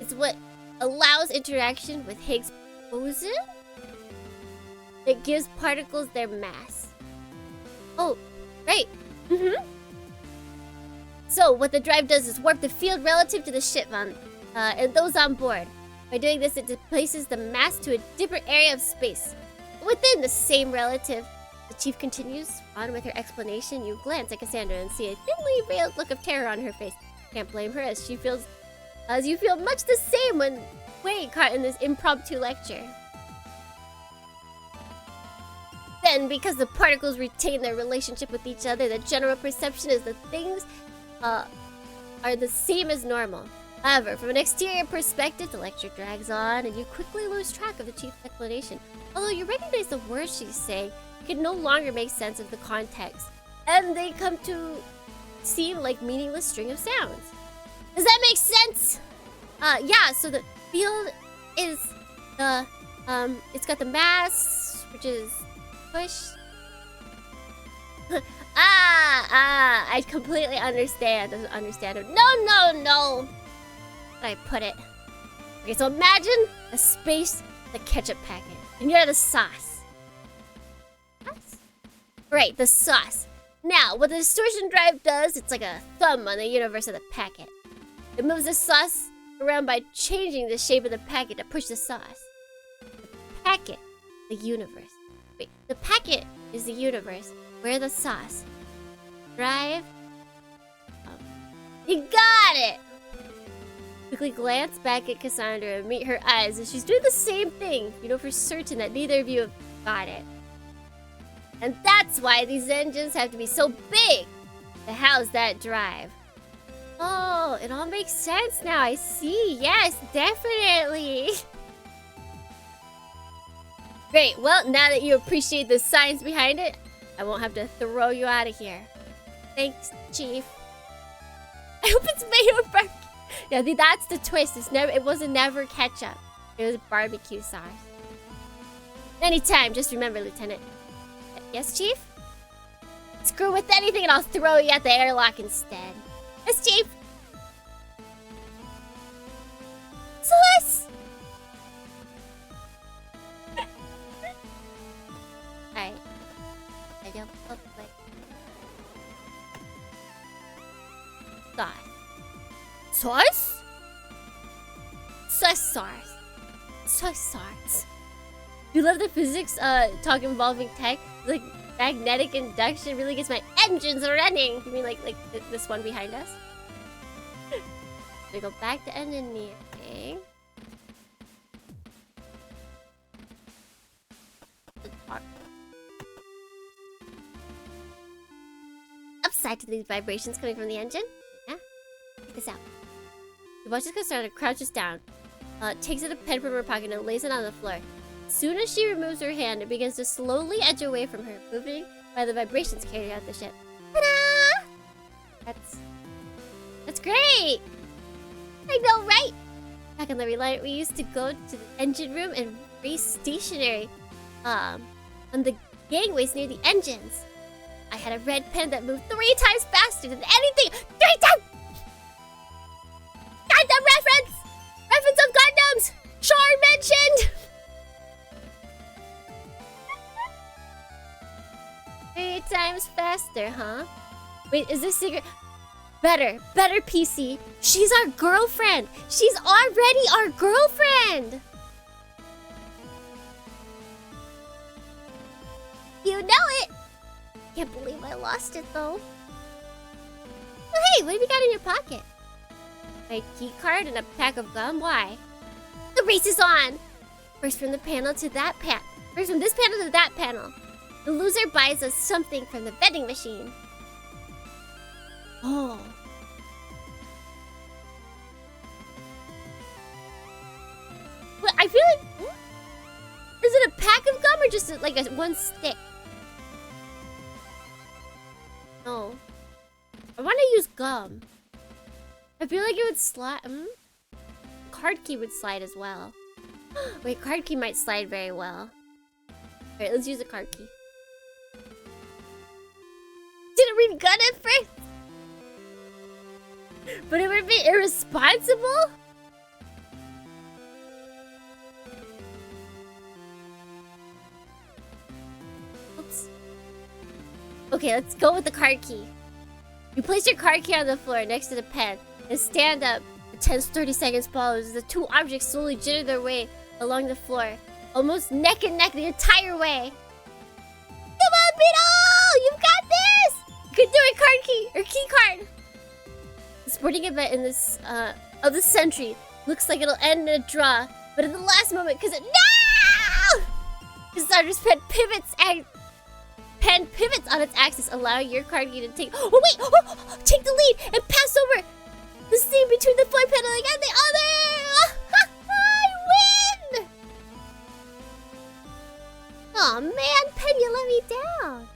It's what allows interaction with Higgs boson. It gives particles their mass. Oh, right. So what the drive does is warp the field relative to the ship and those on board. By doing this, it displaces the mass to a different area of space within the same relative. The chief continues on with her explanation. You glance at Cassandra and see a thinly veiled look of terror on her face. Can't blame her, as you feel much the same when caught in this impromptu lecture. Then, because the particles retain their relationship with each other, the general perception is that things are the same as normal. However, from an exterior perspective, the lecture drags on, and you quickly lose track of the chief's explanation. Although you recognize the words she's saying, you can no longer make sense of the context, and they come to seem like meaningless string of sounds. Does that make sense? Yeah, so the field is the, it's got the mass, which is push. I completely understand. Doesn't understand it. No. I put it. Okay, so imagine a space, the ketchup packet, and you're the sauce. Right, the sauce. Now, what the distortion drive does, it's like a thumb on the universe of the packet. It moves the sauce around by changing the shape of the packet to push the sauce. The packet, the universe. Wait, the packet is the universe. We're the sauce. Drive. You got it! Quickly glance back at Cassandra and meet her eyes as she's doing the same thing. You know for certain that neither of you have got it. And that's why these engines have to be so big to house that drive. Oh, it all makes sense now. I see. Yes, definitely. Great. Well, now that you appreciate the science behind it, I won't have to throw you out of here. Thanks, Chief. I hope it's mayo barbecue. Yeah, that's the twist. It wasn't never ketchup. It was barbecue sauce. Anytime. Just remember, Lieutenant. Yes, Chief? Screw with anything and I'll throw you at the airlock instead. Yes, Chief. Celeste! Alright. I don't look like... God. Sauce? Soy sauce. You love the physics talk involving tech? Like magnetic induction really gets my engines running. You mean like this one behind us? We go back to engineering. Upside to these vibrations coming from the engine. Yeah? Check this out. The watches Cassandra crouches down, takes out a pen from her pocket and lays it on the floor. As soon as she removes her hand, it begins to slowly edge away from her, moving by the vibrations carried out the ship. Ta-da! That's great! I know, right? Back on the Reliant, we used to go to the engine room and race stationary on the gangways near the engines. I had a red pen that moved 3 times faster than anything. 3 times! Gundam reference! Reference of Gundams! Char mentioned! 3 times faster, huh? Wait, is this secret? Better PC. She's our girlfriend. She's already our girlfriend. You know it. Can't believe I lost it though. Oh hey, what have you got in your pocket? My key card and a pack of gum. Why? The race is on. First from this panel to that panel. The loser buys us something from the vending machine. Oh. But I feel like... Is it a pack of gum or just like one stick? No. I want to use gum. I feel like it would slide... Card key would slide as well. Wait, card key might slide very well. Alright, let's use the card key. Didn't read gun at first? But it would be irresponsible? Oops. Okay, let's go with the card key. You place your card key on the floor next to the pen and stand up. A tense 30 seconds follows as the 2 objects slowly jitter their way along the floor, almost neck and neck the entire way. Come on, Beetle! You've got this! You can do it, card key or key card. The sporting event in this of the century looks like it'll end in a draw, but at the last moment, because no! Cassandra's pen pivots on its axis, allowing your card key to take. Oh wait! Take the lead and pass over the seam between the floor paneling and the other. I win! Oh man, Pen, you let me down.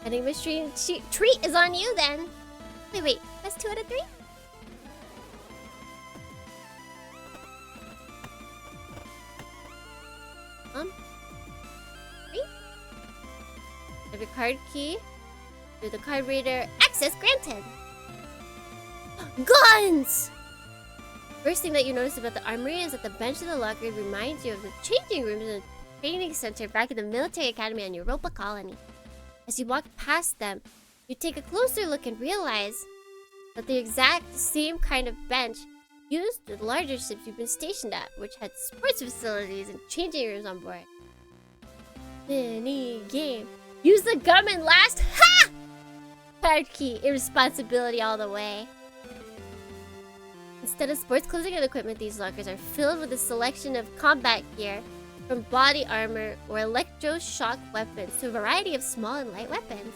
Vending machine treat is on you then. Wait, that's 2 out of 3. Have your card key. Through the card reader. Access granted. Guns! First thing that you notice about the armory is that the bench in the locker reminds you of the changing rooms in the training center back in the military academy on Europa Colony. As you walk past them, you take a closer look and realize that the exact same kind of bench used with larger ships you've been stationed at, which had sports facilities and changing rooms on board. Mini game. Use the gum and last. Ha! Card key. Irresponsibility all the way. Instead of sports clothing and equipment, these lockers are filled with a selection of combat gear, from body armor or electroshock weapons to a variety of small and light weapons.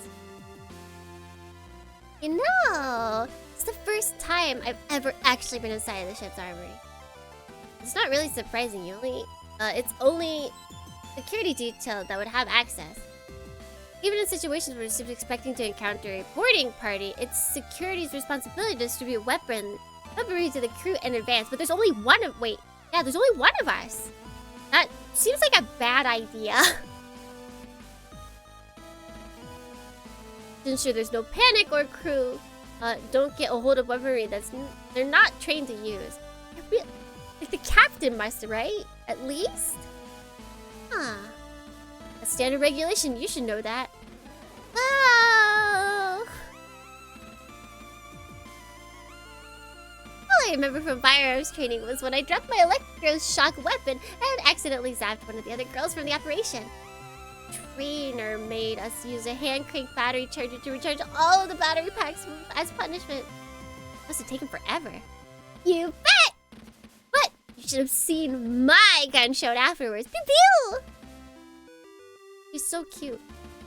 You know, it's the first time I've ever actually been inside the ship's armory. It's not really surprising. It's only security detail that would have access. Even in situations where the ship's expecting to encounter a boarding party, it's security's responsibility to distribute weaponry to the crew in advance. But there's only one of there's only one of us. That seems like a bad idea. To ensure there's no panic or crew don't get a hold of weaponry they're not trained to use. Like the captain must, right? At least? Huh. A standard regulation, you should know that. Oh! All I remember from firearms training was when I dropped my electroshock weapon and accidentally zapped one of the other girls from the operation. Trainer made us use a hand crank battery charger to recharge all of the battery packs as punishment. Must have taken forever. You bet! But you should have seen my gun showed afterwards. Pew pew! She's so cute.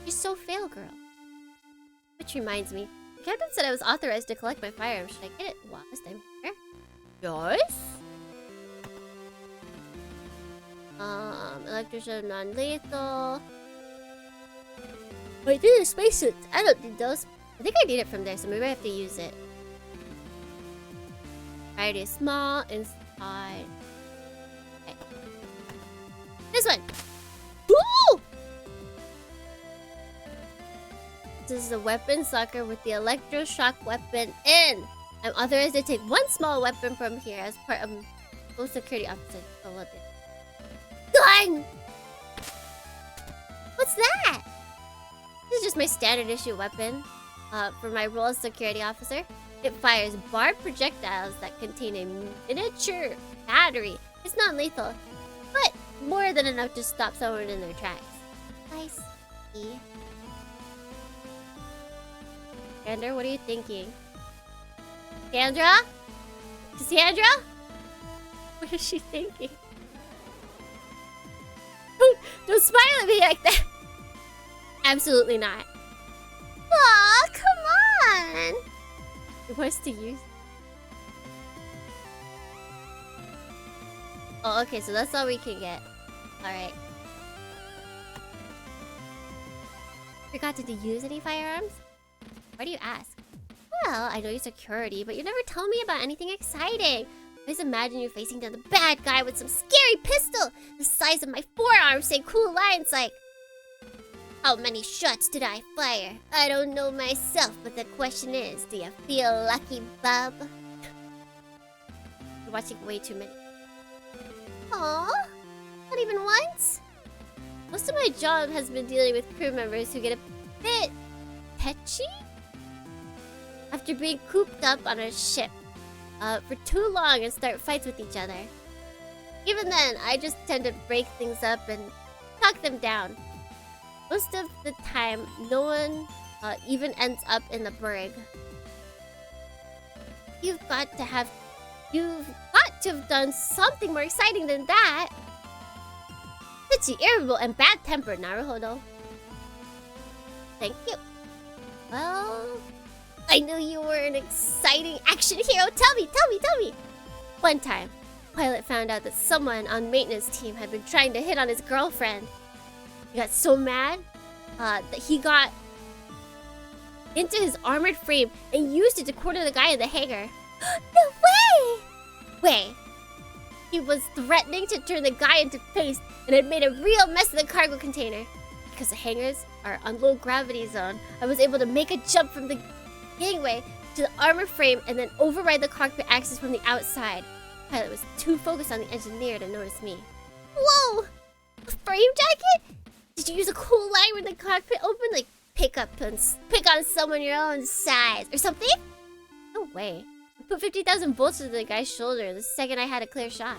She's so fail girl. Which reminds me, the captain said I was authorized to collect my firearms. Should I get it whilst I'm here? Yes? Electrician non-lethal. Wait, these are spacesuits. I don't need those. I think I need it from there, so maybe I have to use it. Variety is small, inside. Okay. This one! Woo! This is the weapons locker with the electroshock weapon in. I'm authorized to take one small weapon from here as part of most security officer. Oh, look it. Gun! What's that? This is just my standard issue weapon for my role as security officer. It fires barbed projectiles that contain a miniature battery. It's not lethal, but more than enough to stop someone in their tracks. Nice. Sandra, what are you thinking? Sandra? Cassandra? What is she thinking? Don't smile at me like that. Absolutely not. Aw, come on. It wants to use. Oh, okay, so that's all we can get. Alright. Forgot to use any firearms? Why do you ask? Well, I know you're security, but you never tell me about anything exciting. I always imagine you facing down the bad guy with some scary pistol the size of my forearm, saying cool lines like, "How many shots did I fire? I don't know myself, but the question is, do you feel lucky, bub?" You're watching way too many. Aww, not even once? Most of my job has been dealing with crew members who get a bit tetchy after being cooped up on a ship for too long and start fights with each other. Even then, I just tend to break things up and talk them down. Most of the time, no one even ends up in the brig. You've got to have done something more exciting than that. Bitchy, irritable, and bad-tempered, Naruhodo. Thank you. Well, I knew you were an exciting action hero. Tell me. One time, pilot found out that someone on maintenance team had been trying to hit on his girlfriend. He got so mad that he got into his armored frame and used it to corner the guy in the hangar. No way! Wait. He was threatening to turn the guy into paste and had made a real mess of the cargo container. Because the hangars are on low gravity zone, I was able to make a jump from the gangway to the armor frame and then override the cockpit access from the outside. The pilot was too focused on the engineer to notice me. Whoa! A frame jacket? Did you use a cool line when the cockpit opened? Like, pick on someone your own size or something? No way. I put 50,000 volts into the guy's shoulder the second I had a clear shot.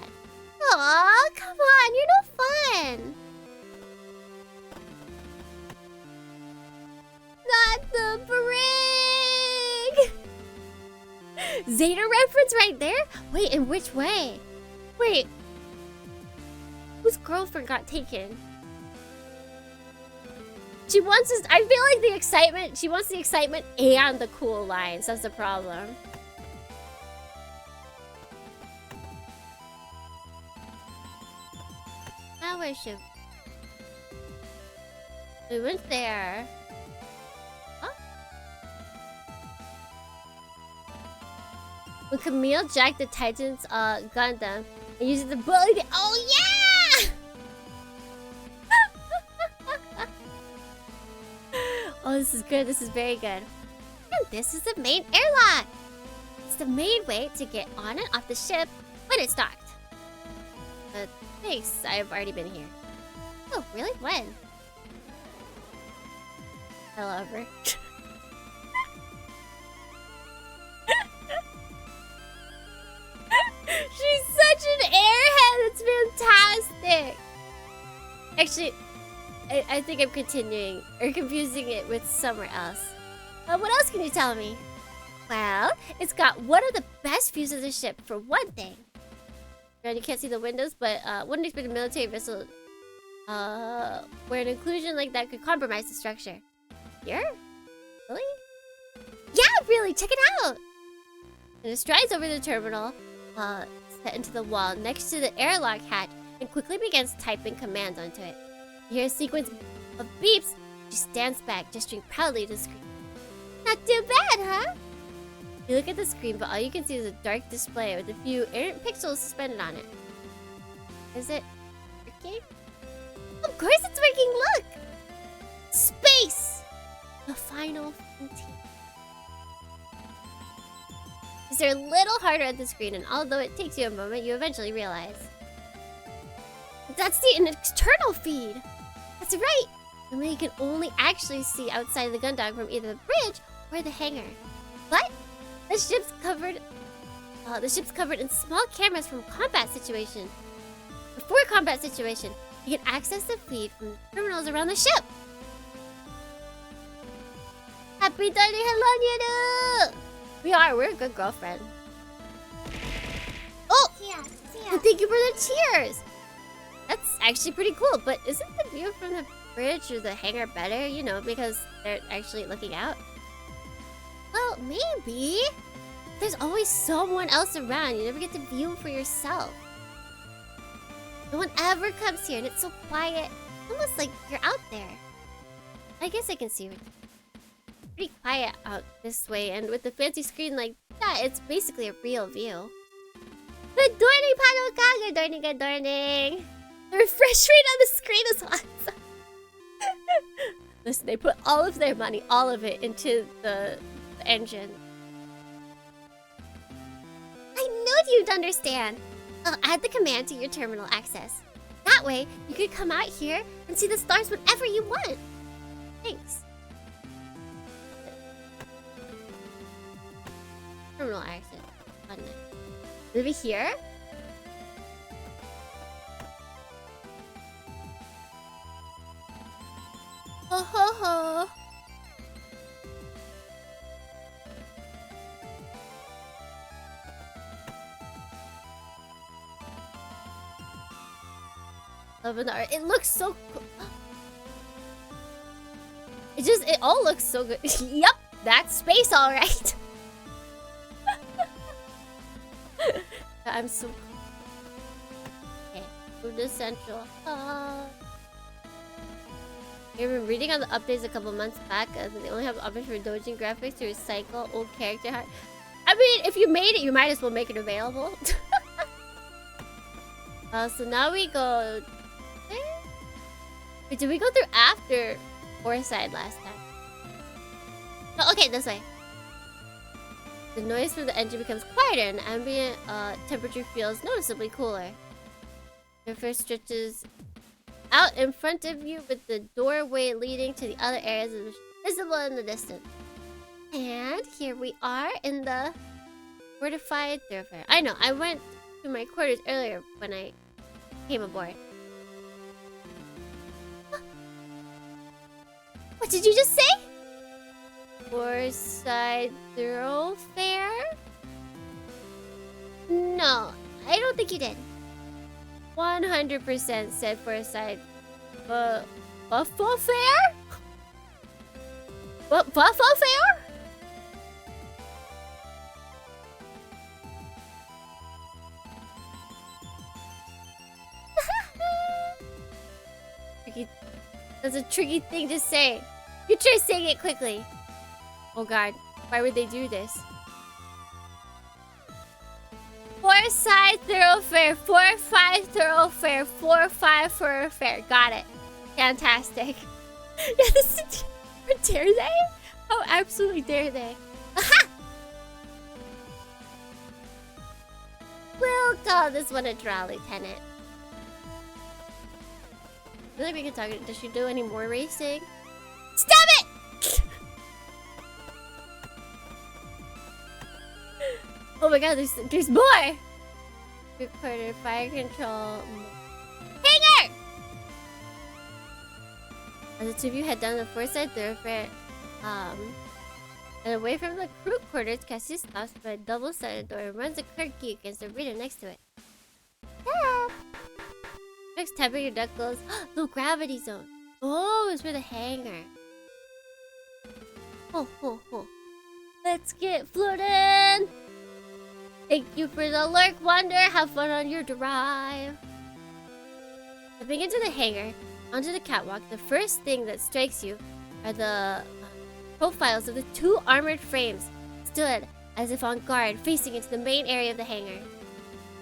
Aw, come on, you're no fun. Not the brig! Zeta reference right there? Wait, in which way? Wait. Whose girlfriend got taken? She wants us. I feel like the excitement. She wants the excitement and the cool lines. That's the problem. Now where should we went there? Huh? When Camille jacked the Titan's Gundam and used the bully to— oh yeah! Oh, this is good. This is very good. And this is the main airlock. It's the main way to get on and off the ship when it's docked. Thanks. I've already been here. Oh, really? When? Hello, over. She's such an airhead. It's fantastic. Actually, I think I'm continuing or confusing it with somewhere else. What else can you tell me? Well, it's got one of the best views of the ship for one thing. And you can't see the windows, but wouldn't expect a military vessel where an inclusion like that could compromise the structure. Here? Really? Yeah, really, check it out! And it strides over the terminal, set into the wall next to the airlock hatch, and quickly begins typing commands onto it. You hear a sequence of beeps. She stands back, gesturing proudly to the screen. Not too bad, huh? You look at the screen, but all you can see is a dark display with a few errant pixels suspended on it. Is it working? Of course it's working, look! Space! The final frontier. They're a little harder at the screen, and although it takes you a moment, you eventually realize. That's the external feed! That's right! And you can only actually see outside the Gundam from either the bridge or the hangar. But the ship's covered in small cameras from combat situation. Before combat situation, you can access the feed from the terminals around the ship. Happy 30, hello, Yudu! We're a good girlfriend. Oh! And thank you for the cheers! That's actually pretty cool, but isn't the view from the bridge or the hangar better? You know, because they're actually looking out. Well, maybe. There's always someone else around. You never get to view for yourself. No one ever comes here, and it's so quiet. Almost like you're out there. I guess I can see it. Pretty quiet out this way, and with the fancy screen like that, it's basically a real view. Good morning, Panoka! Good morning, good morning! The refresh rate on the screen is awesome. Listen, they put all of their money, all of it, into the engine. I knew you'd understand. I'll add the command to your terminal access. That way, you can come out here and see the stars whenever you want. Thanks. Terminal access. Button. Maybe here? Ho ho ho! It looks so cool. It all looks so good. Yup, that's space, alright. I'm so. Okay, move to central. I've been reading on the updates a couple months back. They only have the option for dojin graphics to recycle old character art. I mean, if you made it, you might as well make it available. So now we go. Wait, did we go through after or side last time? Oh, okay, this way. The noise from the engine becomes quieter and ambient temperature feels noticeably cooler. The first stretches out in front of you with the doorway leading to the other areas of the visible in the distance. And here we are in the fortified thoroughfare. I know, I went to my quarters earlier when I came aboard. What did you just say? Forsyth thoroughfare? no. I don't think you did. 100% said for a side. Buffalo fair? What? Buffalo fair? That's a tricky thing to say. You try saying it quickly. Oh god, why would they do this? Four-side thoroughfare, 4-5 thoroughfare, 4-5 thoroughfare. Got it. Fantastic. Yeah, this is... Dare they? How absolutely dare they? Aha! We'll call this one a draw, Lieutenant. I feel like we can talk. Does she do any more racing? Stop it! Oh my god, there's more! Recorder, fire control. Hangar! As the two of you head down the four-side thoroughfare, and away from the crew quarters, Cassie stops by a double-sided door and runs a car key against the reader next to it. Yeah. Next, tapping your knuckles. Low gravity zone. Oh, it's for the hangar. Oh. Let's get floating. Thank you for the lurk, Wonder. Have fun on your drive. Stepping into the hangar, onto the catwalk, the first thing that strikes you are the profiles of the two armored frames stood as if on guard, facing into the main area of the hangar.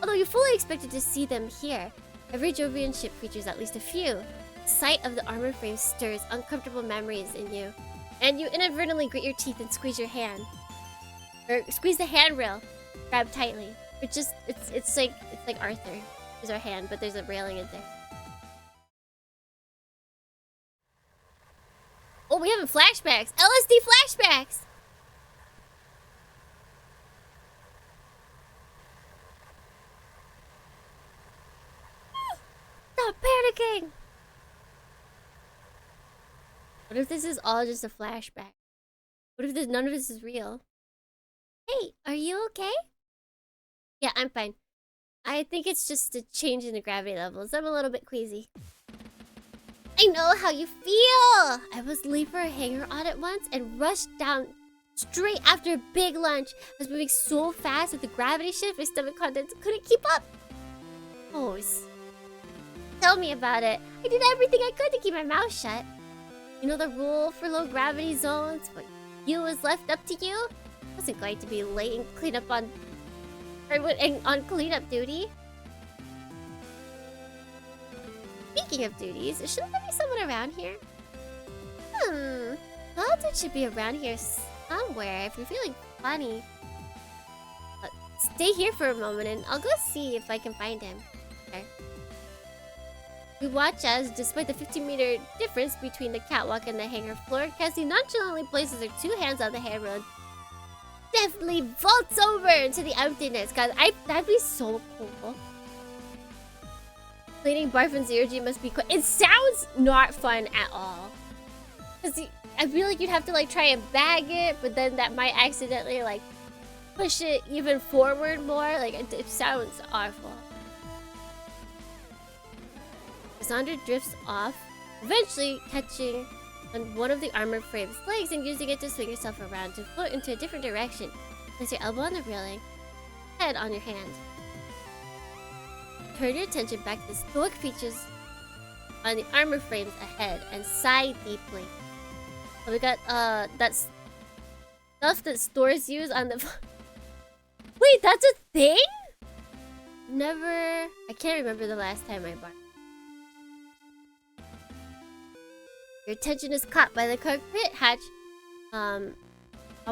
Although you fully expected to see them here, every Jovian ship features at least a few. The sight of the armored frame stirs uncomfortable memories in you, and you inadvertently grit your teeth and squeeze your hand. Or squeeze the handrail. Grab tightly. It's like Arthur. There's our hand, but there's a railing in there. Oh, we have flashbacks. LSD flashbacks. Stop panicking. What if this is all just a flashback? What if none of this is real? Hey, are you okay? Yeah, I'm fine. I think it's just a change in the gravity levels. I'm a little bit queasy. I know how you feel! I was late for a hangar audit once and rushed down straight after a big lunch. I was moving so fast with the gravity shift, my stomach contents couldn't keep up. Oh, tell me about it. I did everything I could to keep my mouth shut. You know the rule for low gravity zones? What you was left up to you? I wasn't going to be late and clean up on cleanup duty. Speaking of duties, shouldn't there be someone around here? Paladin should be around here somewhere if you're feeling funny. Stay here for a moment and I'll go see if I can find him. Okay. We watch as, despite the 15-meter difference between the catwalk and the hangar floor, Cassie nonchalantly places her two hands on the handrail, deftly vaults over into the emptiness. God, that'd be so cool. Cleaning barf and zero-G must be quick. It sounds not fun at all. Cause I feel like you'd have to like try and bag it, but then that might accidentally like push it even forward more. Like it sounds awful. Cassandra drifts off, eventually catching on one of the armored frame's legs and using it to swing yourself around to float into a different direction. Place your elbow on the railing, head on your hand. Turn your attention back to the stoic features on the armor frames ahead and sigh deeply. So we got that stuff that stores use on the... Wait, that's a thing? I can't remember the last time I bought. Your attention is caught by the cockpit hatch of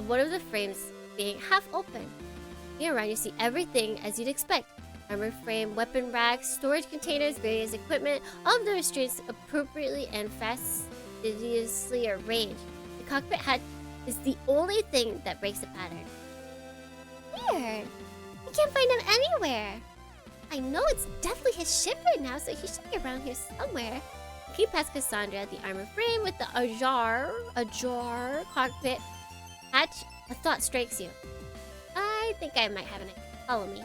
one of the frames being half open. Looking around, you see everything as you'd expect. Armor frame, weapon racks, storage containers, various equipment, all of the restraints appropriately and fastidiously arranged. The cockpit hatch is the only thing that breaks the pattern. Weird. I can't find him anywhere. I know it's definitely his ship right now, so he should be around here somewhere. Looking past Cassandra, the armor frame with the ajar cockpit hatch, a thought strikes you. I think I might have an idea. Follow me.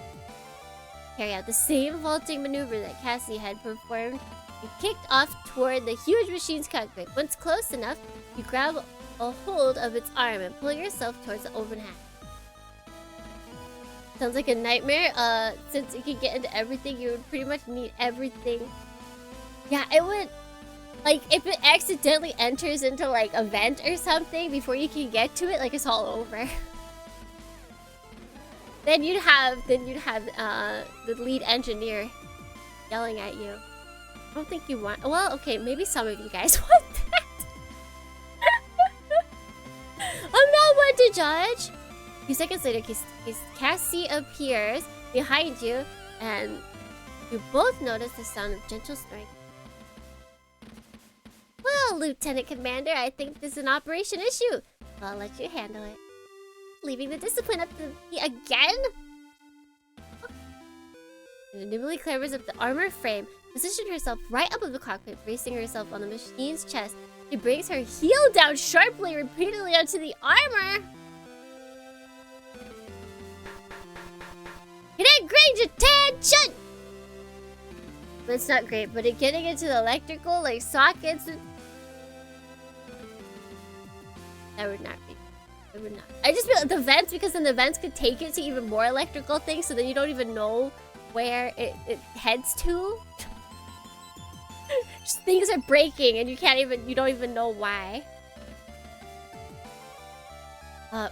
carry out the same vaulting maneuver that Cassie had performed and kicked off toward the huge machine's cockpit. Once close enough, you grab a hold of its arm and pull yourself towards the open hatch. Sounds like a nightmare. Since you can get into everything, you would pretty much need everything. Yeah, it would... Like, if it accidentally enters into, like, a vent or something before you can get to it, like, it's all over. Then you'd have the lead engineer yelling at you. I don't think you want... Well, okay, maybe some of you guys want that. I'm not one to judge. A few seconds later, Cassie appears behind you, and you both notice the sound of gentle snoring. Well, Lieutenant Commander, I think this is an operation issue. I'll let you handle it. Leaving the discipline up to me again? And nimbly clambers up the armor frame, positioned herself right above the cockpit, bracing herself on the machine's chest. She brings her heel down sharply, repeatedly onto the armor. Cadet Grange, attention! It's not great, but getting into the electrical, like sockets, that would not be. It would not. I just feel like the vents, because then the vents could take it to even more electrical things, so then you don't even know where it heads to. Just things are breaking, and you don't even know why.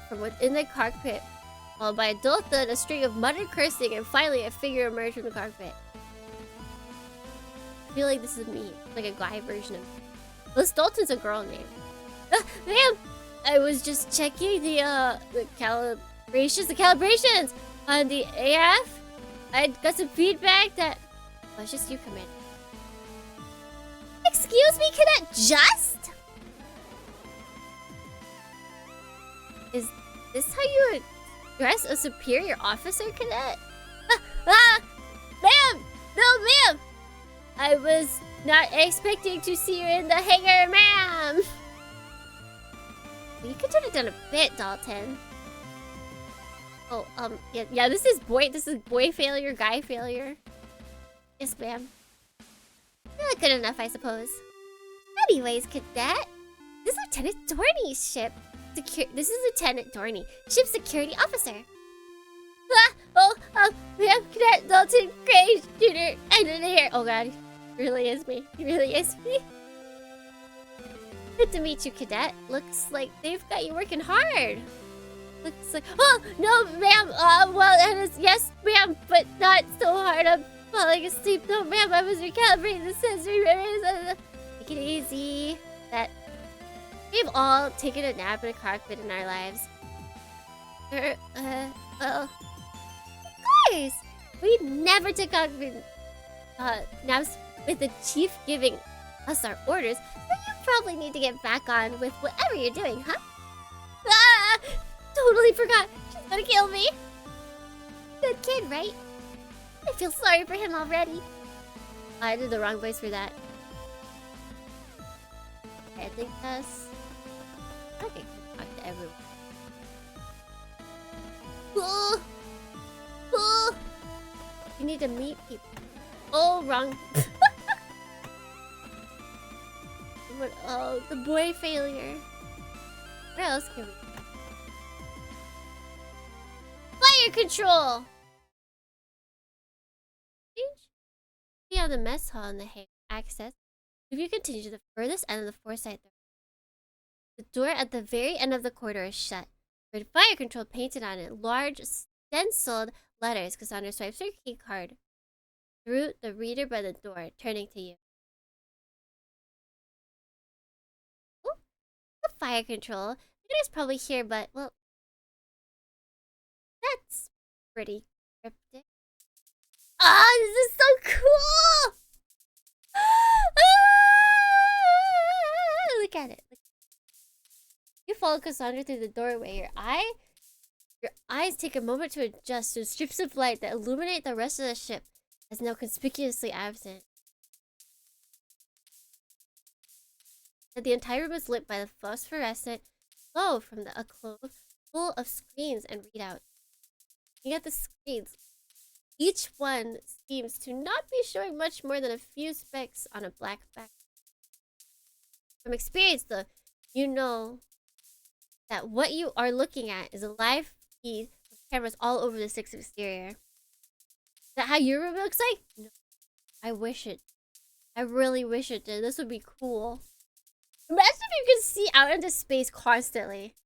From within the cockpit, followed by a dull thud, a string of muttered cursing, and finally a figure emerged from the cockpit. I feel like this is me, like a guy version of me. Well, Dalton's a girl name. Ma'am, I was just checking the calibrations on the AF. I got some feedback that... Oh, it's just you, Commander. Excuse me, Cadet Just? Is this how you address a superior officer, Cadet? Ma'am! No, ma'am! I was not expecting to see you in the hangar, ma'am! You could turn it down a bit, Dalton. Oh, yeah, this is boy failure, guy failure. Yes, ma'am. Not good enough, I suppose. Anyways, Cadet, this is Lieutenant Dohrnii's ship. This is Lieutenant Dohrnii, ship security officer. Ma'am, Cadet Dalton Grange Jr. Engineer. Oh God, he really is me. He really is me. Good to meet you, Cadet. Looks like they've got you working hard. Looks like... Oh, no, ma'am. Well, yes, ma'am, but not so hard. I'm falling asleep. No, ma'am, I was recalibrating the sensory memories. Take it easy. We've all taken a nap in a cockpit in our lives. Well... Of course! We never took cockpit naps with the chief giving us our orders, so you probably need to get back on with whatever you're doing, huh? Ah! Totally forgot. She's gonna kill me. Good kid, right? I feel sorry for him already. I did the wrong voice for that. Okay, I think that's... Okay, talk to everyone. You need to meet people. Oh, wrong. Oh, the boy failure. Where else can we go? Fire control! Be on the mess hall in the hangar access. If you continue to the furthest end of the foresight, the door at the very end of the corridor is shut. With fire control painted on it, large stenciled letters. Cassandra swipes her key card through the reader by the door, turning to you. Oh, the fire control. The guy's probably here, but, well, that's pretty cryptic. Ah, this is so cool! Look at it. You follow Cassandra through the doorway. Your eyes take a moment to adjust to strips of light that illuminate the rest of the ship, as now conspicuously absent. And the entire room is lit by the phosphorescent glow from a clove full of screens and readouts. Looking at the screens, Each one seems to not be showing much more than a few specks on a black background. From experience, though, you know that what you are looking at is a live feed of cameras all over the Six exterior. Is that how your room looks like? No. I wish it. I really wish it did. This would be cool. Imagine if you could see out into space constantly.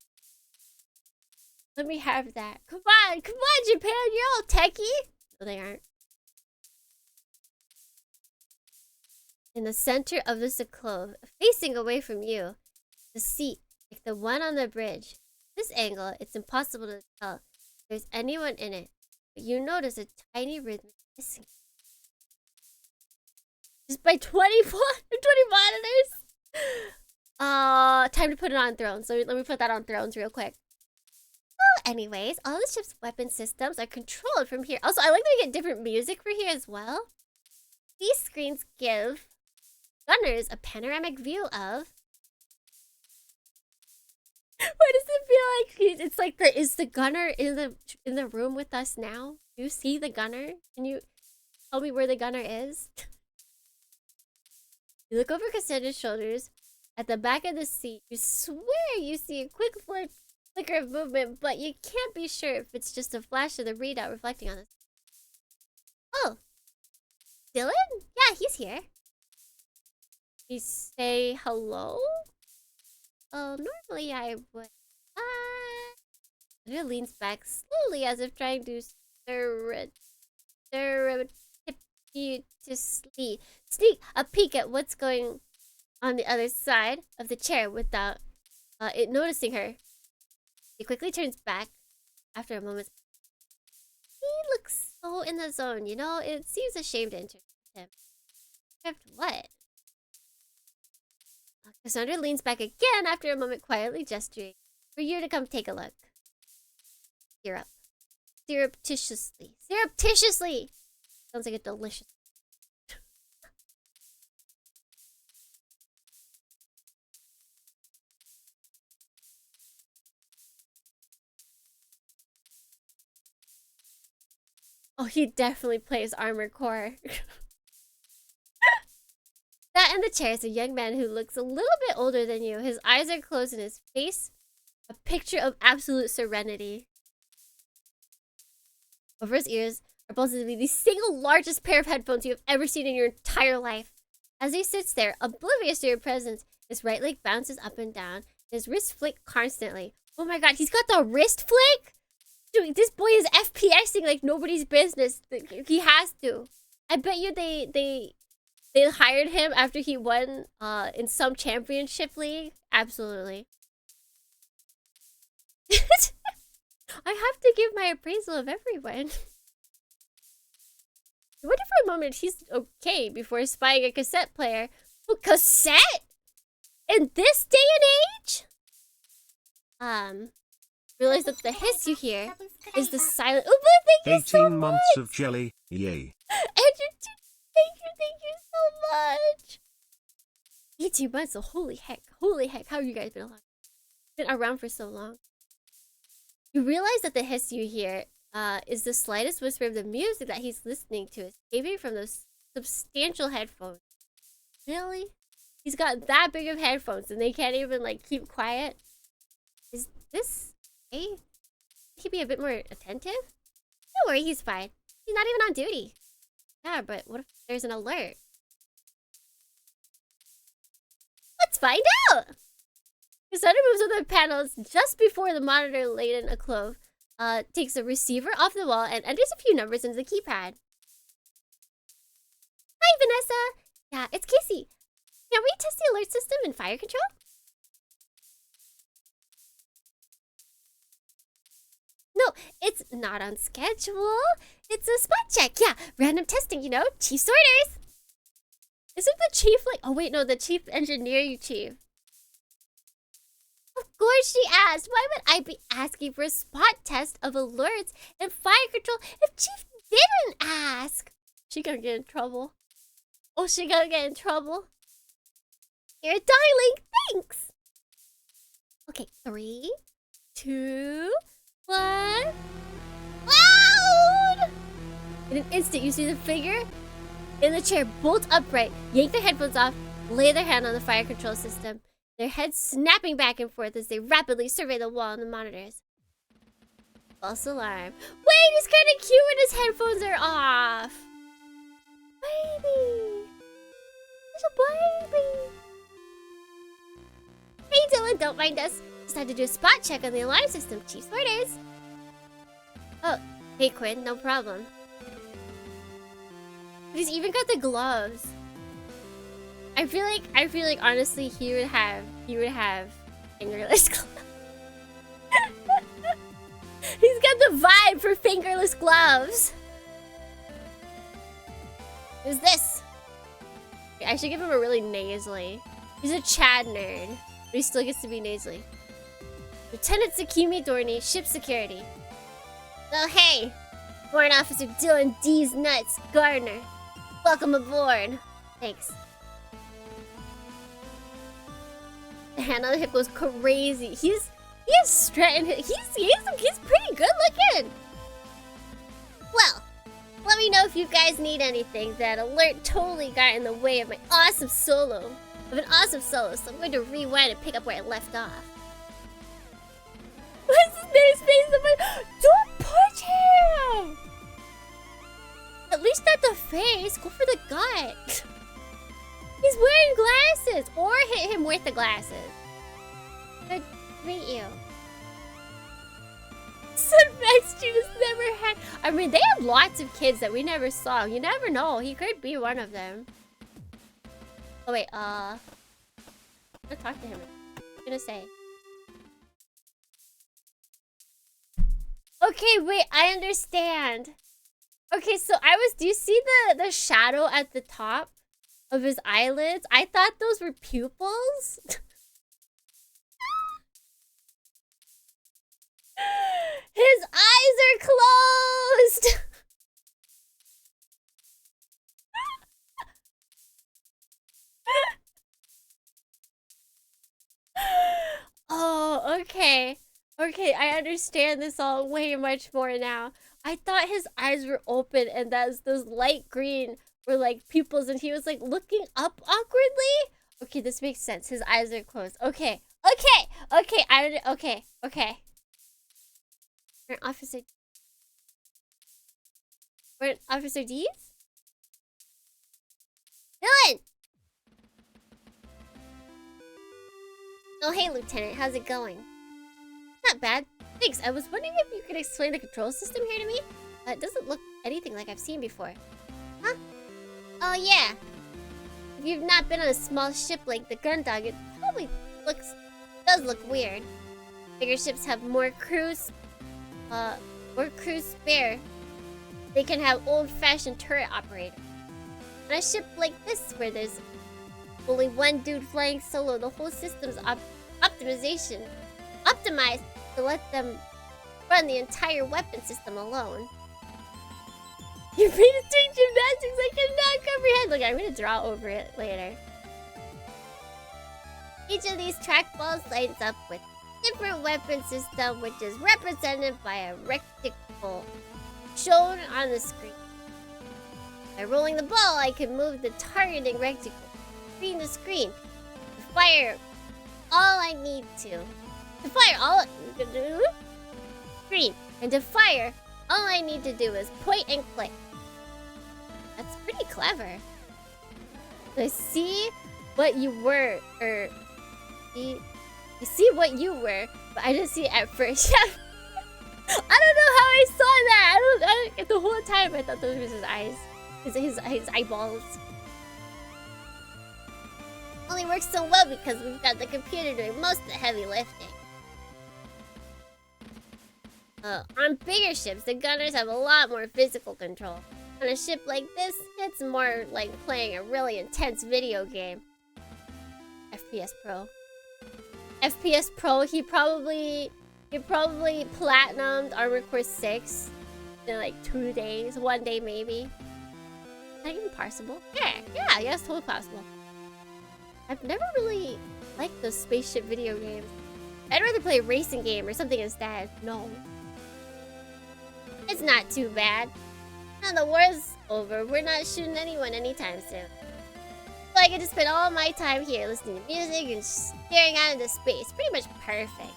Let me have that. Come on, Japan. You're all techie. No, they aren't. In the center of the cyclone, facing away from you, the seat, like the one on the bridge. This angle, it's impossible to tell if there's anyone in it, but you notice a tiny rhythmic hissing. Just by 20 monitors. Time to put it on Thrones. So let me put that on Thrones real quick. Well, anyways, all the ship's weapon systems are controlled from here. Also, I like that we get different music for here as well. These screens give gunners a panoramic view of. Why does it feel like it's like is the gunner in the room with us now? Do you see the gunner? Can you tell me where the gunner is? You look over Cassandra's shoulders. At the back of the seat, you swear you see a quick flicker of movement, but you can't be sure if it's just a flash of the readout reflecting on this. Oh, Dylan? Yeah, he's here. You say hello? Oh, normally I would. Andrea leans back slowly as if trying to tip you to sleep. Sneak a peek at what's going on the other side of the chair without it noticing her. He quickly turns back after a moment. He looks so in the zone, you know? It seems a shame to interrupt him. Except what? Cassandra leans back again after a moment, quietly gesturing for you to come take a look. Syrup. Surreptitiously. Surreptitiously! Sounds like a delicious. Oh, he definitely plays Armored Core. That in the chair is a young man who looks a little bit older than you. His eyes are closed and his face a picture of absolute serenity. Over his ears are supposedly the single largest pair of headphones you have ever seen in your entire life. As he sits there, oblivious to your presence, his right leg bounces up and down. His wrist flick constantly. Oh my god, he's got the wrist flick? Dude, this boy is FPSing like nobody's business. He has to. I bet you they hired him after he won in some championship league. Absolutely. I have to give my appraisal of everyone. I wonder for a moment he's okay before spying a cassette player. Oh, cassette? In this day and age? Realize that the hiss you hear is the silent. Oh, but thank you so 18 much. months of jelly, yay. Andrew, thank you so much. 18 months, so holy heck, how have you guys been alive? Been around for so long. You realize that the hiss you hear is the slightest whisper of the music that he's listening to, escaping from those substantial headphones. Really? He's got that big of headphones and they can't even like keep quiet? Is this okay? He be a bit more attentive? Don't worry, he's fine. He's not even on duty. Yeah, but what if there's an alert? Let's find out! Cassandra moves on the panels just before the monitor laden a clove, takes the receiver off the wall and enters a few numbers into the keypad. Hi, Vanessa! Yeah, it's Casey. Can we test the alert system in fire control? No, it's not on schedule. It's a spot check. Yeah, random testing, you know, chief's orders. Isn't the chief like... Oh, wait, no, the chief engineer, you chief. Of course she asked. Why would I be asking for a spot test of alerts and fire control if Chief didn't ask? She gonna get in trouble. Oh, she gonna get in trouble. You're darling. Thanks. Okay, 3, 2, 1. Loud! In an instant, you see the figure in the chair bolt upright, yank their headphones off, lay their hand on the fire control system, their heads snapping back and forth as they rapidly survey the wall and the monitors. False alarm. Wait, he's kind of cute when his headphones are off. Baby. There's a baby. Hey, Dylan, don't mind us. Just had to do a spot check on the alarm system. Chief's orders. Oh, hey, Quinn, no problem. He's even got the gloves. I feel like honestly he would have fingerless gloves. He's got the vibe for fingerless gloves. Who's this? I should give him a really nasally. He's a Chad nerd, but he still gets to be nasally. Lieutenant Tsukimi Dohrnii, ship security. Oh hey, Warrant Officer Dylan D's nuts, Gardner. Welcome aboard. Thanks. The hand on the hip goes crazy. He has strength in it. He's pretty good looking. Well, let me know if you guys need anything. That alert totally got in the way of my awesome solo. Of an awesome solo, so I'm going to rewind and pick up where I left off. What's his name? Don't punch him! At least not the face. Go for the gut. He's wearing glasses. Or hit him with the glasses. Good to meet you. Sunrise Juice never had... I mean, they have lots of kids that we never saw. You never know. He could be one of them. Oh, wait. I'm gonna talk to him. I'm gonna say... Okay, wait. I understand. Okay, so do you see the shadow at the top of his eyelids? I thought those were pupils. His eyes are closed. Oh, okay. Okay, I understand this all way much more now. I thought his eyes were open and those light green were like pupils and he was like looking up awkwardly. Okay, this makes sense. His eyes are closed. Okay. Okay. We're Officer D's? Dylan! Oh, hey, Lieutenant. How's it going? Not bad. Thanks. I was wondering if you could explain the control system here to me? It doesn't look anything like I've seen before. Huh? Oh, yeah. If you've not been on a small ship like the Gundog, it probably does look weird. Bigger ships have more crews spare. They can have old-fashioned turret operators. On a ship like this, where there's only one dude flying solo, the whole system's optimized to let them run the entire weapon system alone. You're doing gymnastics I cannot comprehend. Look, I'm gonna draw over it later. Each of these trackballs lights up with different weapon system, which is represented by a rectangle shown on the screen. By rolling the ball, I can move the targeting rectangle between the screen. To fire all I need to. Screen. And to fire, all I need to do is point and click. That's pretty clever. I see what you were, you see what you were, but I didn't see it at first. I don't know how I saw that. I don't the whole time I thought those were his eyes, his eyeballs. Only works so well because we've got the computer doing most of the heavy lifting. On bigger ships, the gunners have a lot more physical control. On a ship like this, it's more like playing a really intense video game. FPS Pro, he probably platinumed Armored Core 6 in like 2 days, 1 day maybe. Is that even possible? Yeah, it's totally possible. I've never really liked those spaceship video games. I'd rather play a racing game or something instead. No. It's not too bad. Now the war's over. We're not shooting anyone anytime soon. So I can just spend all my time here listening to music and staring out into space. Pretty much perfect.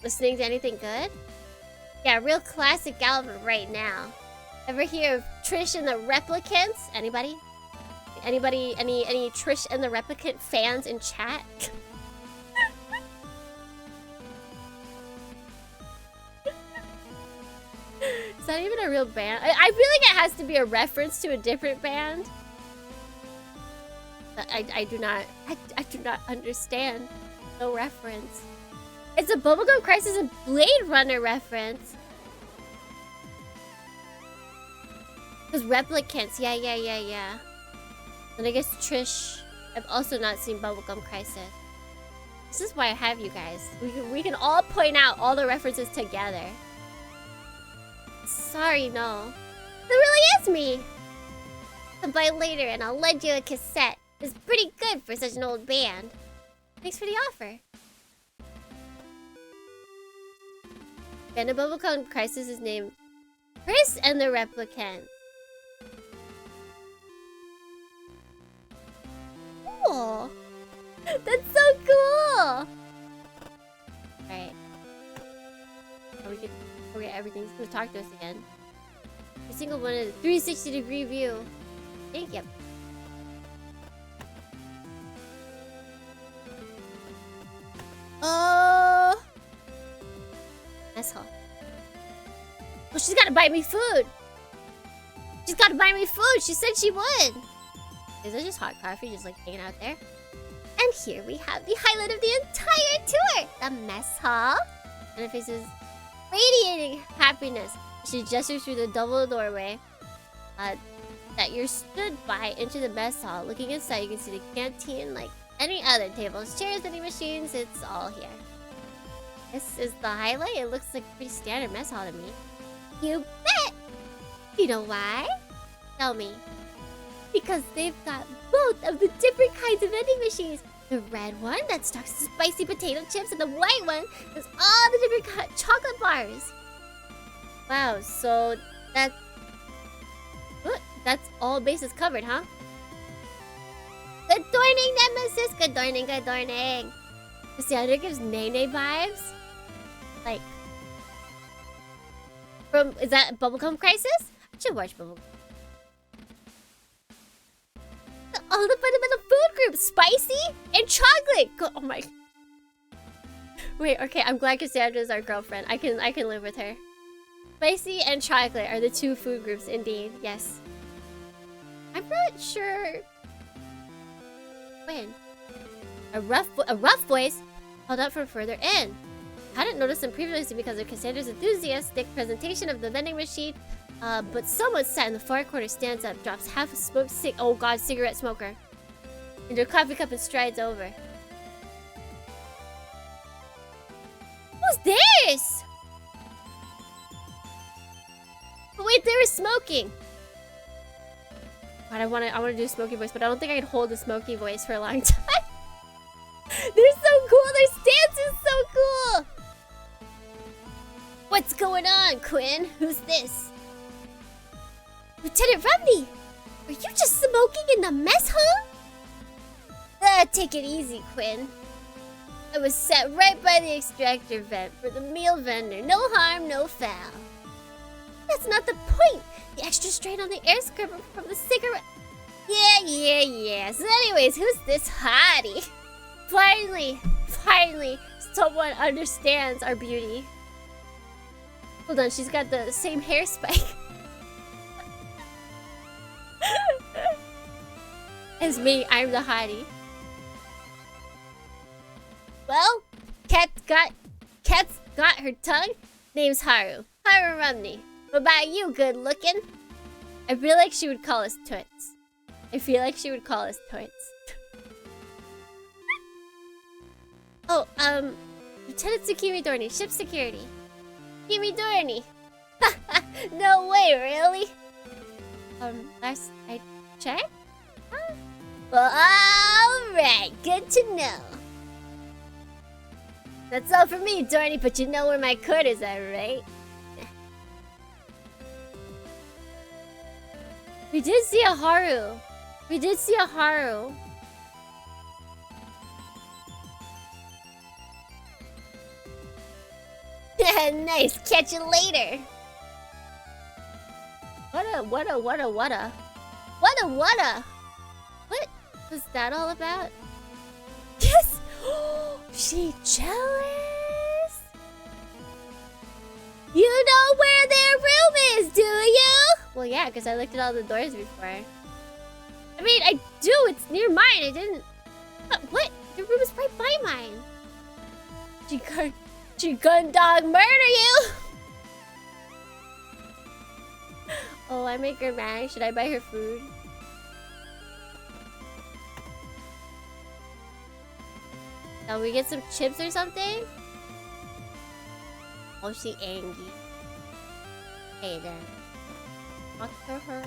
Listening to anything good? Yeah, real classic album right now. Ever hear of Trish and the Replicants? Anybody? Anybody? Any Trish and the Replicant fans in chat? Is that even a real band? I feel like it has to be a reference to a different band. But I do not understand. No reference. It's a Bubblegum Crisis and Blade Runner reference. Because Replicants, yeah. And I guess Trish. I've also not seen Bubblegum Crisis. This is why I have you guys. We can all point out all the references together. Sorry, no. It really is me. Come by later and I'll lend you a cassette. It's pretty good for such an old band. Thanks for the offer. Band of Bubblegum Crisis is named Chris and the Replicants. Cool. That's so cool. Alright. Okay, everything's gonna talk to us again. Every single one is a 360-degree view. Thank you. Oh. Asshole. Well, she's gotta buy me food. She's gotta buy me food. She said she would. Is it just hot coffee just like hanging out there? And here we have the highlight of the entire tour. The mess hall. And her face is radiating happiness. She gestures through the double doorway that you're stood by into the mess hall. Looking inside, you can see the canteen like any other tables, chairs, vending machines. It's all here. This is the highlight. It looks like a pretty standard mess hall to me. You bet! You know why? Tell me. Because they've got both of the different kinds of vending machines. The red one that stocks the spicy potato chips, and the white one has all the different chocolate bars. Wow, so that's all bases covered, huh? Good morning, Nemesis. Good morning, good morning. Cassandra gives Nene vibes. Like, is that Bubblegum Crisis? I should watch Bubblegum. All the fundamental food groups, spicy and chocolate. Oh my. Wait, okay, I'm glad Cassandra's our girlfriend. I can live with her. Spicy and chocolate are the two food groups, indeed. Yes. I'm not sure when. A rough voice called out from further in. I hadn't noticed them previously because of Cassandra's enthusiastic presentation of the vending machine. But someone sat in the far corner, stands up, drops half a smoked cigarette smoker into a coffee cup and strides over. Who's this? But wait, they were smoking. God, I want to do a smoky voice, but I don't think I can hold the smoky voice for a long time. They're so cool. Their stance is so cool. What's going on, Quinn? Who's this? Lieutenant Rumney! Are you just smoking in the mess hall? Take it easy, Quinn. I was set right by the extractor vent for the meal vendor. No harm, no foul. That's not the point. The extra strain on the air scrubber from the cigarette. Yeah. So anyways, who's this hottie? Finally, someone understands our beauty. Hold on, she's got the same hair spike as me. I'm the hottie. Well, Cat's got her tongue. Name's Haru Rumney. What about you, good looking? I feel like she would call us toots. Oh, Lieutenant Tsukimi Dohrnii, ship security. Tsukimi Dohrnii. No way, really? Last I checked? Huh? Well, alright, good to know. That's all for me, Dohrnii, but you know where my quarters are, right? We did see a Haru. We did see a Haru. Nice. Catch you later. What a. What was that all about? Yes! She jealous? You know where their room is, do you? Well, yeah, because I looked at all the doors before. I mean, I do. It's near mine. I didn't... What? Your room is right by mine. She gun dog murder you! Oh, I make her mad. Should I buy her food? Shall we get some chips or something? Oh, she angry. Hey then. Talk to her.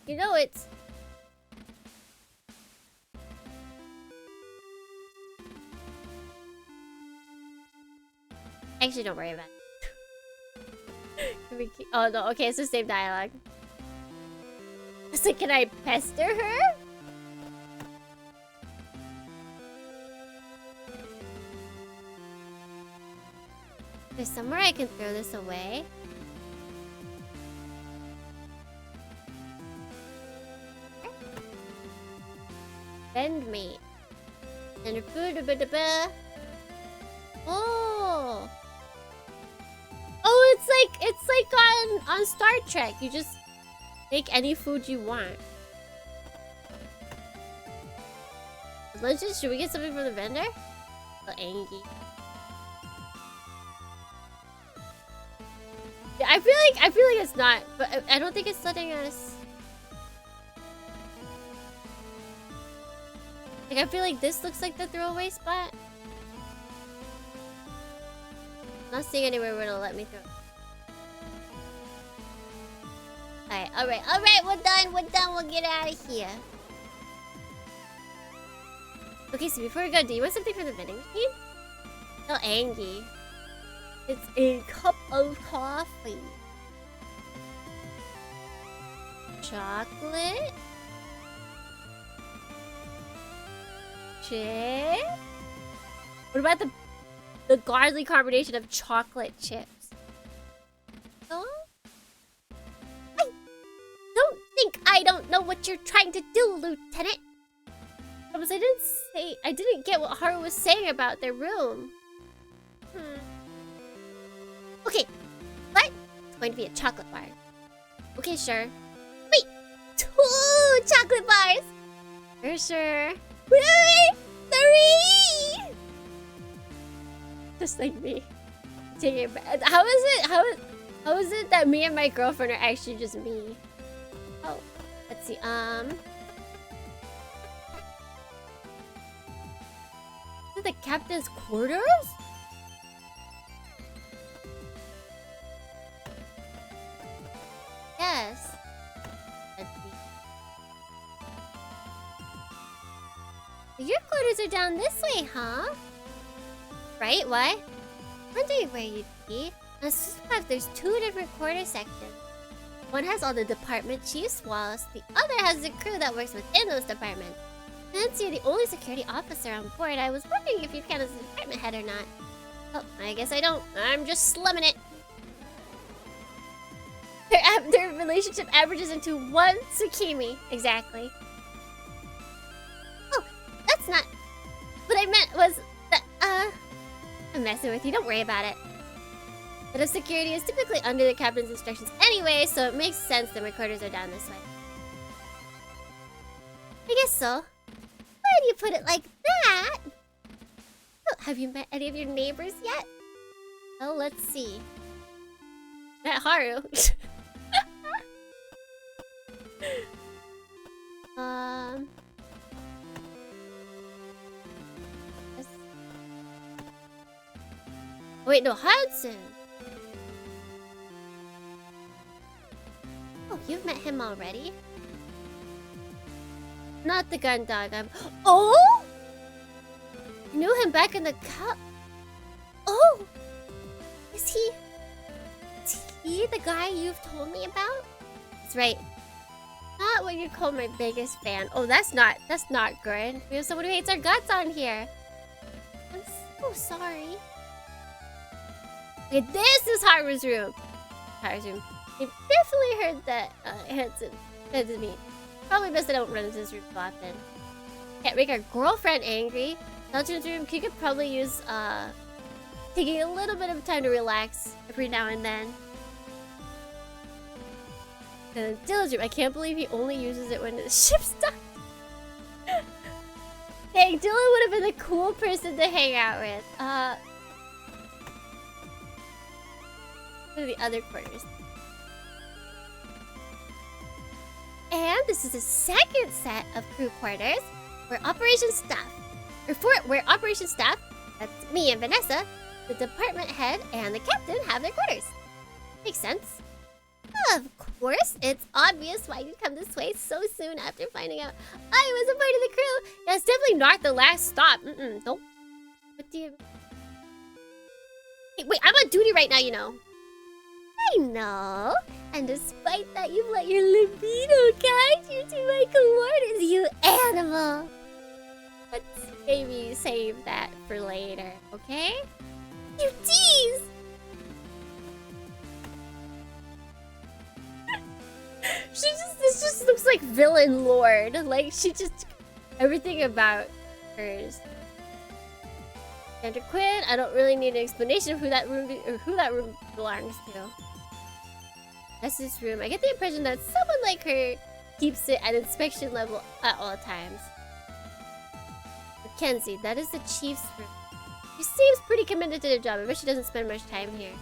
You know it's... Actually, don't worry about it. Oh no, okay, it's the same dialogue. It's like, can I pester her? There's somewhere I can throw this away. Bend me. And oh. Oh, it's like on Star Trek. You just make any food you want. Lunches? Should we get something from the vendor? Oh, Angie. Yeah, I feel like it's not, but I don't think it's letting us. Like, I feel like this looks like the throwaway spot. Not seeing anywhere where it'll let me throw. Alright, we're done, we'll get out of here. Okay, so before we go, do you want something from the vending machine? Oh, Angie. It's a cup of coffee. Chocolate. Chip. What about the godly combination of chocolate chips? Oh? I don't know what you're trying to do, Lieutenant. Because I didn't get what Haru was saying about their room. Okay, what? It's going to be a chocolate bar. Okay, sure. Wait, 2 chocolate bars. Sure. Wait, 3. Just like me. Take it back. How is it that me and my girlfriend are actually just me? Oh, let's see. Is it the captain's quarters? Yes. Let's see. Your quarters are down this way, huh? Right? What? Wondering where you'd be. On Susquehanna, there's 2 different quarter sections. One has all the department chiefs, whilst the other has the crew that works within those departments. Since you're the only security officer on board, I was wondering if you count as a department head or not. Oh, I guess I don't. I'm just slumming it. Their relationship averages into 1 Tsukimi. Exactly. Oh, that's not... What I meant was that, I'm messing with you. Don't worry about it. But if security is typically under the captain's instructions anyway, so it makes sense that my quarters are down this way. I guess so. Why do you put it like that? Oh, have you met any of your neighbors yet? Well, let's see. Met Haru. Wait, no, Hudson. Oh, you've met him already? Not the gun dog. Oh! I knew him back in the cup. Oh! Is he he the guy you've told me about? That's right. Not what you call my biggest fan. Oh, that's not good. We have someone who hates our guts on here. I'm so sorry. Okay, this is Haru's room. Haru's room. I definitely heard that Hanson me. Probably best I don't run into this room so often. Can't make our girlfriend angry. Legends room, he could probably use taking a little bit of time to relax every now and then. And Dylan's room, I can't believe he only uses it when the ship's docked. Dang, Dylan would have been the cool person to hang out with. What are the other quarters? And this is the second set of crew quarters where operations staff, that's me and Vanessa, the department head, and the captain have their quarters. Makes sense. Of course, it's obvious why you come this way so soon after finding out I was a part of the crew. Yeah, it's definitely not the last stop. Nope. What do you... Hey, wait, I'm on duty right now, you know. I know. And despite that, you've let your libido guide you to my quarters, you animal. Let's maybe save that for later, okay? You tease! This just looks like villain lord. Like, she just... Everything about hers. Sandra Quinn, I don't really need an explanation of who that room belongs to. That's this room. I get the impression that someone like her keeps it at inspection level at all times. Mackenzie, that is the chief's room. She seems pretty committed to the job. I bet she doesn't spend much time here.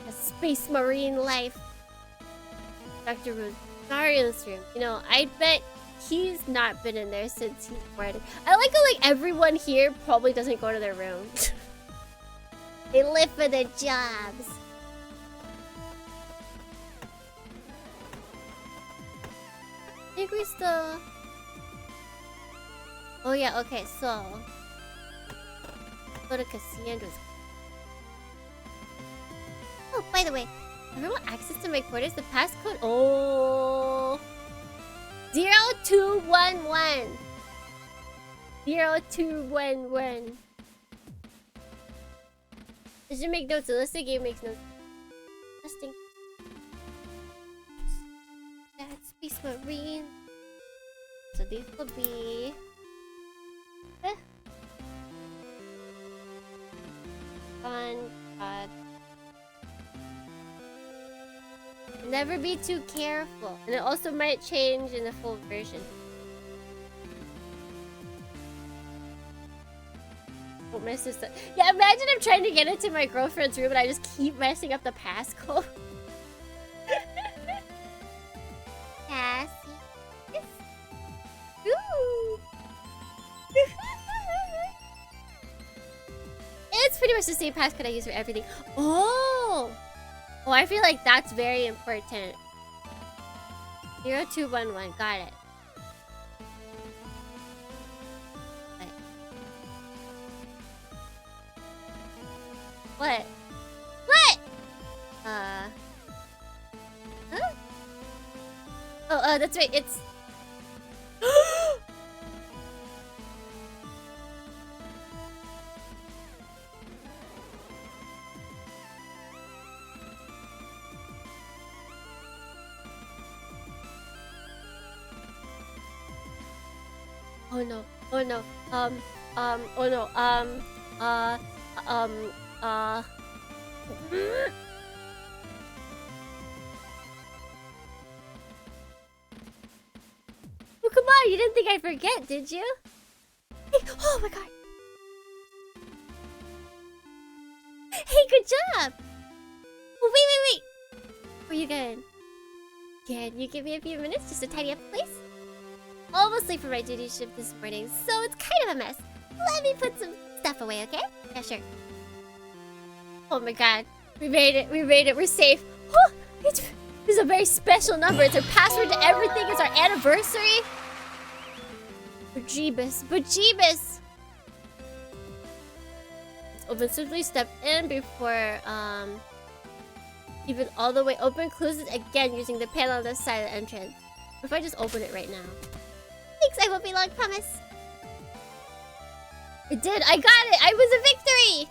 A space marine life. Dr. Rosario's room. You know, I bet he's not been in there since he's boarded. I like how like everyone here probably doesn't go to their room. They live for their jobs. I think we still... Oh yeah, okay, so... Go to Cassandra's. Oh, by the way, everyone access to my quarters, the passcode... Oh... 0211. 0211. I should make notes. Unless the game makes notes. Testing. That's Space Marine. So these will be... Fun. Never be too careful. And it also might change in the full version. Oh, my sister. Yeah, imagine I'm trying to get into my girlfriend's room and I just keep messing up the passcode. Cassie. Ooh. It's pretty much the same passcode I use for everything. Oh! Oh, I feel like that's very important. 0211, got it. What? What? Huh? Oh, that's right, it's... Oh no, oh no, oh no, Oh, come on, you didn't think I'd forget, did you? Hey, oh my god. Hey, good job. Oh, wait. Where you going? Can you give me a few minutes just to tidy up the place? Almost late for my duty shift this morning, so it's kind of a mess. Let me put some stuff away, okay? Yeah, sure. Oh my god. We made it, we're safe. Oh, this is a very special number. It's our password to everything. It's our anniversary. Bejeebus. Let's open simply step in before, Even all the way open, close it again using the panel on the side of the entrance. What if I just open it right now? Thanks, I won't be long, promise. I did, I got it! I was a victory!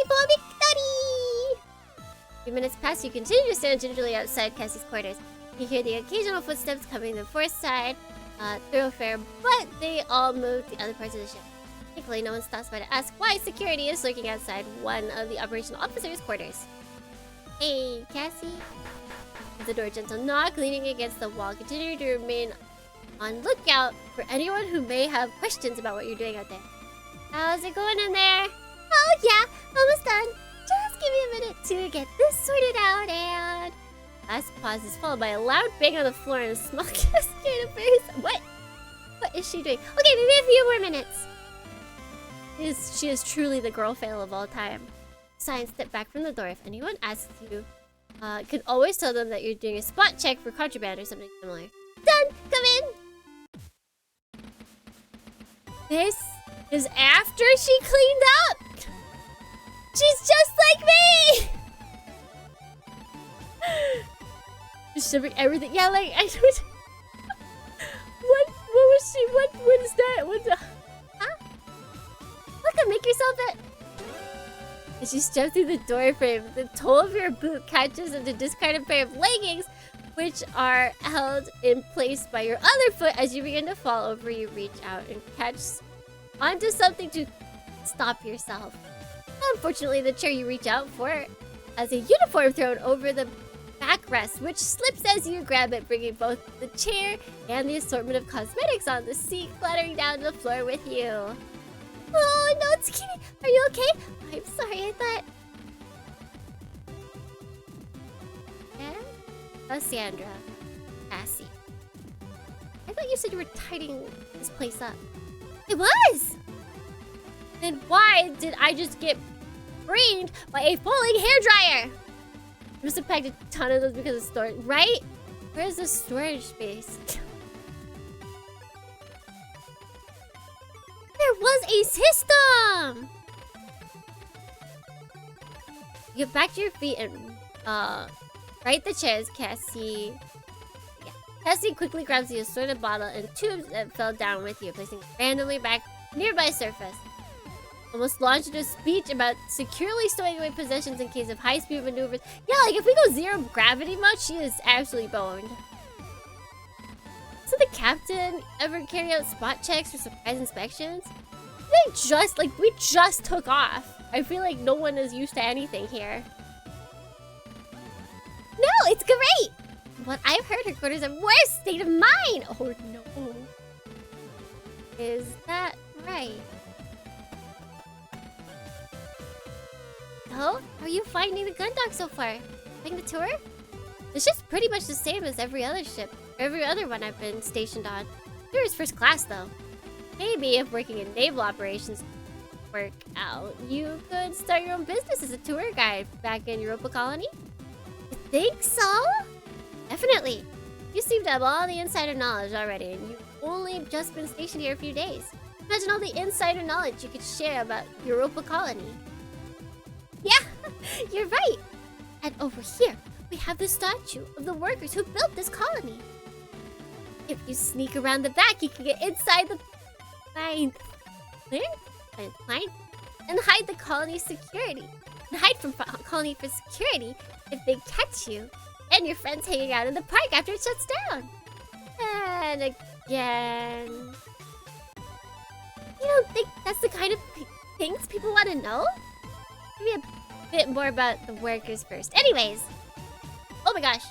For victory! A few minutes pass, you continue to stand gingerly outside Cassie's quarters. You hear the occasional footsteps coming the fourth side thoroughfare, but they all move to other parts of the ship. Thankfully, no one stops by to ask why security is lurking outside one of the operational officers' quarters. Hey, Cassie. With the door gentle knock, leaning against the wall, continue to remain on lookout for anyone who may have questions about what you're doing out there. How's it going in there? Oh yeah, almost done. Just give me a minute to get this sorted out and... Last pause is followed by a loud bang on the floor and a small cascade of berries. What? What is she doing? Okay, maybe a few more minutes. She is truly the girl fail of all time. Sign, step back from the door. If anyone asks you, could always tell them that you're doing a spot check for contraband or something similar. Done! Come in! This is after she cleaned up! She's just like me! Just shivering everything. Yeah, like, I don't... What was she? What is that? What the... Huh? Look, make yourself a... As you step through the door frame, the toe of your boot catches into a discarded pair of leggings, which are held in place by your other foot. As you begin to fall over, you reach out and catch onto something to stop yourself. Unfortunately, the chair you reach out for has a uniform thrown over the backrest, which slips as you grab it, bringing both the chair and the assortment of cosmetics on the seat clattering down to the floor with you. Oh no, Tsukimi! Are you okay? I'm sorry, I thought... Yeah? Cassandra. Cassie. I thought you said you were tidying this place up. It was! Then why did I just get brained by a falling hairdryer? I must have packed a ton of those because of storage, right? Where's the storage space? There was a system! You get back to your feet and right the chairs, Cassie. Yeah. Cassie quickly grabs the assorted bottle and tubes that fell down with you, placing it randomly back nearby surface. Almost launched into a speech about securely stowing away possessions in case of high-speed maneuvers. Yeah, like if we go zero gravity mode, she is absolutely boned. So the captain ever carry out spot checks or surprise inspections? We just took off. I feel like no one is used to anything here. No, it's great! What I've heard, her quarters are worst state of mind! Oh no. Is that right? So, how are you finding the gun dock so far? Liking the tour? It's just pretty much the same as every other ship. Every other one I've been stationed on. Tour is first class though. Maybe if working in naval operations work out, you could start your own business as a tour guide back in Europa Colony? You think so? Definitely. You seem to have all the insider knowledge already, and you've only just been stationed here a few days. Imagine all the insider knowledge you could share about Europa Colony. Yeah, you're right. And over here, we have the statue of the workers who built this colony. If you sneak around the back, you can get inside the fine, and hide the colony's security. And hide from colony for security if they catch you and your friends hanging out in the park after it shuts down. And again, you don't think that's the kind of things people want to know? Maybe a bit more about the workers first. Anyways, oh my gosh.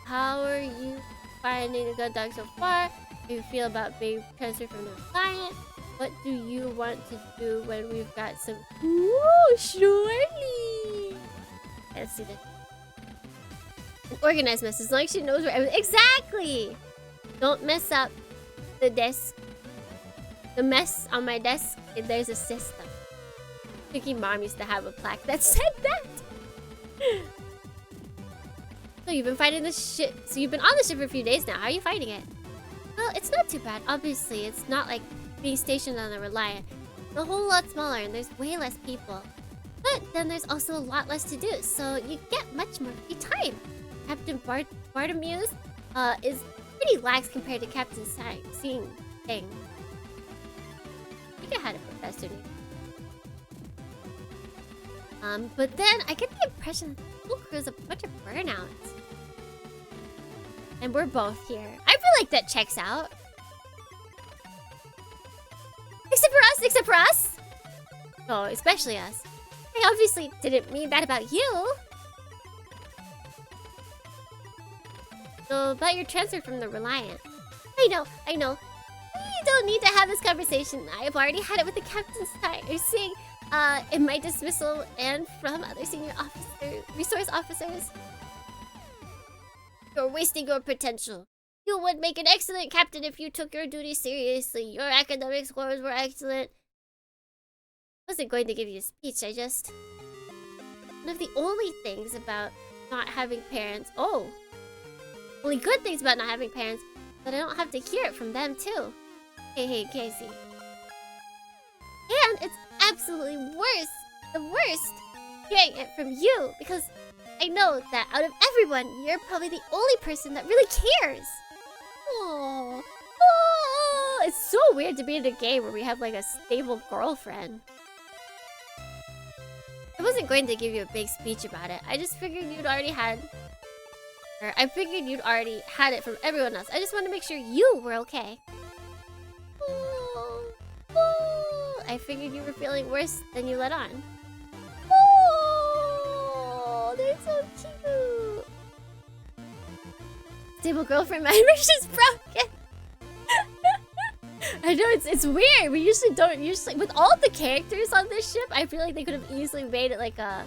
How are you finding the gun dog so far? How do you feel about being transferred from the client? What do you want to do when we've got some... Ooh, surely! Let's do this. An organized mess, as long as she knows where everything... Exactly! Don't mess up the desk. The mess on my desk, there's a system. Thinking mom used to have a plaque that said that. So you've been fighting this shit. So you've been on the ship for a few days now. How are you fighting it? Well, it's not too bad. Obviously, it's not like being stationed on the Reliant. It's a whole lot smaller and there's way less people. But then there's also a lot less to do, so you get much more free time. Captain Bartomeu's is pretty lax compared to Captain Sing thing. I think I had a professor. But then I get the impression that the whole crew is a bunch of burnouts. And we're both here. I feel like that checks out. Except for us! Oh, especially us. I obviously didn't mean that about you. So, about your transfer from the Reliant. I know. You don't need to have this conversation. I've already had it with the captain's Sing, in my dismissal and from other senior resource officers. You're wasting your potential. You would make an excellent captain if you took your duty seriously. Your academic scores were excellent. I wasn't going to give you a speech, one of the only things about not having parents... only good things about not having parents, but I don't have to hear it from them, too. Hey, Casey. And it's absolutely the worst, hearing it from you, because I know that out of everyone, you're probably the only person that really cares. Oh, it's so weird to be in a game where we have like a stable girlfriend. I wasn't going to give you a big speech about it. I just figured you'd already had... I figured you'd already had it from everyone else. I just wanted to make sure you were okay. I figured you were feeling worse than you let on. They're so cute. Stable girlfriend, my wish is broken. I know it's weird. We usually don't with all the characters on this ship. I feel like they could have easily made it like a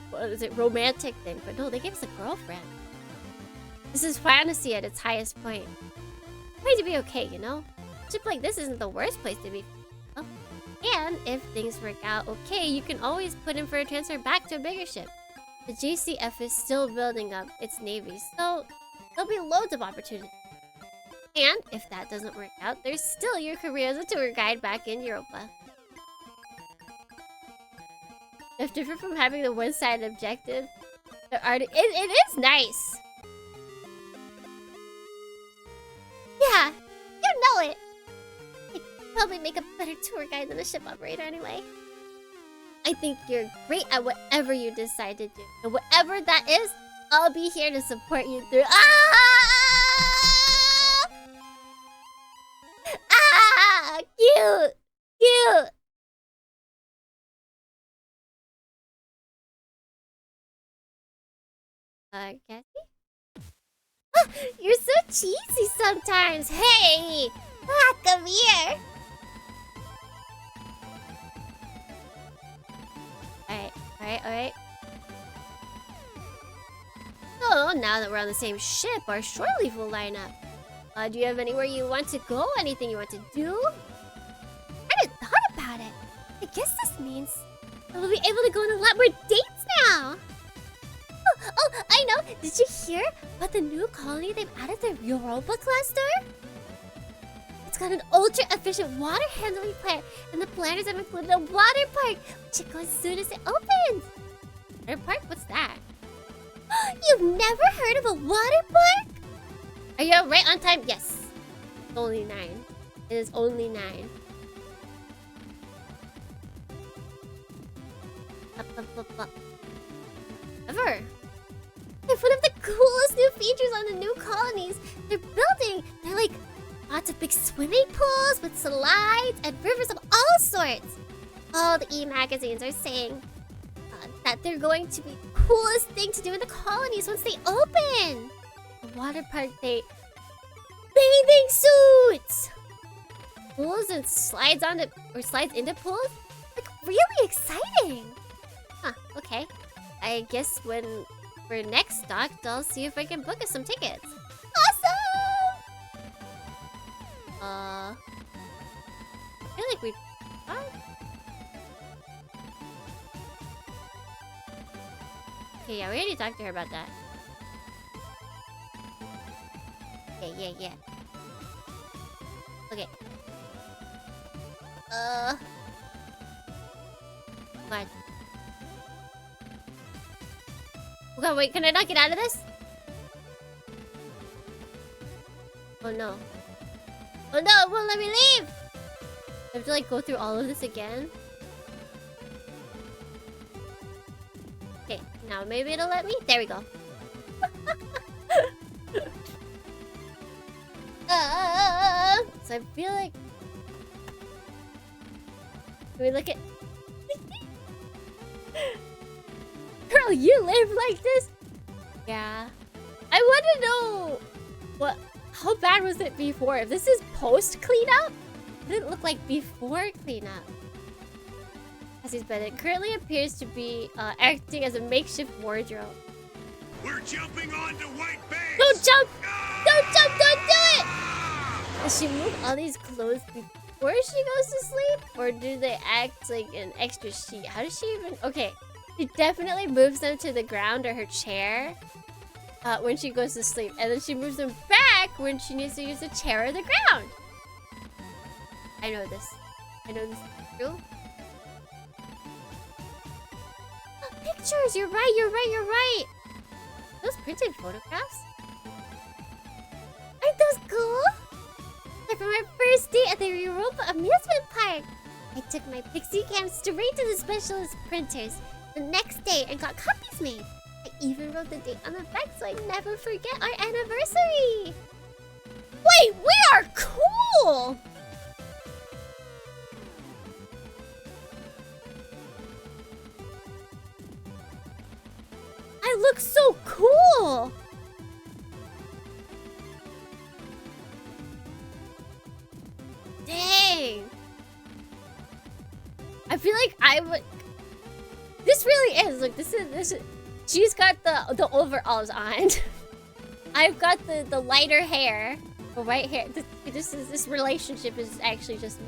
what is it, romantic thing, but no, they gave us a girlfriend. This is fantasy at its highest point. Try to be okay, you know. A ship like this isn't the worst place to be. Oh. And if things work out okay, you can always put in for a transfer back to a bigger ship. The JCF is still building up its navy, so there'll be loads of opportunities. And if that doesn't work out, there's still your career as a tour guide back in Europa. If different from having the one-sided objective, it is nice. Yeah, you know it. I'd probably make a better tour guide than a ship operator anyway. I think you're great at whatever you decide to do. And whatever that is, I'll be here to support you through. Cute! Cassie? You're so cheesy sometimes. Hey! Come here! Alright. So, now that we're on the same ship, our shore leave will line up. Do you have anywhere you want to go? Anything you want to do? I hadn't thought about it. I guess this means we'll be able to go on a lot more dates now. Oh, I know. Did you hear about the new colony they've added to the Europa cluster? It's got an ultra-efficient water handling plant, and the planners have included a water park, which should go as soon as it opens. Water park? What's that? You've never heard of a water park? Are you right on time? Yes. It's only 9. It is only 9. Up. Ever. They're one of the coolest new features on the new colonies. They're like lots of big swimming pools with slides and rivers of all sorts. All the e-magazines are saying that they're going to be the coolest thing to do in the colonies once they open. The water park, bathing suits, pools and slides into pools. Like really exciting. Huh? Okay. I guess when we're next docked, I'll see if I can book us some tickets. Awesome! I feel like we... Okay, yeah, we already talked to her about that. Yeah. Okay. God. Oh God, wait, can I not get out of this? Oh no. Oh no, it won't let me leave! I have to like go through all of this again. Okay, now maybe it'll let me. There we go. So I feel like... Can we look at... Girl, you live like this? Yeah. I want to know... what? How bad was it before? If this is post cleanup? It didn't look like before cleanup. But it currently appears to be acting as a makeshift wardrobe. We're jumping onto white base! Don't jump! Don't jump! Don't do it! Does she move all these clothes before she goes to sleep? Or do they act like an extra sheet? How does she even... Okay. She definitely moves them to the ground or her chair when she goes to sleep. And then she moves them back when she needs to use the chair or the ground. I know this. I know this is true. Oh, pictures! You're right, you're right, you're right! Those printed photographs? Aren't those cool? Like from my first day at the Europa amusement park. I took my pixie cam straight to the specialist printers the next day and got copies made. I even wrote the date on the back so I never forget our anniversary. Wait, we are cool! I look so cool! Dang! I feel like I would... This really is, like, this is... She's got the overalls on. I've got the lighter hair. The white hair. This relationship is actually just me.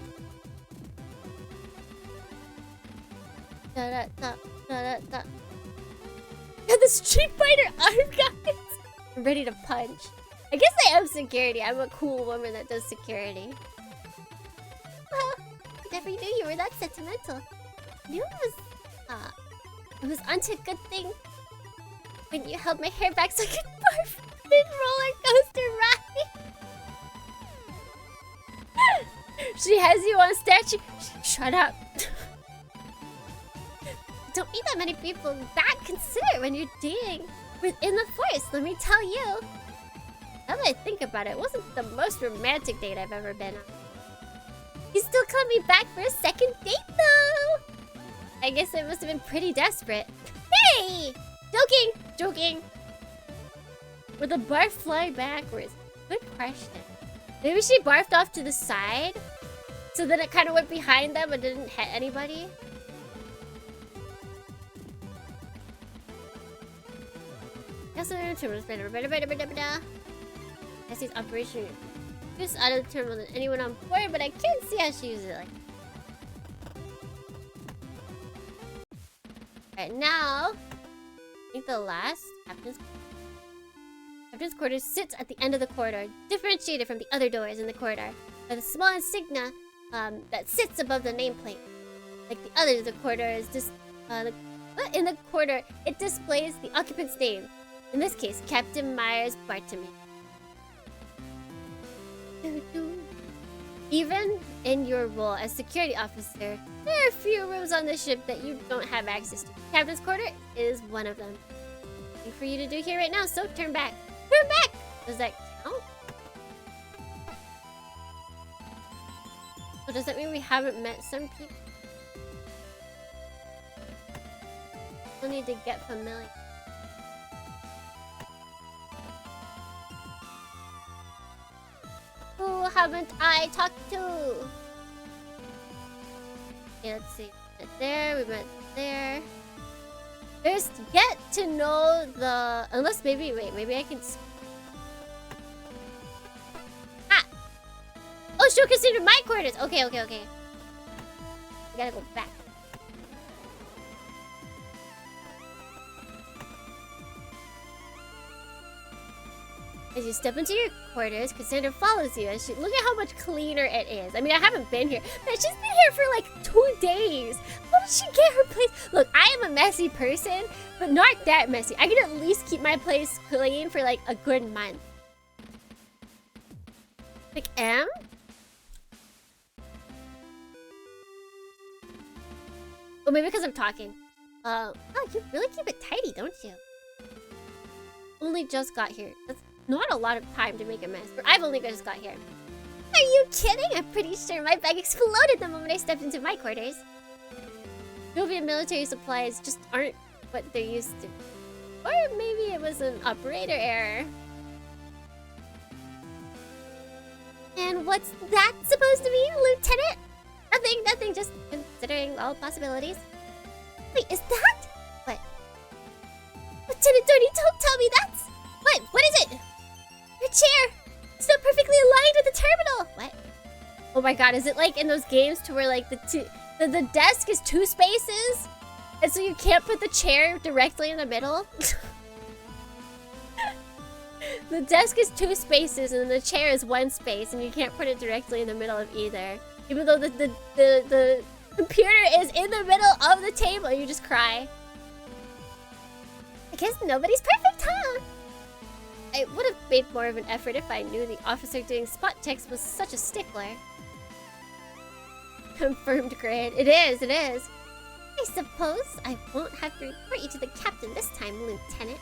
Da-da-da-da-da-da. Yeah, the Street Fighter arm, guys! I'm ready to punch. I guess I am security. I'm a cool woman that does security. Well, I never knew you were that sentimental. I knew it was onto a good thing when you held my hair back so I could barf mid-roller coaster ride. She has you on statue. Shut up. Don't meet that many people that considerate when you're dating within the force, let me tell you. Now that I think about it, it wasn't the most romantic date I've ever been on. You still called me back for a second date, though. I guess it must have been pretty desperate. Hey! Joking! Joking! Would the barf fly backwards? Good question. Maybe she barfed off to the side, so then it kind of went behind them but didn't hit anybody. Yes, the terminal is better. Essie's operation is out of the terminal than anyone on board, but I can't see how she uses it like. Alright, now I think the last Captain's quarters sits at the end of the corridor, differentiated from the other doors in the corridor by the small insignia that sits above the nameplate. Like the others, the corridor is just in the corridor it displays the occupant's name. In this case, Captain Myers Bartamy. Even in your role as security officer, there are a few rooms on the ship that you don't have access to. Captain's quarter is one of them. Nothing for you to do here right now, so turn back. Turn back! Does that count? So does that mean we haven't met some people? We'll need to get familiar. Who haven't I talked to? Okay, let's see. We met there, we met there. There's yet to know the... Unless maybe... Wait, maybe I can... Ah! Oh, she'll consider my quarters! Okay. I gotta go back. As you step into your quarters, Cassandra follows you. As look at how much cleaner it is. I mean, I haven't been here, but she's been here for like 2 days. Look did she get her place? Look, I am a messy person, but not that messy. I can at least keep my place clean for like a good month. Like M? Oh, maybe because I'm talking. Oh, you really keep it tidy, don't you? Only just got here. That's not a lot of time to make a mess. Or I've only just got here. Are you kidding? I'm pretty sure my bag exploded the moment I stepped into my quarters. Soviet military supplies just aren't what they're used to. Or maybe it was an operator error. And what's that supposed to mean, Lieutenant? Nothing, just considering all possibilities. Wait, is that? What? Lieutenant Dohrnii, don't tell me that's... What is it? Your chair! It's not perfectly aligned with the terminal! What? Oh my god, is it like in those games to where like the desk is 2 spaces? And so you can't put the chair directly in the middle? The desk is 2 spaces and the chair is 1 space and you can't put it directly in the middle of either. Even though the computer is in the middle of the table, you just cry. I guess nobody's perfect, huh? I would have made more of an effort if I knew the officer doing spot checks was such a stickler. Confirmed grade. It is. I suppose I won't have to report you to the captain this time, Lieutenant.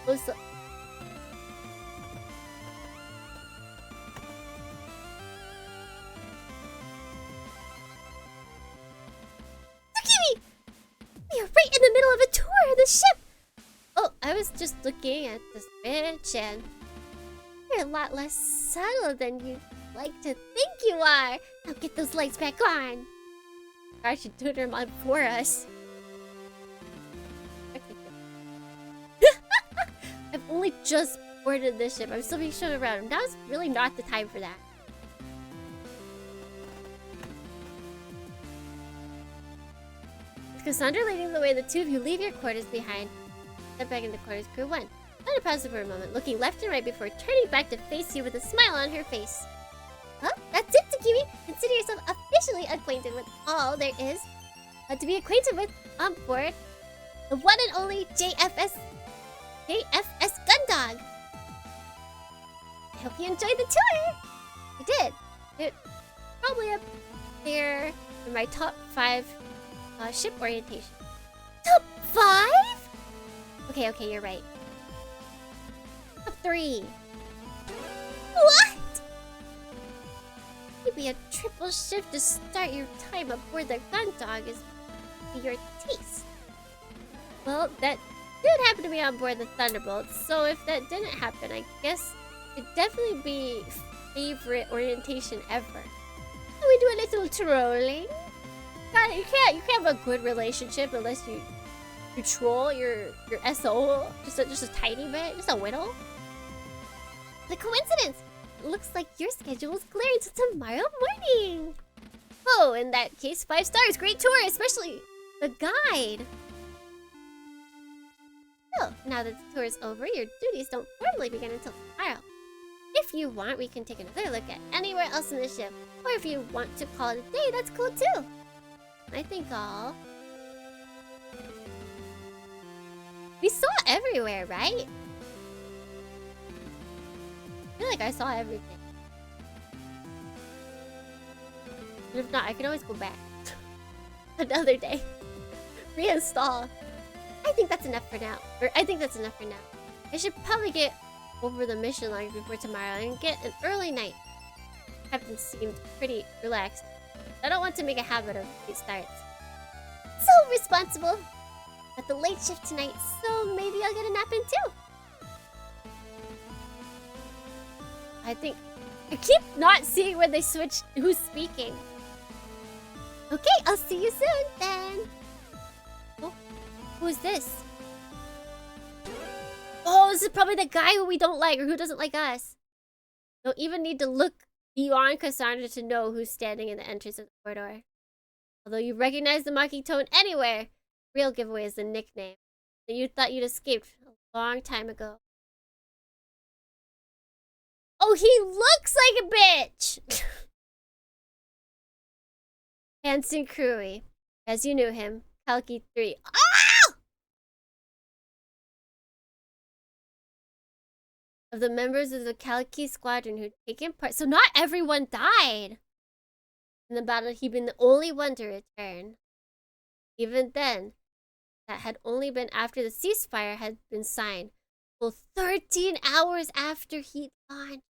Also... Tsukimi! We are right in the middle of a tour of the ship! Oh, I was just looking at this bitch and... You're a lot less subtle than you like to think you are! Now get those lights back on! I should tutor him on for us. I've only just boarded this ship. I'm still being shown around. Now's really not the time for that. With Cassandra leading the way, the two of you leave your quarters behind. Step back into quarters crew 1. Let her pause for a moment, looking left and right before turning back to face you with a smile on her face. Huh? That's it, Tsukimi! Consider yourself officially acquainted with all there is to be acquainted with on board the one and only JFS Gundog. I hope you enjoyed the tour! I did. It's probably up there in my top 5 ship orientation. Top 5? Okay, you're right. Top 3. What? Maybe a triple shift to start your time aboard the Gundog is to your taste. Well, that did happen to be on board the Thunderbolt, so if that didn't happen, I guess it'd definitely be favorite orientation ever. Can we do a little trolling? God, you can't have a good relationship unless you troll your SO just a tiny bit, just a whittle. The coincidence! It looks like your schedule is clear until tomorrow morning. Oh, in that case, 5 stars. Great tour, especially the guide. So, now that the tour is over, your duties don't formally begin until tomorrow. If you want, we can take another look at anywhere else in the ship. Or if you want to call it a day, that's cool too. I think we saw everywhere, right? I feel like I saw everything. And if not, I can always go back. Another day. Reinstall. I think that's enough for now. I should probably get over the mission line before tomorrow and get an early night. Captain seemed pretty relaxed. I don't want to make a habit of late starts. So responsible. At the late shift tonight, so maybe I'll get a nap in too. I keep not seeing when they switch who's speaking. Okay, I'll see you soon then. Oh, who's this? Oh, this is probably the guy who we don't like or who doesn't like us. Don't even need to look beyond Cassandra to know who's standing in the entrance of the corridor. Although you recognize the mocking tone anywhere, real giveaway is the nickname that you thought you'd escaped a long time ago. Oh, he looks like a bitch! Hansen Krui, as you knew him, Kalki 3. Ah! Of the members of the Kalki squadron who'd taken part. So not everyone died in the battle. He'd been the only one to return. Even then, that had only been after the ceasefire had been signed. Well, 13 hours after he'd gone.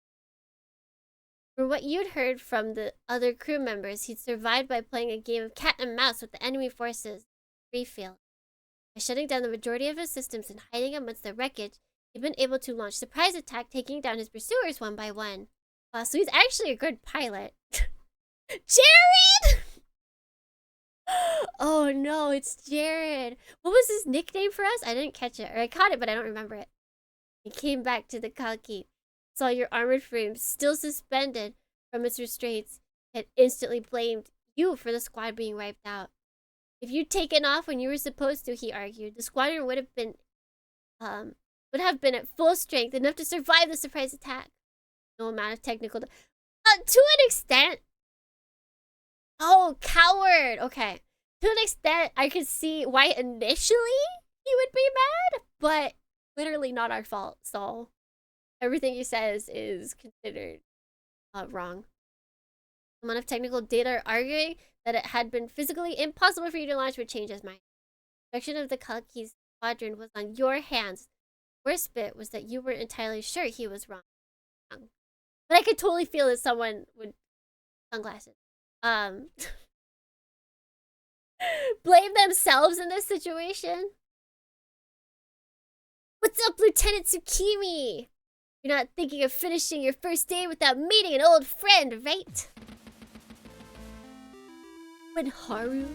From what you'd heard from the other crew members, he'd survived by playing a game of cat and mouse with the enemy forces. Free field. By shutting down the majority of his systems and hiding amongst the wreckage, he'd been able to launch surprise attack, taking down his pursuers one by one. Wow, so he's actually a good pilot. Jared! Oh no, it's Jared. What was his nickname for us? I didn't catch it. Or I caught it, but I don't remember it. He came back to the Kalki, saw your armored frame still suspended from its restraints, and instantly blamed you for the squad being wiped out. If you'd taken off when you were supposed to, he argued, the squadron would have been at full strength, enough to survive the surprise attack. No amount of technical... to an extent... Oh, coward! Okay. To an extent, I could see why initially he would be mad, but literally not our fault, so everything he says is considered wrong. The amount of technical data are arguing that it had been physically impossible for you to launch would change his mind. The direction of the Kalki's squadron was on your hands. The worst bit was that you weren't entirely sure he was wrong. But I could totally feel that someone would... Sunglasses. Blame themselves in this situation. What's up, Lieutenant Tsukimi? You're not thinking of finishing your first day without meeting an old friend, right? When Haru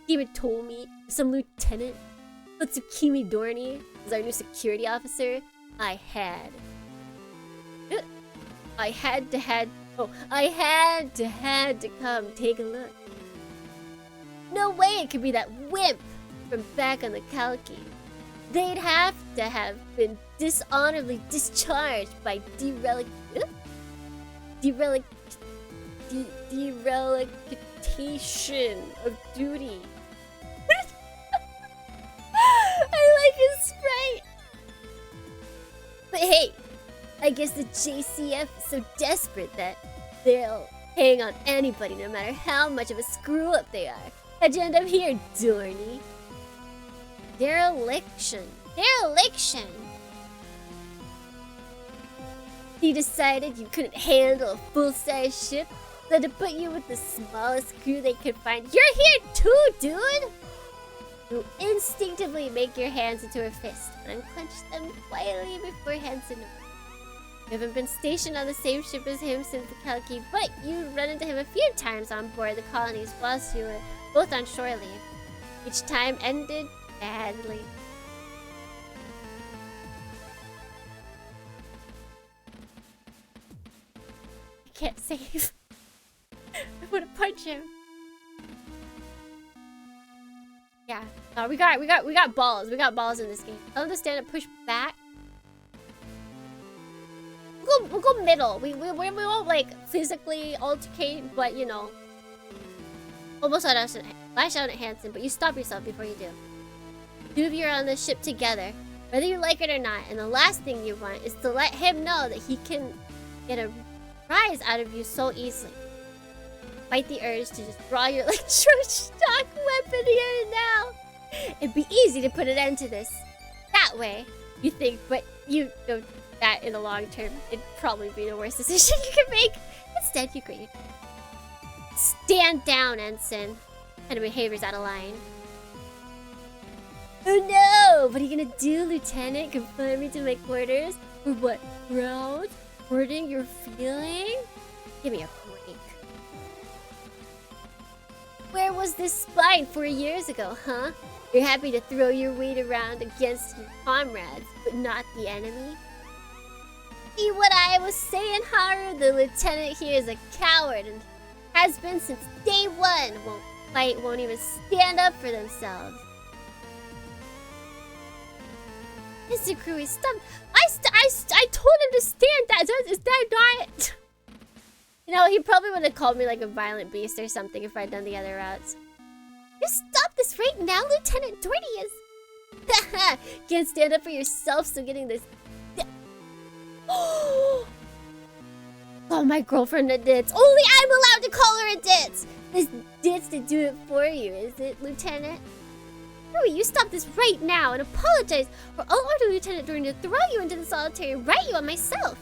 even told me some lieutenant Otsukimi Dohrnii was our new security officer, I had to come take a look. No way it could be that wimp from back on the Kalki. They'd have to have been dishonorably discharged by dereliction of duty. I like his sprite. But hey, I guess the JCF is so desperate that they'll hang on anybody no matter how much of a screw up they are. How'd you end up here, Dohrnii? Dereliction. You decided you couldn't handle a full-size ship, so to put you with the smallest crew they could find. You're here too, dude! You instinctively make your hands into a fist and unclench them quietly before Hansen. You haven't been stationed on the same ship as him since the Kalki, but you run into him a few times on board the colonies whilst you were both on shore leave. Each time ended badly. I can't save. I wanna punch him. Yeah. We got balls. We got balls in this game. I understand it. Push back. We'll go middle. We won't like physically altercate, but you know. Almost lash out at Hansen, but you stop yourself before you do. Two of you are on the ship together, whether you like it or not, and the last thing you want is to let him know that he can get a prize out of you so easily. Fight the urge to just draw your electroshock weapon here and now. It'd be easy to put an end to this. That way, you think, but you know that in the long term, it'd probably be the worst decision you could make. Instead, you agreed. Stand down, Ensign. Kind of behavior's out of line. Oh no! What are you gonna do, Lieutenant? Confine me to my quarters? Or what? Proud? Hurting your feeling? Give me a break. Where was this spine 4 years ago, huh? You're happy to throw your weight around against your comrades, but not the enemy? See what I was saying, Haru? The lieutenant here is a coward and has been since day one. Won't fight, won't even stand up for themselves. Mr. Krui, stop. I told him to stand. Is that not... You know, he probably would have called me like a violent beast or something if I'd done the other routes. You stop this right now, Lieutenant Dohrnii is... Can't stand up for yourself, so getting this... Oh, my girlfriend a ditz. Only I'm allowed to call her a ditz. This ditz to do it for you, is it, Lieutenant? Hurry, you stop this right now and apologize, or I'll order Lieutenant Dohrnii to throw you into the solitary and write you on myself.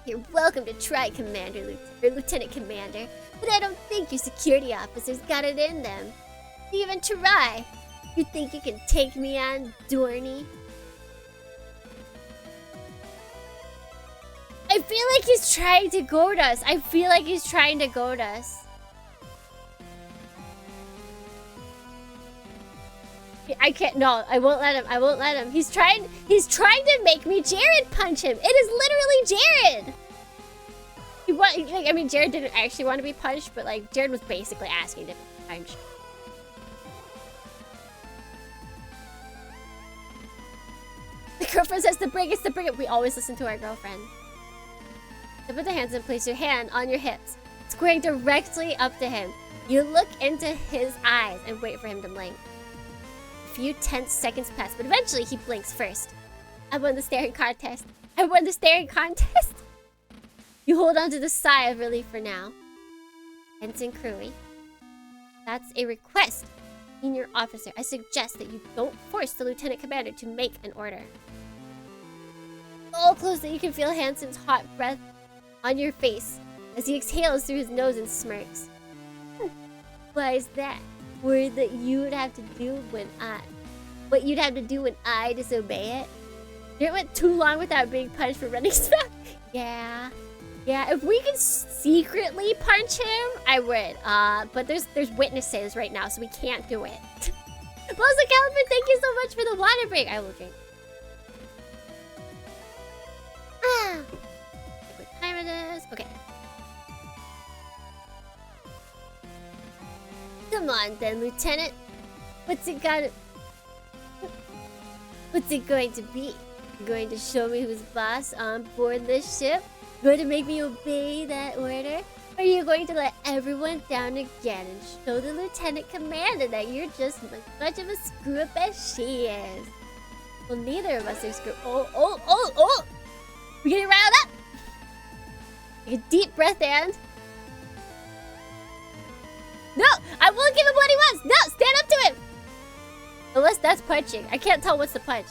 You're welcome to try, Lieutenant Commander, but I don't think your security officers got it in them. To even try. You think you can take me on, Dohrnii? I feel like he's trying to goad us. I can't. No, I won't let him. He's trying to make me Jared punch him. It is literally Jared. I mean, Jared didn't actually want to be punched, but like Jared was basically asking to be punched. The girlfriend says to bring it. We always listen to our girlfriend. Step with the hands and place your hand on your hips, squaring directly up to him. You look into his eyes and wait for him to blink. A few tense seconds pass, but eventually he blinks first. I won the staring contest. You hold on to the sigh of relief for now. Ensign Krui. That's a request. Senior officer, I suggest that you don't force the Lieutenant Commander to make an order. So close that you can feel Hansen's hot breath on your face as he exhales through his nose and smirks. Why is that? Word that you would have to do when I disobey it? It went too long without being punched for running stuff. Yeah, if we could secretly punch him, I would. But there's witnesses right now, so we can't do it. Bosa Caliphate, thank you so much for the water break. I will drink. What time it is? Okay. Come on then, Lieutenant. What's it going to be? You going to show me who's boss on board this ship? Going to make me obey that order? Or are you going to let everyone down again and show the Lieutenant Commander that you're just as much of a screw-up as she is? Well, neither of us are screw- Oh! We're getting riled up! Take a deep breath and... No! I won't give him what he wants! No! Stand up to him! Unless that's punching. I can't tell what's the punch.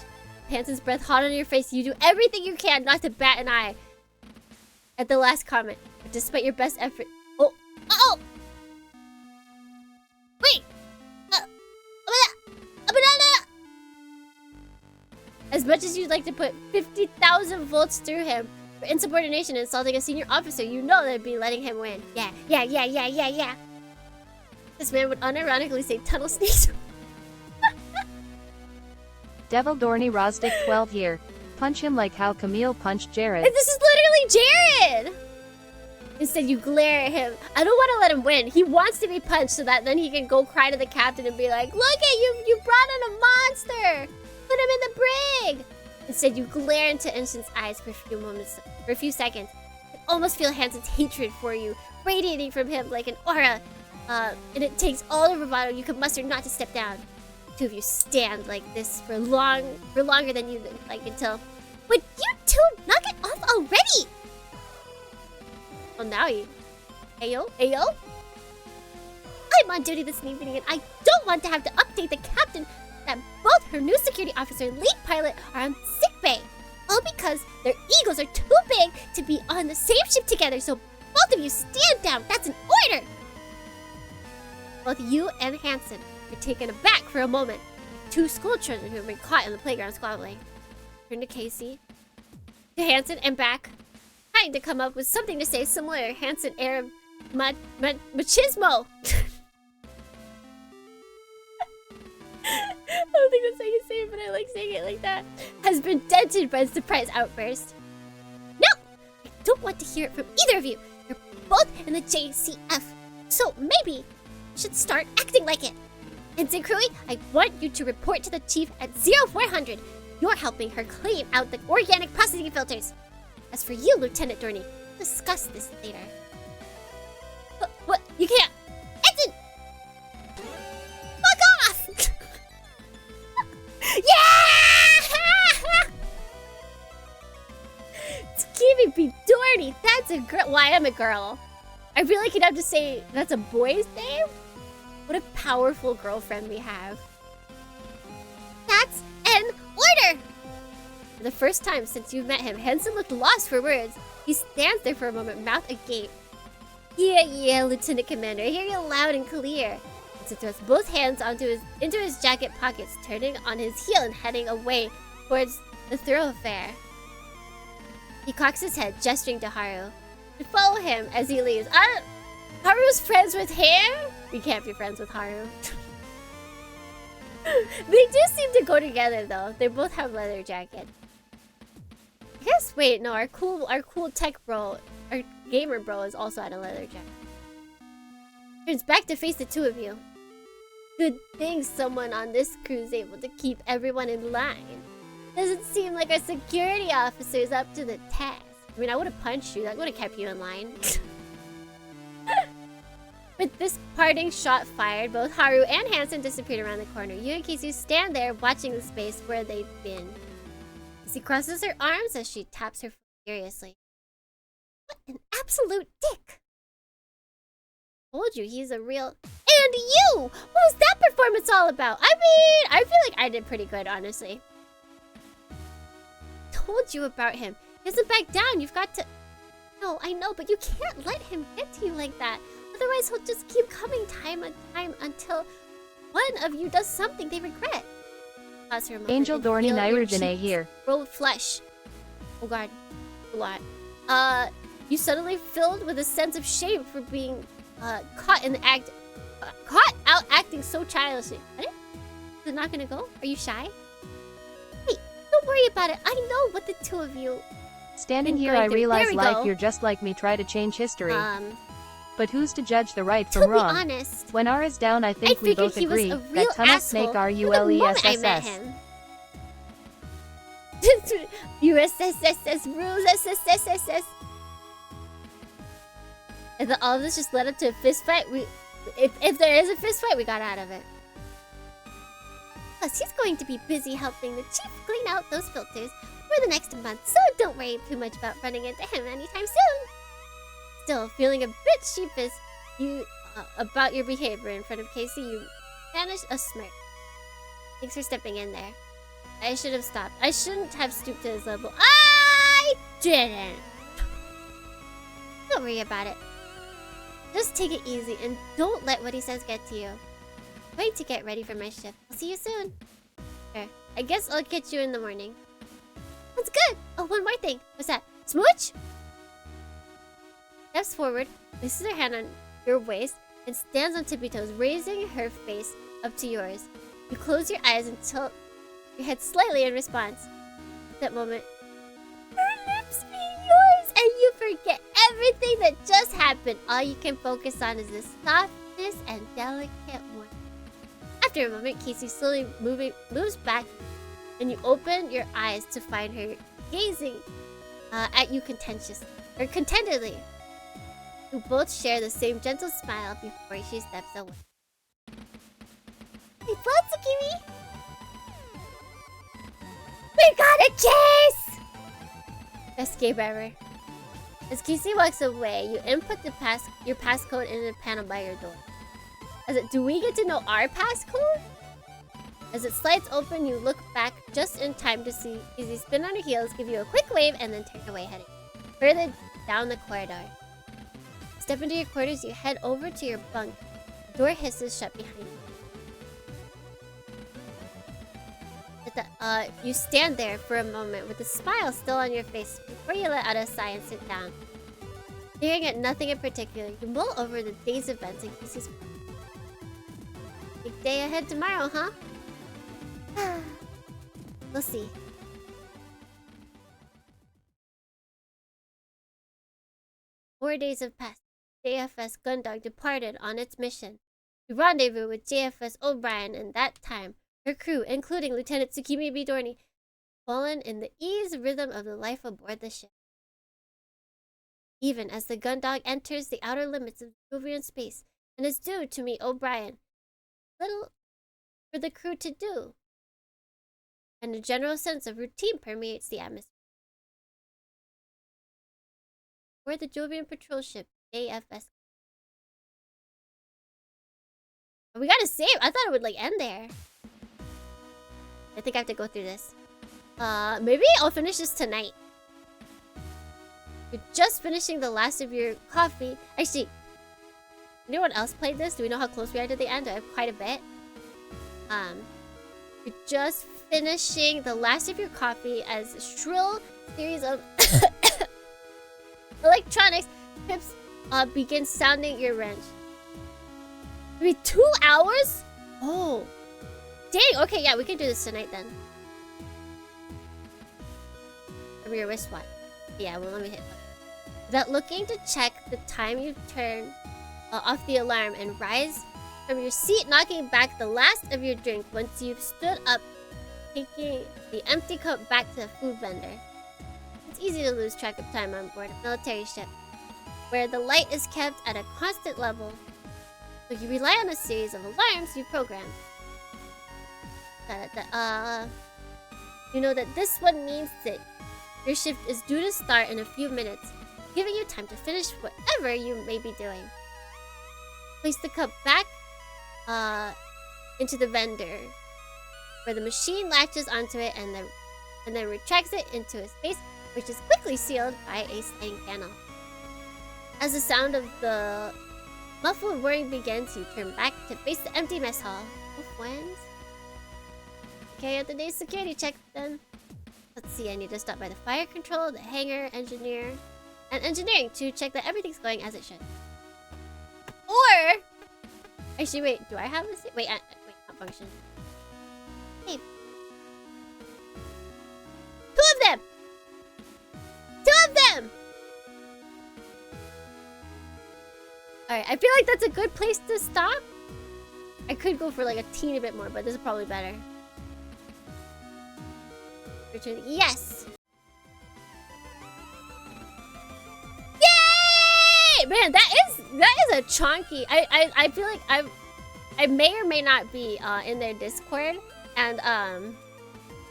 Hansen's breath hot on your face. You do everything you can not to bat an eye at the last comment. But despite your best effort... Oh! Wait! As much as you'd like to put 50,000 volts through him for insubordination and insulting a senior officer, you know that'd be letting him win. Yeah. This man would unironically say tunnel snakes. Devil Dohrnii Rosdick 12 here. Punch him like how Camille punched Jared. This is literally Jared! Instead, you glare at him. I don't want to let him win. He wants to be punched so that then he can go cry to the captain and be like, look at you, you brought in a monster! Put him in the brig! Instead, you glare into Ensign's eyes for a few seconds. You almost feel Hansen's hatred for you, radiating from him like an aura. And it takes all the bravado you can muster not to step down. Two of you stand like this for longer than you like until... Would you two knock it off already? Well, now you... Ayo? I'm on duty this evening and I don't want to have to update the captain that both her new security officer and lead pilot are on sickbay. All because their egos are too big to be on the same ship together, so both of you stand down. That's an order! Both you and Hansen are taken aback for a moment. Two school children who have been caught in the playground squabbling. Turn to Casey, to Hansen, and back, trying to come up with something to say similar to Hansen Arab machismo. I don't think that's how you say it, but I like saying it like that. Has been dented by the surprise outburst. No! I don't want to hear it from either of you. You're both in the JCF, so maybe you should start acting like it. Ensign Krui, I want you to report to the chief at 0400. You're helping her clean out the organic processing filters. As for you, Lieutenant Dohrnii, discuss this later. What? You can't. It's fuck off! Yeah! Tsukimi B Dohrnii. That's a girl. Why am a girl? I feel like you'd have to say that's a boy's name. What a powerful girlfriend we have. That's an order! For the first time since you met him, Hansen looked lost for words. He stands there for a moment, mouth agape. Yeah, Lieutenant Commander, I hear you loud and clear. Hansen throws both hands into his jacket pockets, turning on his heel and heading away towards the thoroughfare. He cocks his head, gesturing to Haru. To follow him as he leaves. Haru's friends with him? We can't be friends with Haru. They do seem to go together though. They both have leather jackets. I guess wait, no, our cool tech bro, our gamer bro is also at a leather jacket. Turns back to face the two of you. Good thing someone on this crew is able to keep everyone in line. Doesn't seem like our security officer is up to the task. I mean, I would have punched you. That would have kept you in line. With this parting shot fired, both Haru and Hansen disappeared around the corner. You and Kisu stand there watching the space where they've been. She crosses her arms as she taps her foot furiously. What an absolute dick! Told you he's a real... And you! What was that performance all about? I mean, I feel like I did pretty good, honestly. Told you about him. He doesn't back down. You've got to... No, I know, but you can't let him get to you like that. Otherwise, he'll just keep coming time and time until one of you does something they regret. Pause for a moment. Angel Dohrnii Nairujane here. Roll with flesh. Oh god. A lot. You suddenly filled with a sense of shame for being caught in the act... caught out acting so childishly. What? Is it not gonna go? Are you shy? Hey, don't worry about it. I know what the two of you... Standing here, I realize life, you're just like me, try to change history. But who's to judge the right from wrong? To be honest, when R is down, I think we both agree that tunnel snake R-U-L-E-S-S-S. USSSS rules SSSSS. And then all of this just led up to a fist fight. If there is a fist fight, we got out of it. Plus, he's going to be busy helping the chief clean out those filters for the next month, so don't worry too much about running into him anytime soon. Still feeling a bit sheepish about your behavior in front of Casey, you banish a smirk. Thanks for stepping in there. I should have stopped. I shouldn't have stooped to his level. I didn't. Don't worry about it. Just take it easy and don't let what he says get to you. I'm going to get ready for my shift. I'll see you soon. Sure. I guess I'll catch you in the morning. That's good. Oh, one more thing. What's that? Smooch? Steps forward, places her hand on your waist, and stands on tippy toes, raising her face up to yours. You close your eyes and tilt your head slightly in response. At that moment, her lips meet yours, and you forget everything that just happened. All you can focus on is the softness and delicate warmth. After a moment, Casey slowly moves back, and you open your eyes to find her gazing at you contentedly. You both share the same gentle smile before she steps away. Hey, Tsukimi! We got a kiss! Best game ever. As Casey walks away, you input your passcode in a panel by your door. Do we get to know our passcode? As it slides open, you look back just in time to see Casey spin on her heels, give you a quick wave, and then turn away, heading further down the corridor. Step into your quarters, you head over to your bunk. The door hisses shut behind you. You stand there for a moment with a smile still on your face before you let out a sigh and sit down. Staring at nothing in particular, you mull over the day's events and Casey's... Big day ahead tomorrow, huh? We'll see. Four days have passed. JFS Gundog departed on its mission to rendezvous with JFS O'Brien, and that time, her crew, including Lieutenant Tsukimi B. Dohrnii, fallen in the ease rhythm of the life aboard the ship. even as the gun dog enters the outer limits of Jovian space and is due to meet O'Brien. Little for the crew to do, and a general sense of routine permeates the atmosphere. Or the Jovian patrol ship, AFS. We gotta save. I thought it would like end there. I think I have to go through this. Maybe I'll finish this tonight. You're just finishing the last of your coffee. Actually, anyone else played this? Do we know how close we are to the end? I have quite a bit. You're just finishing the last of your coffee as a shrill series of electronics pips begin sounding your wrench. Maybe 2 hours? Oh. Dang, okay, yeah, we can do this tonight then. From your wristwatch. Yeah, well, let me hit that. Without looking to check the time, you turn off the alarm and rise from your seat, knocking back the last of your drink once you've stood up, taking the empty cup back to the food vendor. It's easy to lose track of time on board a military ship, where the light is kept at a constant level, so you rely on a series of alarms you program. You know that this one means that your shift is due to start in a few minutes, giving you time to finish whatever you may be doing. Place the cup back into the vendor, where the machine latches onto it and then retracts it into a space which is quickly sealed by a sliding panel. As the sound of the muffled whirring begins, you turn back to face the empty mess hall. Wolf wins. Okay, at the day's security check then. Let's see, I need to stop by the fire control, the hangar, engineer, and engineering to check that everything's going as it should. Or actually, wait, do I have this? Wait, not function. Hey. 2 of them! 2 of them! Alright, I feel like that's a good place to stop. I could go for like a teeny bit more, but this is probably better. Yes! Yay! Man, that is a chonky. I feel like I may or may not be in their Discord, and no,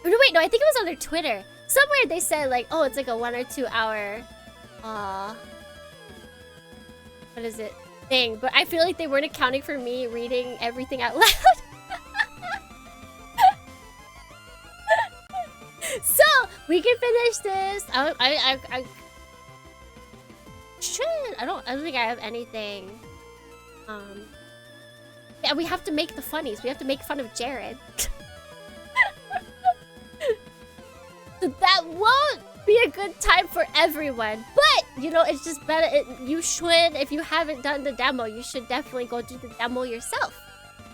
wait, no, I think it was on their Twitter. Somewhere they said like, oh, it's like a 1 or 2 hour what is it thing, but I feel like they weren't accounting for me reading everything out loud. So we can finish this. I should. I don't think I have anything. Yeah, we have to make the funnies. We have to make fun of Jared. So that won't be a good time for everyone. But you know, it's just better. You should, if you haven't done the demo, you should definitely go do the demo yourself.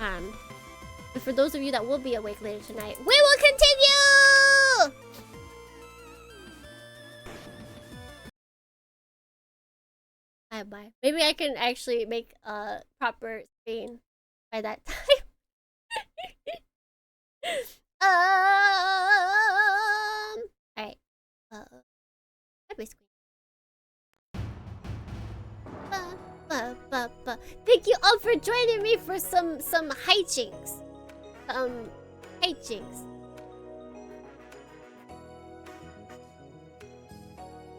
But for those of you that will be awake later tonight, we will continue! Bye. Maybe I can actually make a proper screen by that time. Alright. My screen. Thank you all for joining me for some hijinks. Hijinks.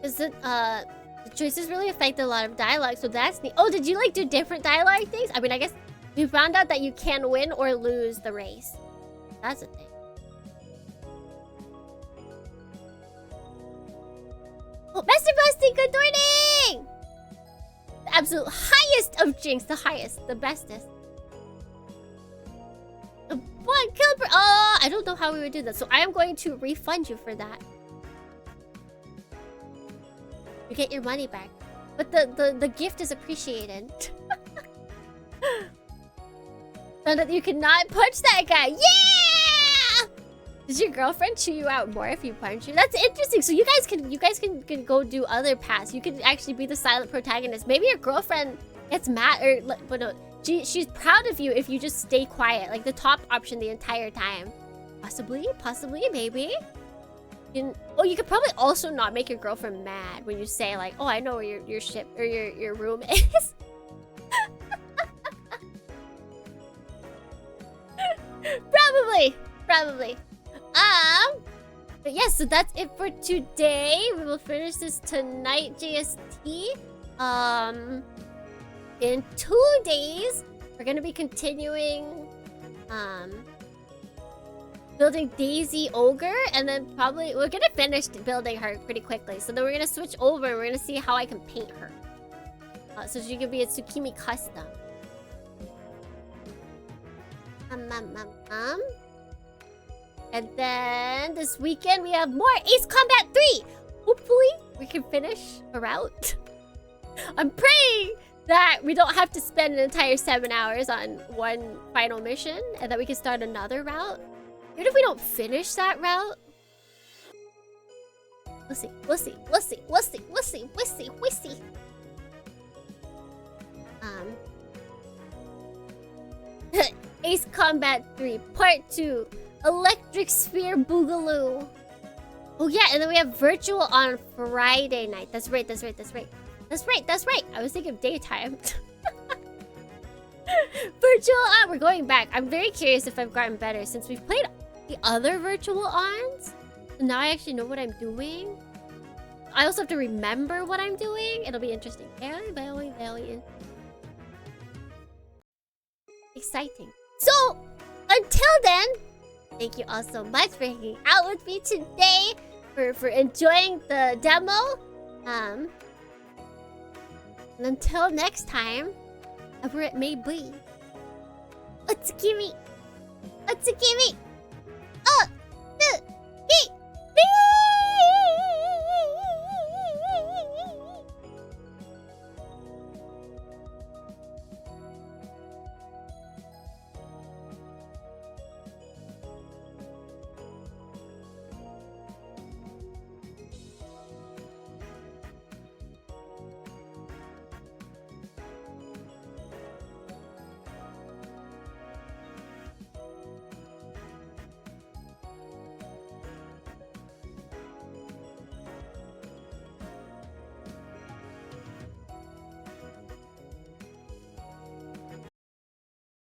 Is it the choices really affect a lot of dialogue, so that's neat. Oh, did you like do different dialogue things? I mean, I guess we found out that you can win or lose the race. That's a thing. Oh, Master Busty, good morning! The absolute highest of jinx, the highest, the bestest. One kill per. Oh, I don't know how we would do that, so I am going to refund you for that. You get your money back, but the gift is appreciated. So that you cannot punch that guy. Yeah! Does your girlfriend chew you out more if you punch her? That's interesting. So you guys can go do other paths. You could actually be the silent protagonist. Maybe your girlfriend gets mad, or but no, she's proud of you if you just stay quiet, like the top option the entire time. Possibly, maybe. you could probably also not make your girlfriend mad when you say like, oh, I know where your ship or your room is. Probably. But yes, so that's it for today. We will finish this tonight, JST. In 2 days, we're gonna be continuing, building Daisy Ogre, and then probably we're gonna finish building her pretty quickly. So then we're gonna switch over and we're gonna see how I can paint her. So she can be a Tsukimi custom. And then this weekend we have more Ace Combat 3! Hopefully we can finish a route. I'm praying that we don't have to spend an entire 7 hours on one final mission and that we can start another route. Even if we don't finish that route. We'll see. Ace Combat 3 Part 2 Electric Sphere Boogaloo. Oh yeah, and then we have virtual on Friday night. That's right. I was thinking of daytime. Virtual on, we're going back. I'm very curious if I've gotten better since we've played the other virtual ons. So now I actually know what I'm doing. I also have to remember what I'm doing. It'll be interesting. Very exciting. So, until then, thank you all so much for hanging out with me today, for enjoying the demo. And until next time, wherever it may be, Otsukimi!